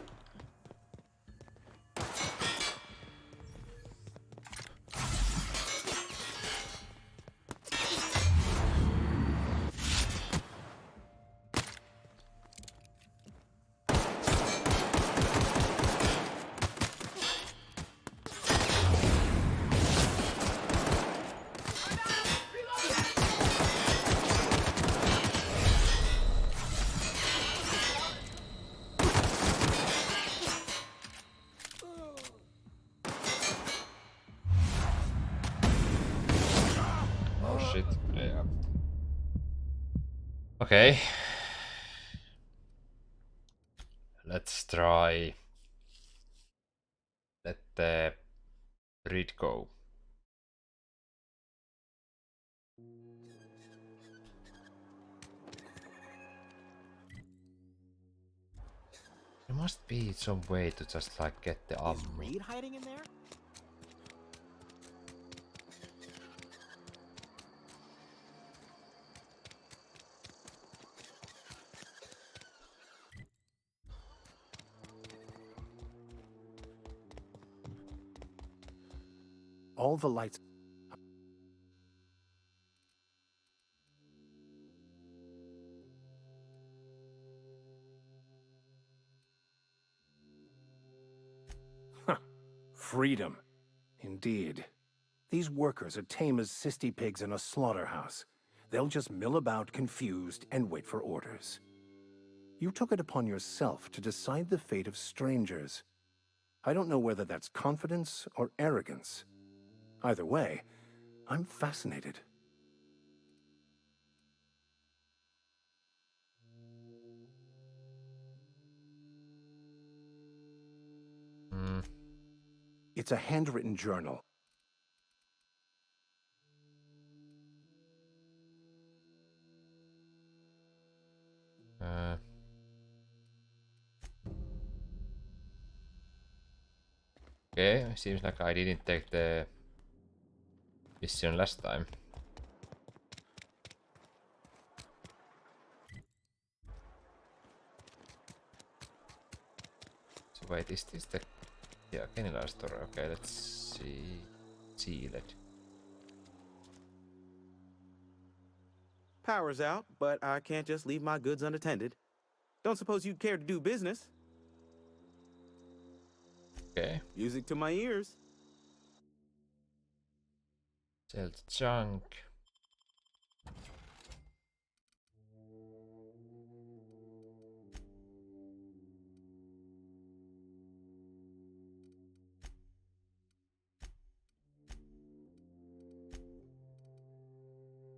S1: Okay. Let's try. Let the read go. There must be some way to just like get the ammo.
S20: Is Reed hiding in there?
S6: All the lights.
S2: Freedom. Indeed. These workers are tame as cysty pigs in a slaughterhouse. They'll just mill about confused and wait for orders. You took it upon yourself to decide the fate of strangers. I don't know whether that's confidence or arrogance. Either way, I'm fascinated. It's a handwritten journal.
S1: Okay, seems like I didn't take the mission last time. So wait, is this the Kenila store? Okay, let's see. Sealed.
S22: Power's out, but I can't just leave my goods unattended. Don't suppose you'd care to do business?
S1: Okay.
S22: Music to my ears.
S1: Sell the junk.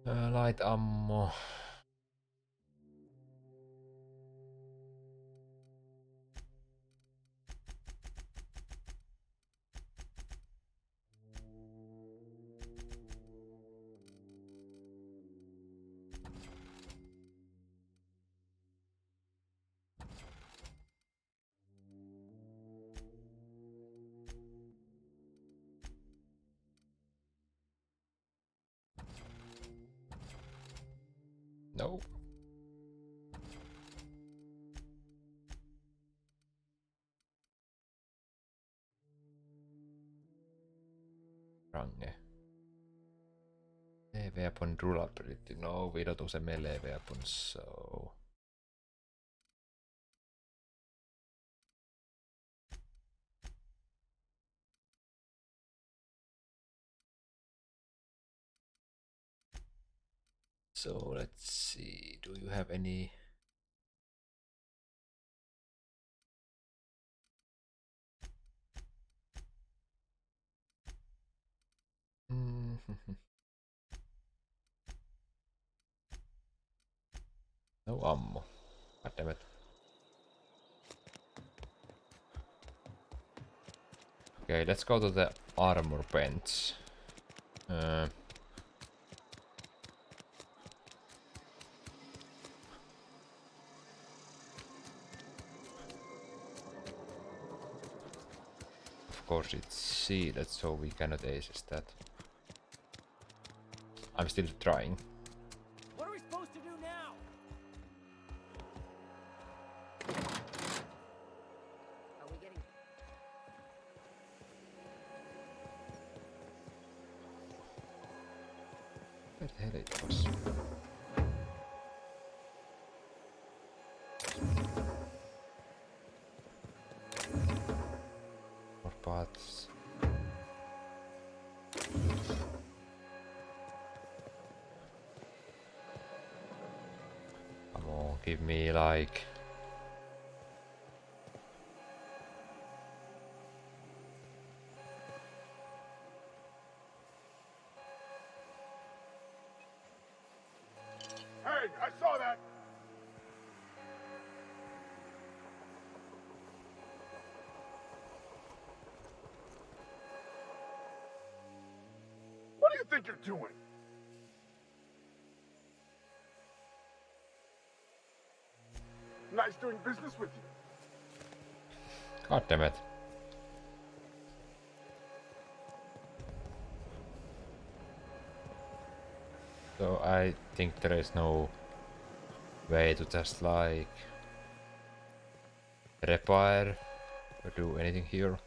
S1: Light ammo. No. Range. Melee weapon durability. No, we don't use a melee weapon, so... So let's see, do you have any... No ammo. God damn it. Okay, let's go to the armor bench. Of course it's sealed, so we cannot access that. I'm still trying.
S20: What are we supposed to do now?
S7: Are we getting...
S1: Where the hell it was? More parts. Come on, give me like...
S19: Hey, I saw that! What do you think you're doing? Nice doing business with you.
S1: God damn it. So I think there is no way to just like repair or do anything here.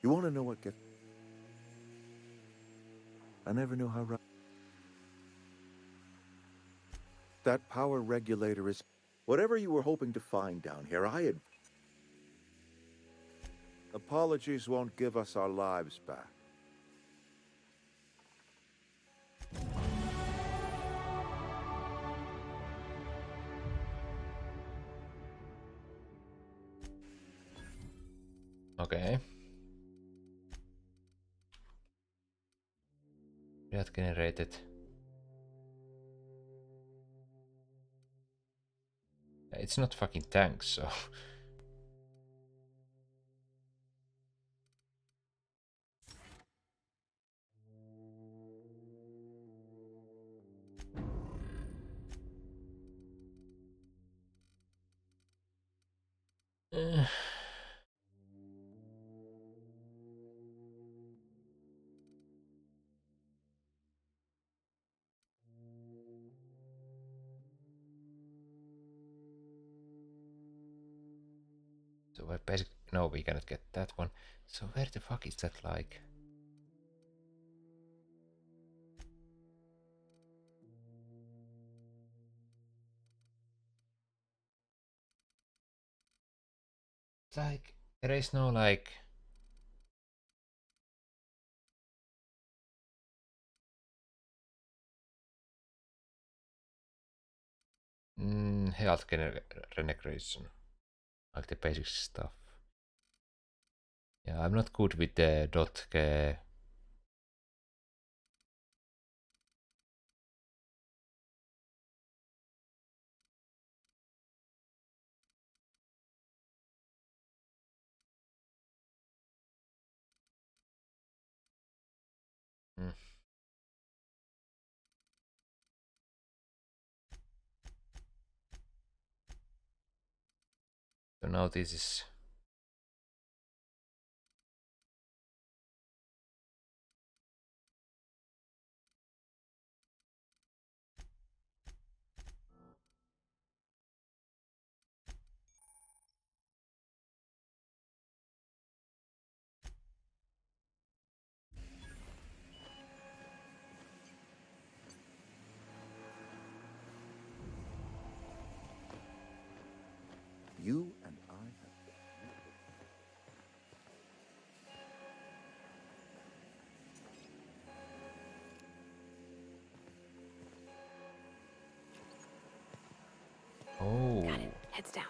S15: You want to know what gets... I never knew how right. That power regulator is... Whatever you were hoping to find down here, I had... Apologies won't give us our lives back.
S1: Okay. That generated. It's not fucking tanks, so. So we basically no, we cannot get that one. So where the fuck is that like? Like there is no like. Health regeneration, like the basic stuff. Yeah, I'm not good with the dot. So now this is.
S15: You and I have...
S1: Oh.
S16: Got it. Heads down.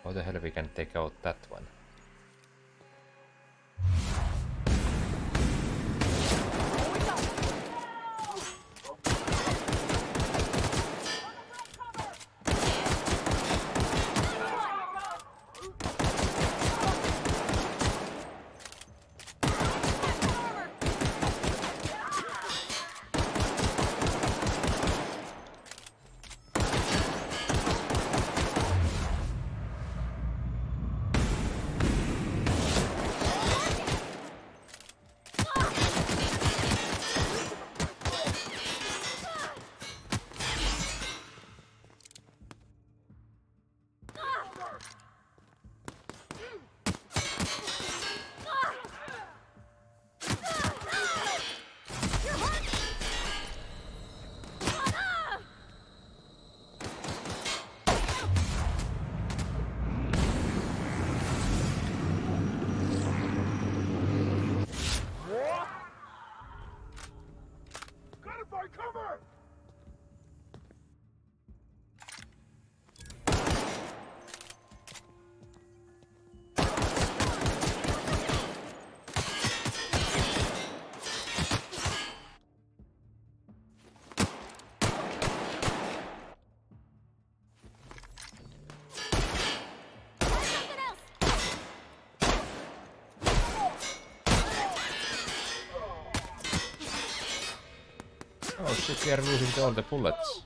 S1: How the hell we can take out that one?
S19: Gotta find cover!
S1: Oh shit, we are losing all the bullets.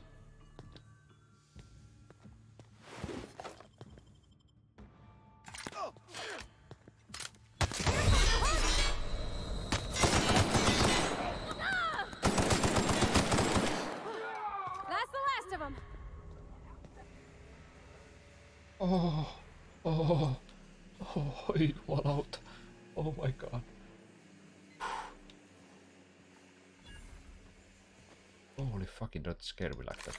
S1: Oh, oh, oh, jumalauta. Oh my god. Holy fucking, don't scare me like that.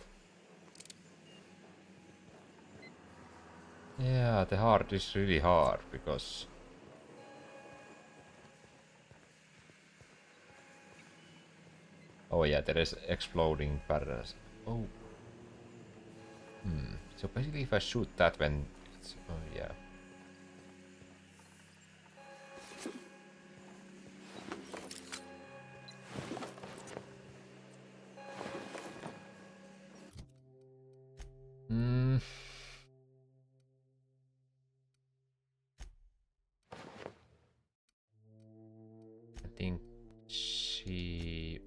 S1: Yeah, the hard is really hard because oh yeah, there is exploding barrels. Oh. So basically if I shoot that when it's oh yeah. I think she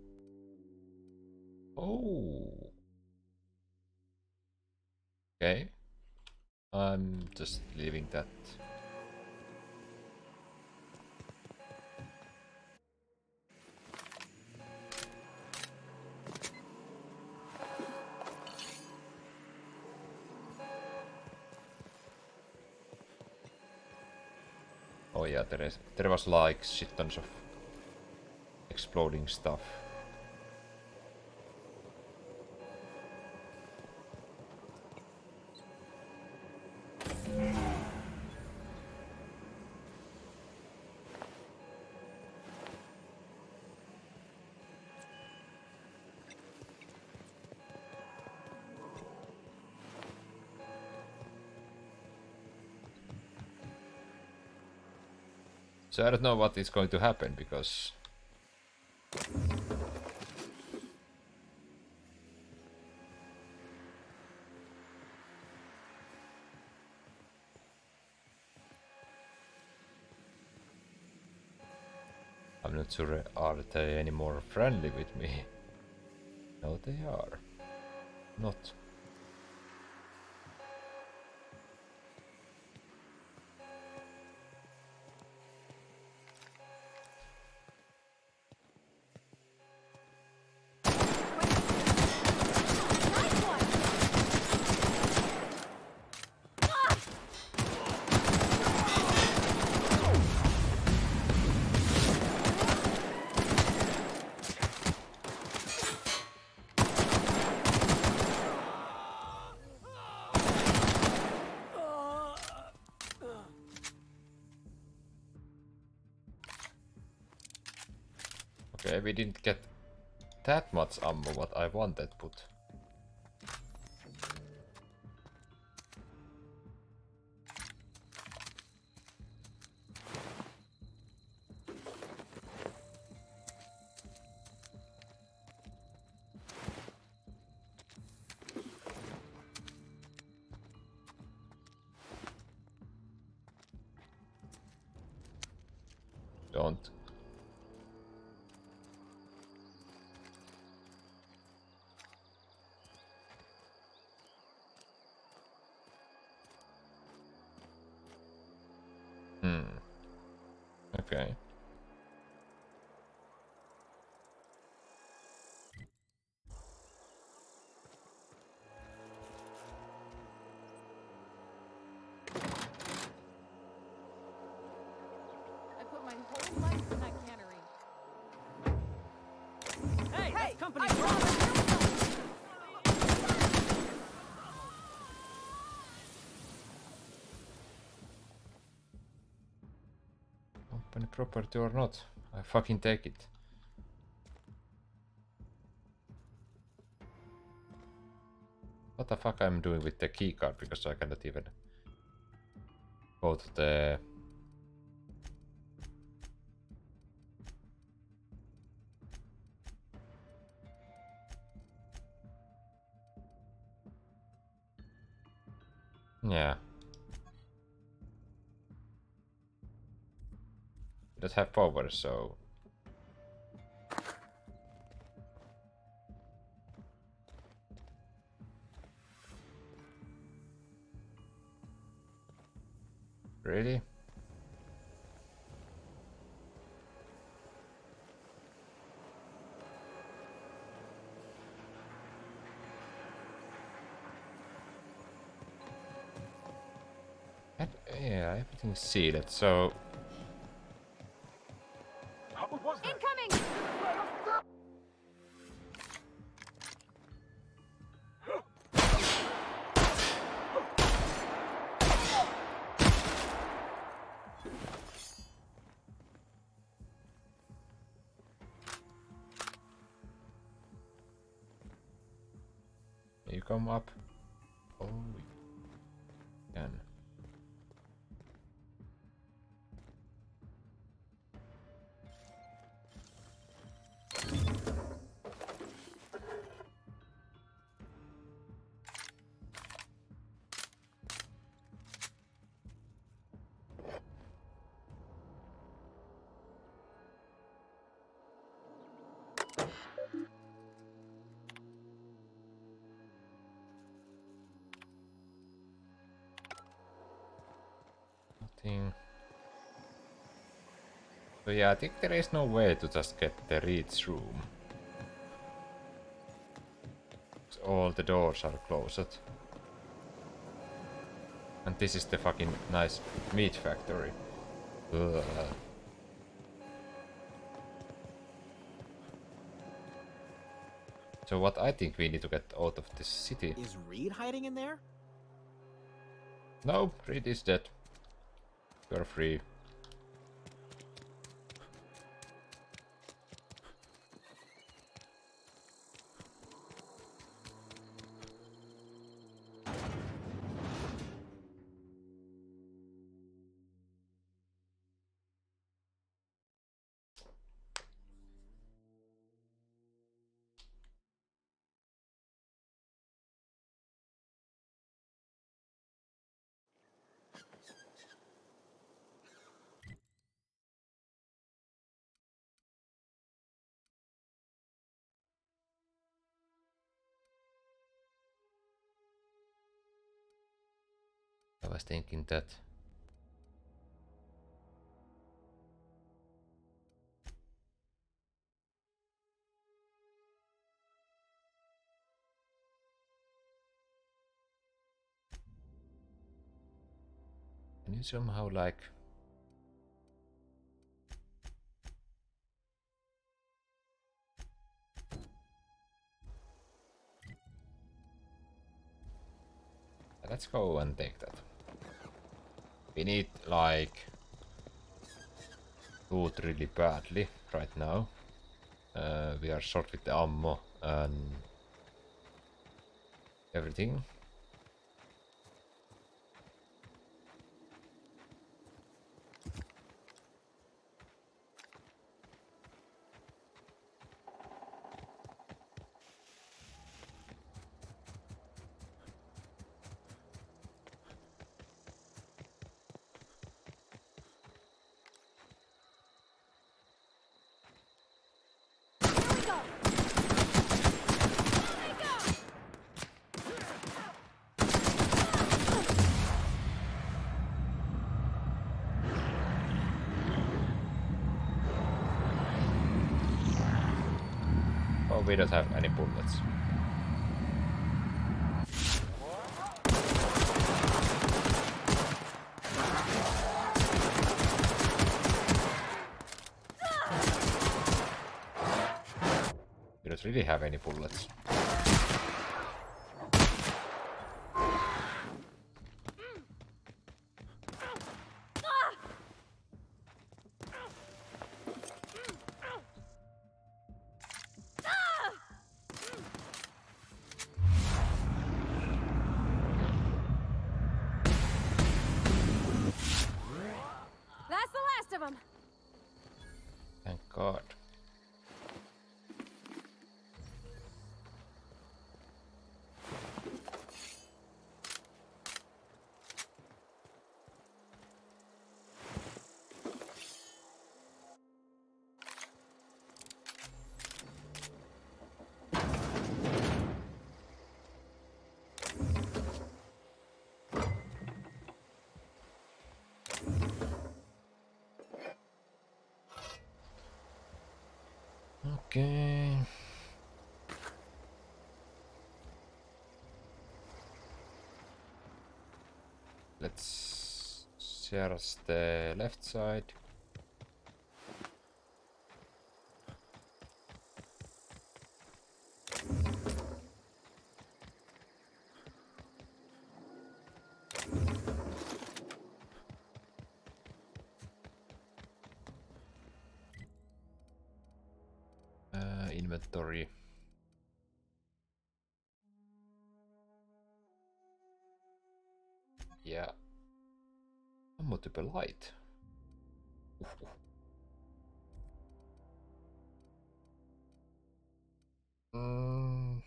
S1: oh okay. I'm just leaving that. Oh yeah, there was like shit tons of exploding stuff. So I don't know what is going to happen because I'm not sure are they any more friendly with me. No, they are not. Okay, we didn't get that much ammo what I wanted, but don't. Okay.
S4: I put my whole life in that cannery.
S20: Hey, that's company
S4: I promise you.
S1: Company property or not, I fucking take it. What the fuck I'm doing with the keycard because I cannot even go to the yeah. It does have power, so really? Yeah, everything's sealed, so...
S16: Incoming!
S1: You come up. Oh, you can. Nothing. So yeah, I think there is no way to just get the reach room. All the doors are closed. And this is the fucking nice meat factory. Ugh. So what I think we need to get out of this city.
S5: Is Reed hiding in there?
S1: No, Reed is dead. You're free. I was thinking that. Can you somehow like... Let's go and take that. We need like... loot really badly right now. We are short with the ammo and everything. Oh, we don't have any bullets. We don't really have any bullets.
S16: That's the last of them.
S1: Thank God. Okay. Let's Here's the left side. Inventory. Yeah. Multiple light. Mm.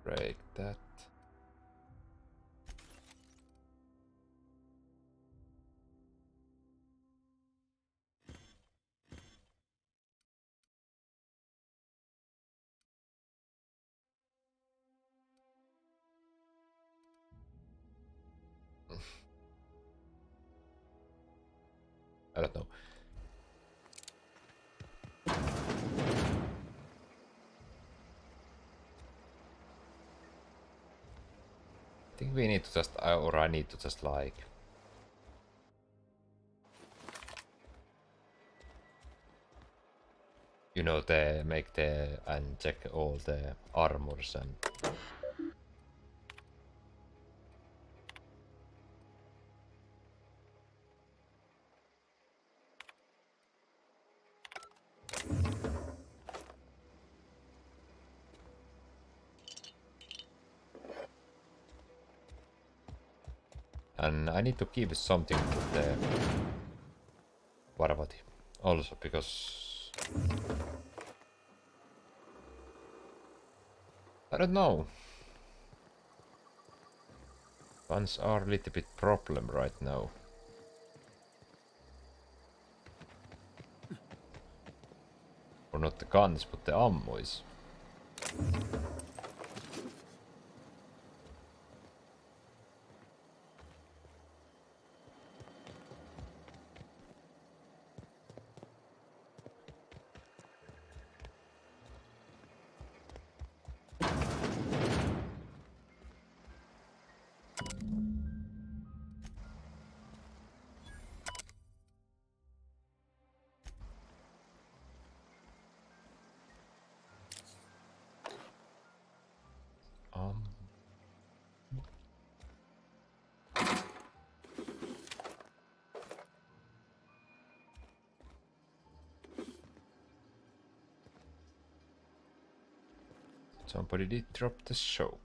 S1: Break that. I don't know. I think we need to just, or I need to just like you know, the make the and check all the armors and I need to give something to the Varvati also because I don't know. Guns are a little bit problem right now. Or not the guns, but the ammo's. Somebody did drop the soap.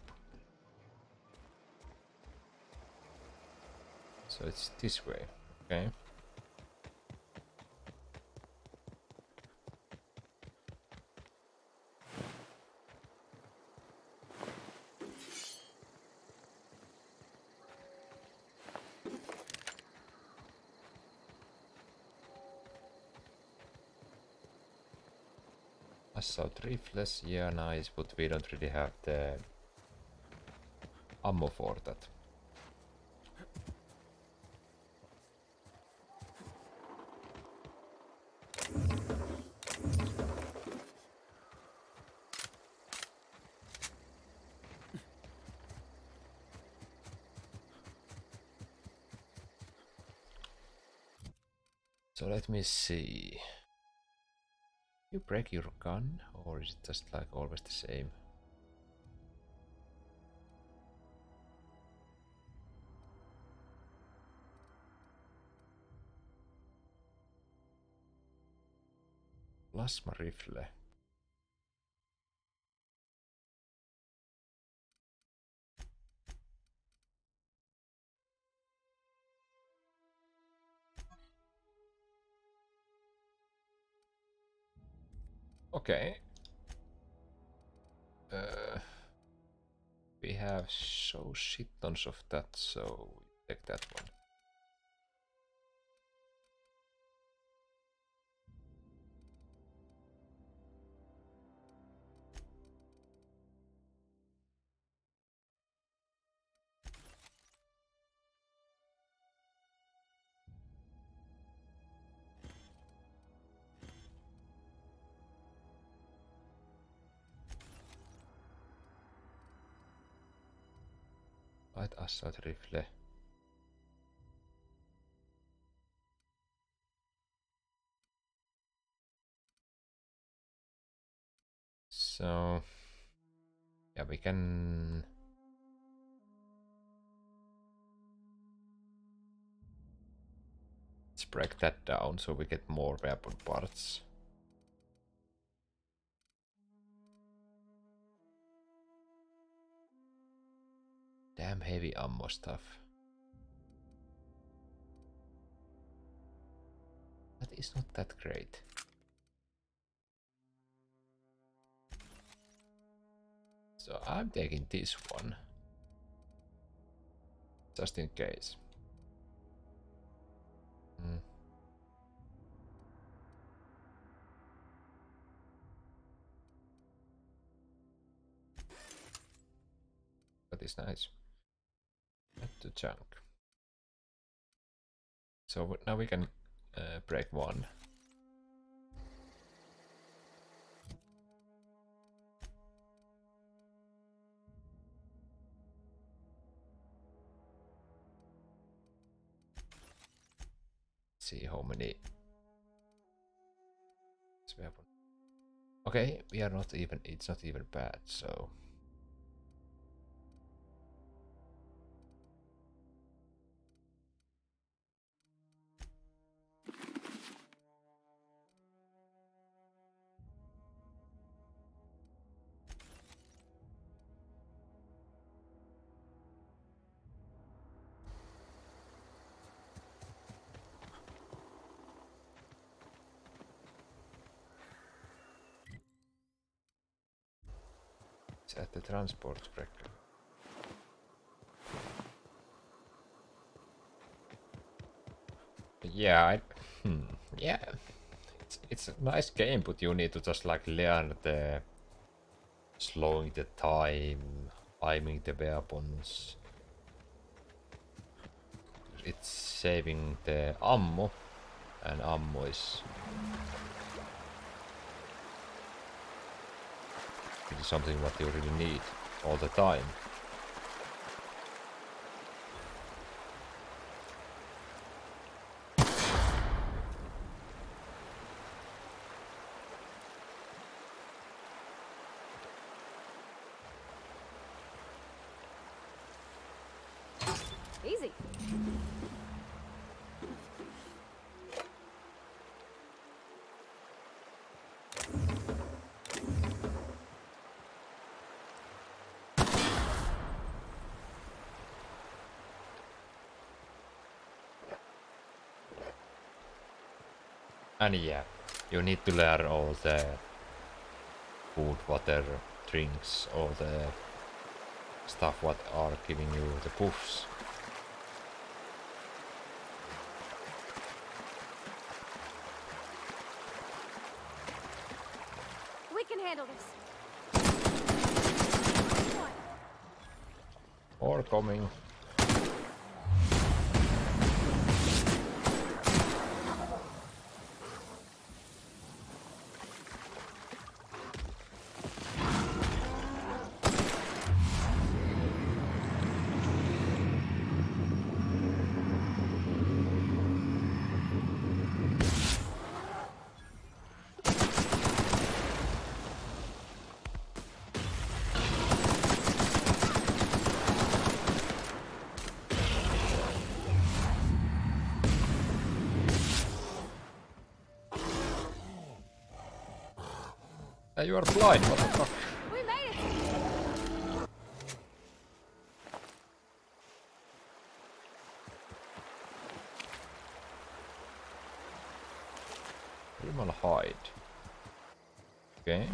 S1: So it's this way, okay? Assault rifles, yeah, nice, but we don't really have the ammo for that. So let me see. You break your gun, or is it just like always the same? Plasma rifle. Okay. We have so shit tons of that, so we take that one. Light assault rifle. So yeah, we can let's break that down so we get more weapon parts. Damn heavy ammo stuff. That is not that great. So I'm taking this one. Just in case. That is nice. Add to junk. So now we can break one. See how many. Okay, we are not even. It's not even bad. So. At the transport wreck. Yeah, yeah, it's a nice game, but you need to just like learn the slowing the time, aiming the weapons. It's saving the ammo, and ammo is something what you really need all the time.
S16: Easy.
S1: And yeah, you need to learn all the food, water, drinks, all the stuff what are giving you the buffs.
S16: We can handle this.
S1: Or coming. You are blind, what the fuck?
S16: We made it!
S1: Primal hide. Okay.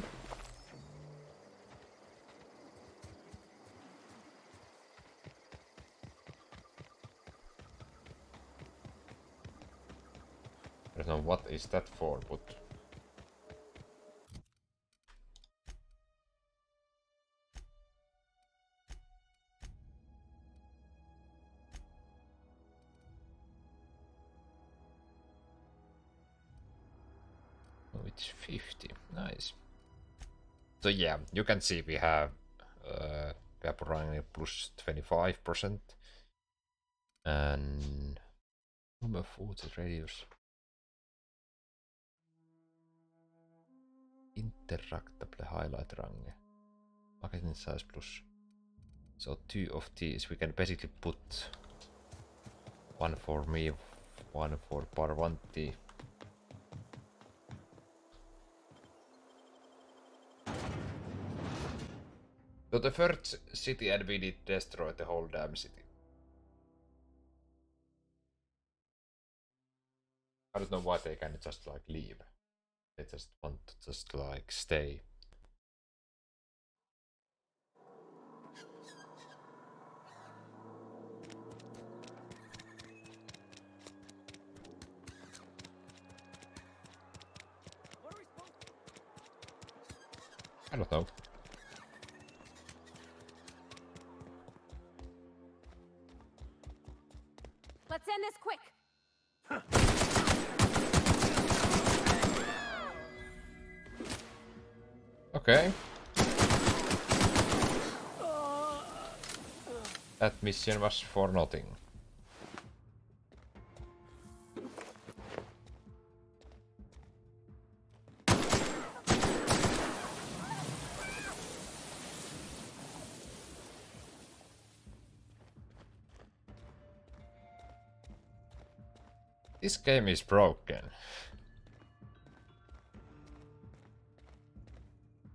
S1: I don't know what is that for, but oh, it's 50. Nice. So yeah, you can see we have Vaporang plus 25%. And number 40 radius. Interactable highlight range. Magazine size plus. So 2 of these. We can basically put one for me, one for Parvanti. So the first city, and we need to destroy the whole damn city. I don't know why they can just like leave. They just want to just like stay. I don't know.
S16: Let's end this quick.
S1: Okay. That mission was for nothing. This game is broken.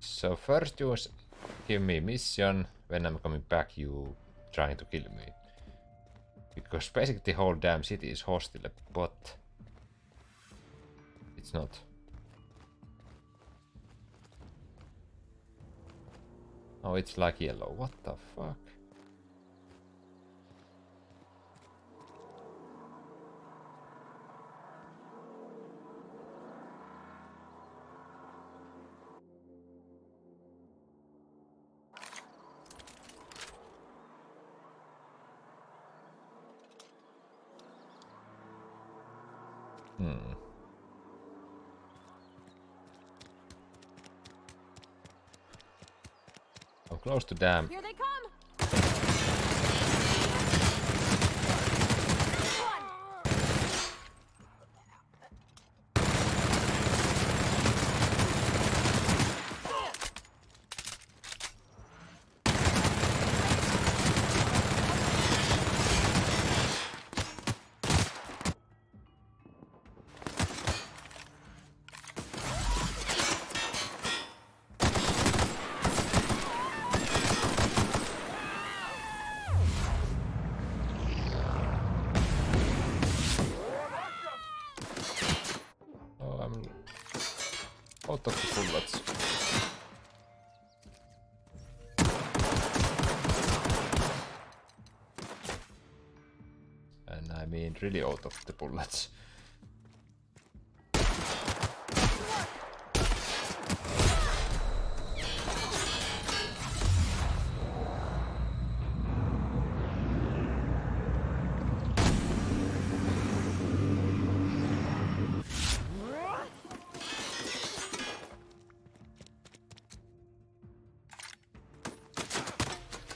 S1: So first you give me mission, when I'm coming back you trying to kill me. Because basically the whole damn city is hostile, but it's not. Oh, it's like yellow. What the fuck? I'm close to dam.
S16: Here they come.
S1: Oh, I'm out of the bullets. And I mean really out of the bullets.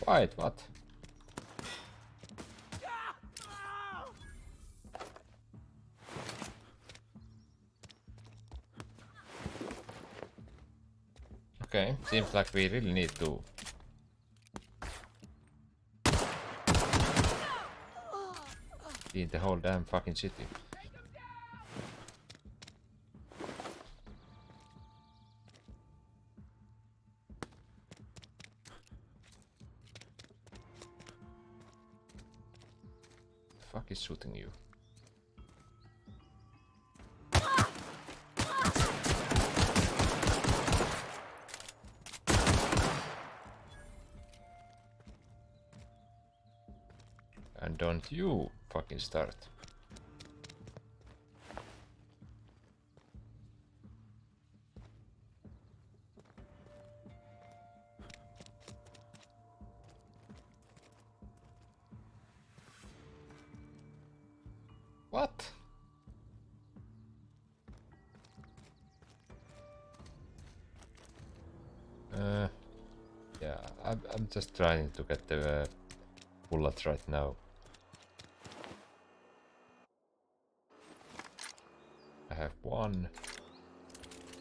S1: Wait, what? Okay, seems like we really need to clean the whole damn fucking city. The fuck is shooting you? And don't you fucking start. What? Yeah. I'm just trying to get the bullets right now. I have 1,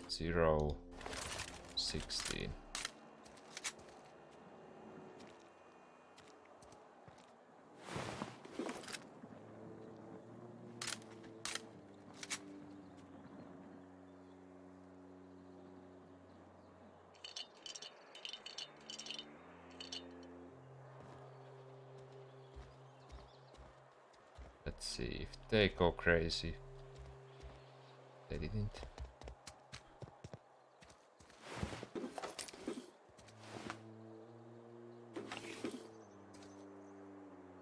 S1: 0, 16. Let's see if they go crazy. They didn't.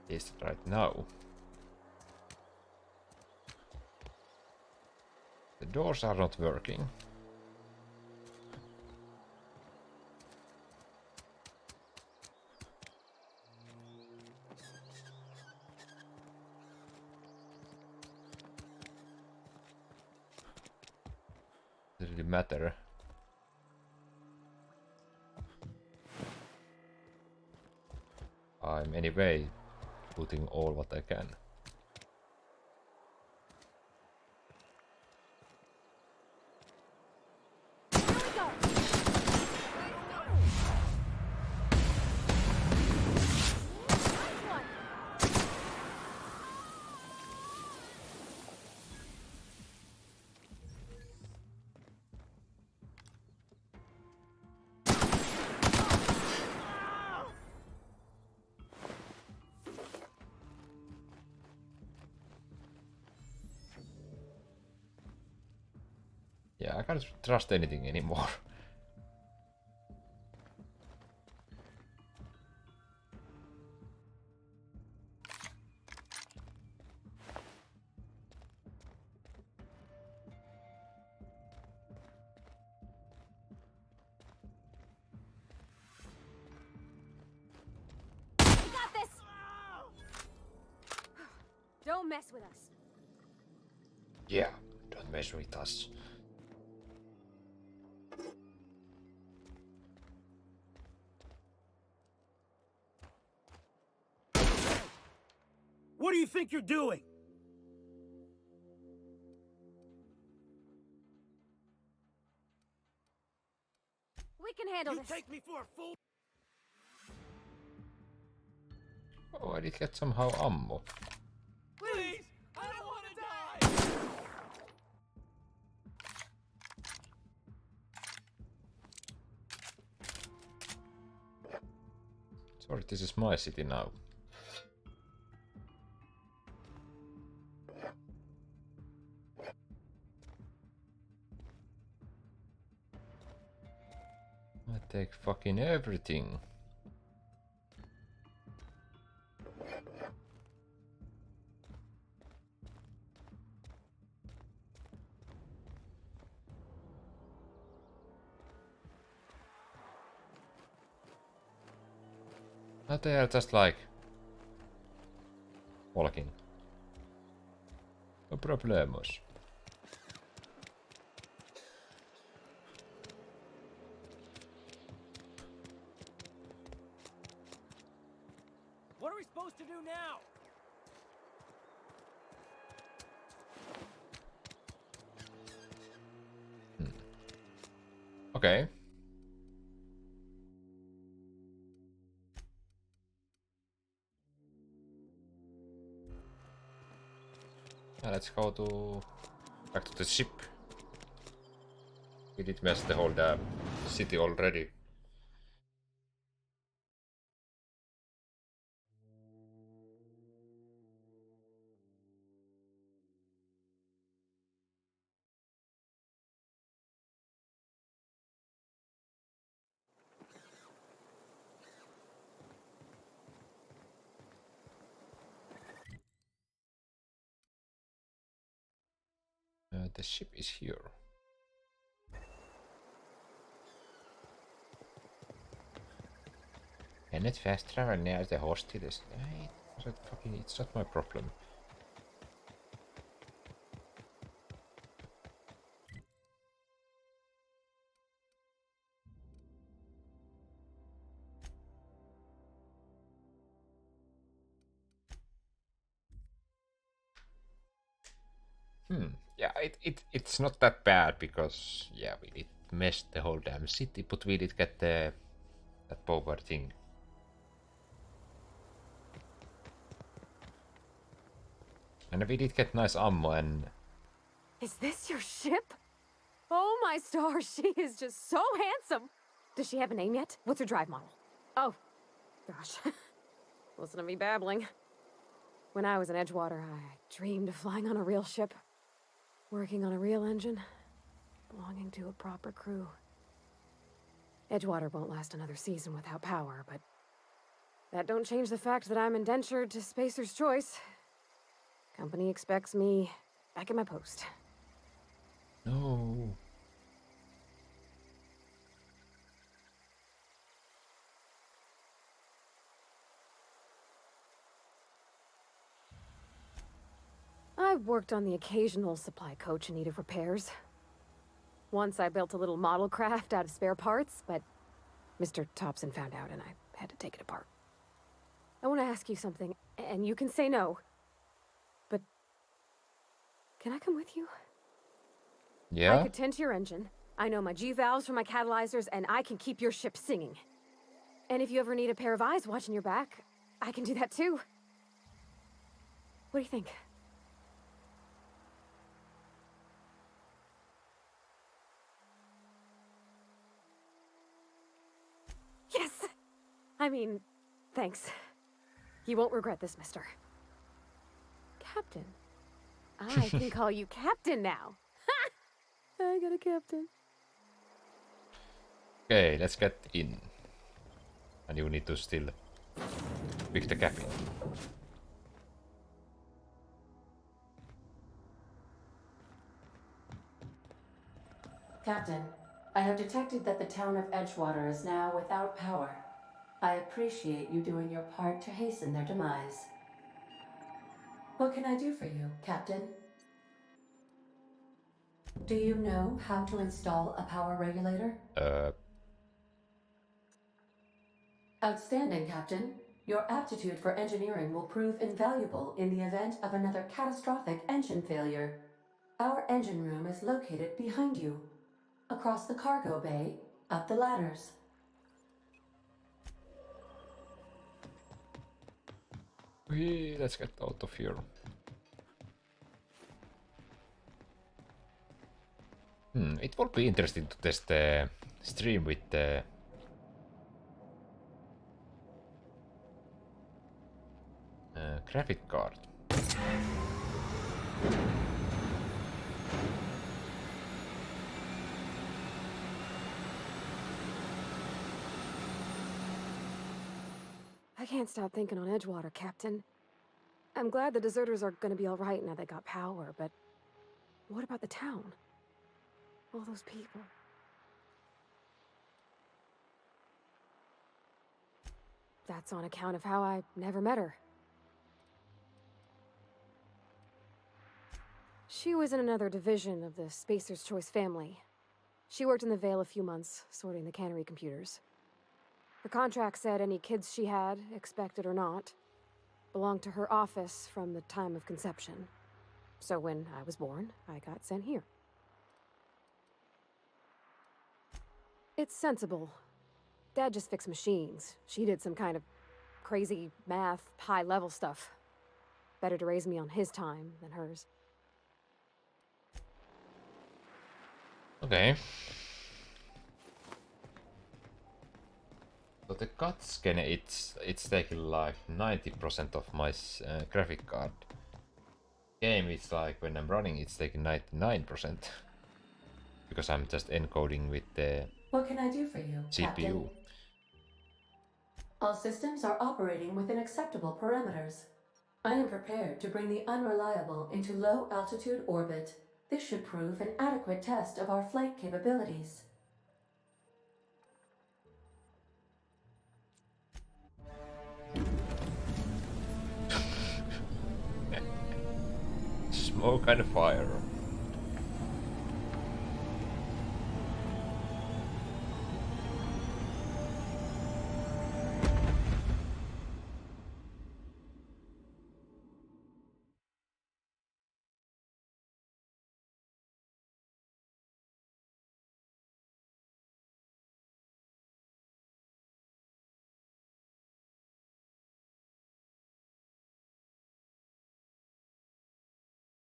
S1: Is right now. The doors are not working. Does it really matter? I'm anyway putting all what I can. Yeah, I can't trust anything anymore.
S16: We got this! Don't mess with us.
S1: Yeah, don't mess with us.
S20: What do you think you're doing?
S16: We can handle
S20: You
S16: this.
S20: take me for a fool?
S1: Oh, I did get somehow ammo.
S20: Please! I don't want to die!
S1: Sorry, this is my city now. I take fucking everything. Now they are just like walking. No problemos.
S20: What are we supposed to do now?
S1: Okay. Now let's go to back to the ship. We did mess the whole damn city already. The ship is here. Can it fast travel near the hostiles? It's not my problem. Yeah, it's not that bad because yeah, it messed the whole damn city, but we did get that power thing. And we did get nice ammo and...
S16: Is this your ship? Oh my stars, she is just so handsome. Does she have a name yet? What's her drive model? Oh, gosh. Listen to me babbling. When I was in Edgewater, I dreamed of flying on a real ship, working on a real engine, belonging to a proper crew. Edgewater won't last another season without power, but that don't change the fact that I'm indentured to Spacer's Choice. Company expects me back at my post.
S1: No.
S16: I've worked on the occasional supply coach in need of repairs. Once I built a little model craft out of spare parts, but Mr. Thompson found out and I had to take it apart. I want to ask you something, and you can say no. But can I come with you?
S1: Yeah?
S16: I could tend to your engine. I know my G-valves for my catalyzers, and I can keep your ship singing. And if you ever need a pair of eyes watching your back, I can do that too. What do you think? Yes! I mean, thanks. You won't regret this, mister. Captain. I can call you Captain now. Ha! I got a captain.
S1: Okay, let's get in. And you need to still pick the cabin.
S5: Captain, I have detected that the town of Edgewater is now without power. I appreciate you doing your part to hasten their demise. What can I do for you, Captain? Do you know how to install a power regulator? Outstanding, Captain. Your aptitude for engineering will prove invaluable in the event of another catastrophic engine failure. Our engine room is located behind you. Across the cargo bay, up the ladders.
S1: Let's get out of here. It would be interesting to test the stream with the graphic card.
S16: I can't stop thinking on Edgewater, Captain. I'm glad the deserters are gonna be alright now they got power, but what about the town? All those people. That's on account of how I never met her. She was in another division of the Spacer's Choice family. She worked in the Vale a few months, sorting the cannery computers. Her contract said any kids she had, expected or not, belonged to her office from the time of conception. So when I was born, I got sent here. It's sensible. Dad just fixed machines. She did some kind of crazy math, high-level stuff. Better to raise me on his time than hers.
S1: Okay. So the cutscene, it's taking like 90% of my graphic card. Game is like when I'm running, it's taking 99% because I'm just encoding with the
S5: What can I do for you,
S1: CPU.
S5: Captain? All systems are operating within acceptable parameters. I am prepared to bring the unreliable into low-altitude orbit. This should prove an adequate test of our flight capabilities.
S1: Smoke and fire.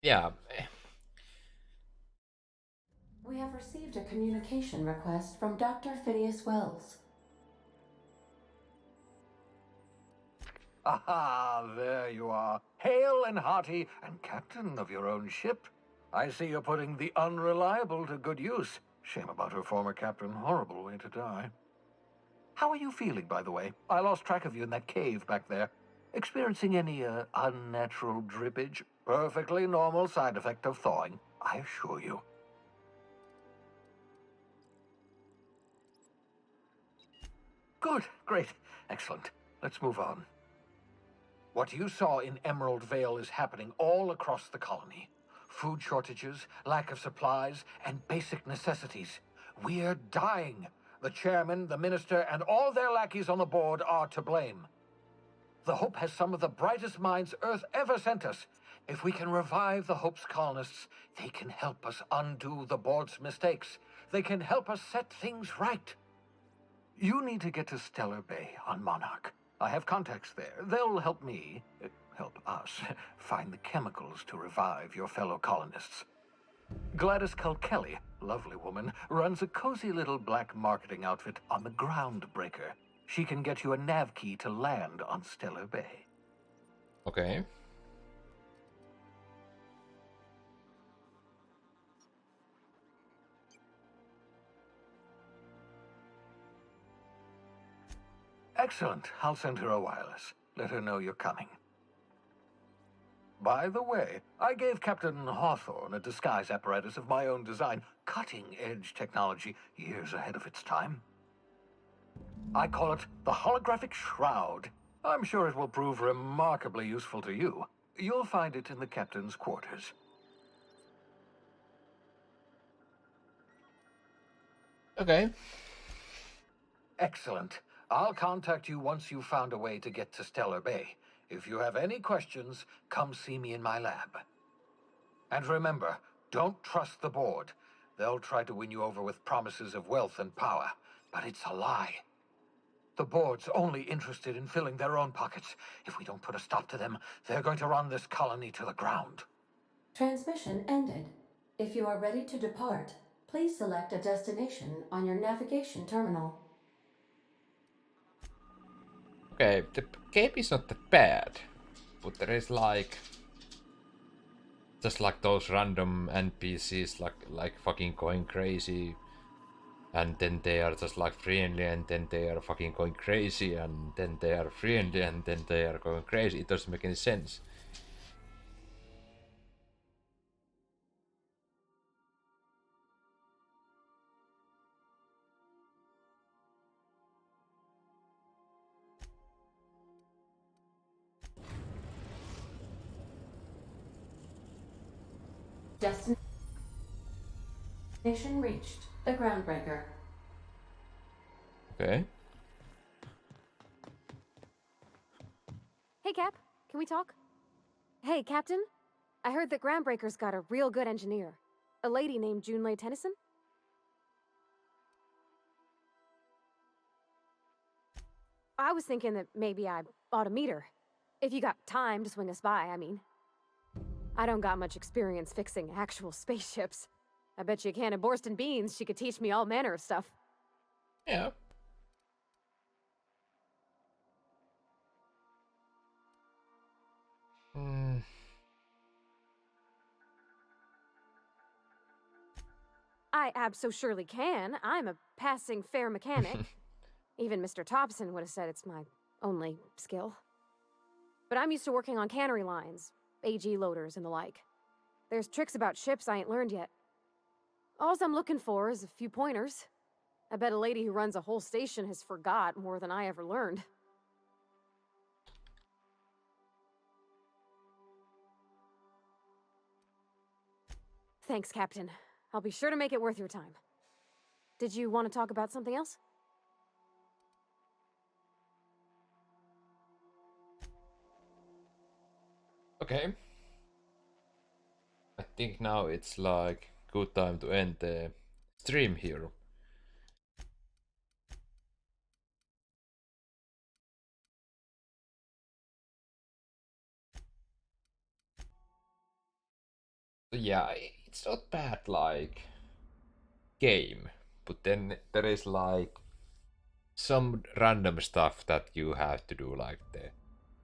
S1: Yeah.
S5: We have received a communication request from Dr. Phineas Wells.
S3: Aha, there you are. Hale and hearty, and captain of your own ship. I see you're putting the unreliable to good use. Shame about her former captain. Horrible way to die. How are you feeling, by the way? I lost track of you in that cave back there. Experiencing any, unnatural drippage? Perfectly normal side effect of thawing, I assure you. Good, great, excellent. Let's move on. What you saw in Emerald Vale is happening all across the colony. Food shortages, lack of supplies, and basic necessities. We're dying. The chairman, the minister, and all their lackeys on the board are to blame. The Hope has some of the brightest minds Earth ever sent us. If we can revive the Hope's colonists, they can help us undo the board's mistakes. They can help us set things right. You need to get to Stellar Bay on Monarch. I have contacts there. They'll help me, help us, find the chemicals to revive your fellow colonists. Gladys Kelly, lovely woman, runs a cozy little black marketing outfit on the Groundbreaker. She can get you a nav key to land on Stellar Bay.
S1: Okay.
S3: Excellent. I'll send her a wireless. Let her know you're coming. By the way, I gave Captain Hawthorne a disguise apparatus of my own design, cutting-edge technology, years ahead of its time. I call it the Holographic Shroud. I'm sure it will prove remarkably useful to you. You'll find it in the captain's quarters.
S1: Okay.
S3: Excellent. I'll contact you once you've found a way to get to Stellar Bay. If you have any questions, come see me in my lab. And remember, don't trust the board. They'll try to win you over with promises of wealth and power, but it's a lie. The board's only interested in filling their own pockets. If we don't put a stop to them, they're going to run this colony to the ground.
S5: Transmission ended. If you are ready to depart, please select a destination on your navigation terminal.
S1: Okay, the game is not that bad, but there is like just like those random NPCs like fucking going crazy, and then they are just like friendly, and then they are fucking going crazy, and then they are friendly, and then they are going crazy. It doesn't make any sense.
S5: Destination reached. The Groundbreaker.
S1: Okay.
S16: Hey, Cap. Can we talk? Hey, Captain. I heard that Groundbreaker's got a real good engineer. A lady named Junlei Tennyson? I was thinking that maybe I ought to meet her. If you got time to swing us by, I mean. I don't got much experience fixing actual spaceships. I bet you a can of Borston beans she could teach me all manner of stuff.
S1: Yeah.
S16: I abso-surely can. I'm a passing fair mechanic. Even Mr. Thompson would have said it's my only skill. But I'm used to working on cannery lines, AG loaders and the like. There's tricks about ships I ain't learned yet. All I'm looking for is a few pointers. I bet a lady who runs a whole station has forgot more than I ever learned. Thanks, Captain. I'll be sure to make it worth your time. Did you want to talk about something else?
S1: Okay. I think now it's like good time to end the stream here. Yeah, it's not bad like game, but then there is like some random stuff that you have to do, like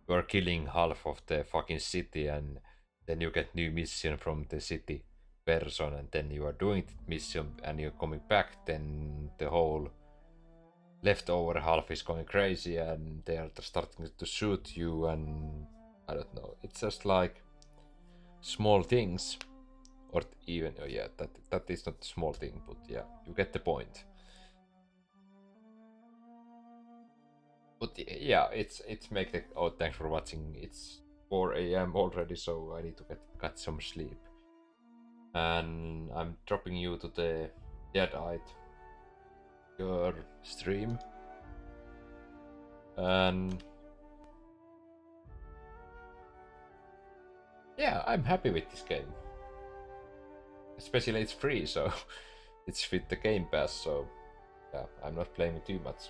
S1: you are killing half of the fucking city, and then you get new mission from the city person, and then you are doing the mission and you're coming back, then the whole leftover half is going crazy and they are starting to shoot you, and I don't know, it's just like small things, or even yeah, that is not a small thing, but yeah, you get the point. But yeah, it's make the oh, thanks for watching. It's 4 a.m. already, so I need to get some sleep. And I'm dropping you to the Dead-Eyed Girl stream. And yeah, I'm happy with this game. Especially it's free, so it's with the Game Pass, so yeah, I'm not playing it too much.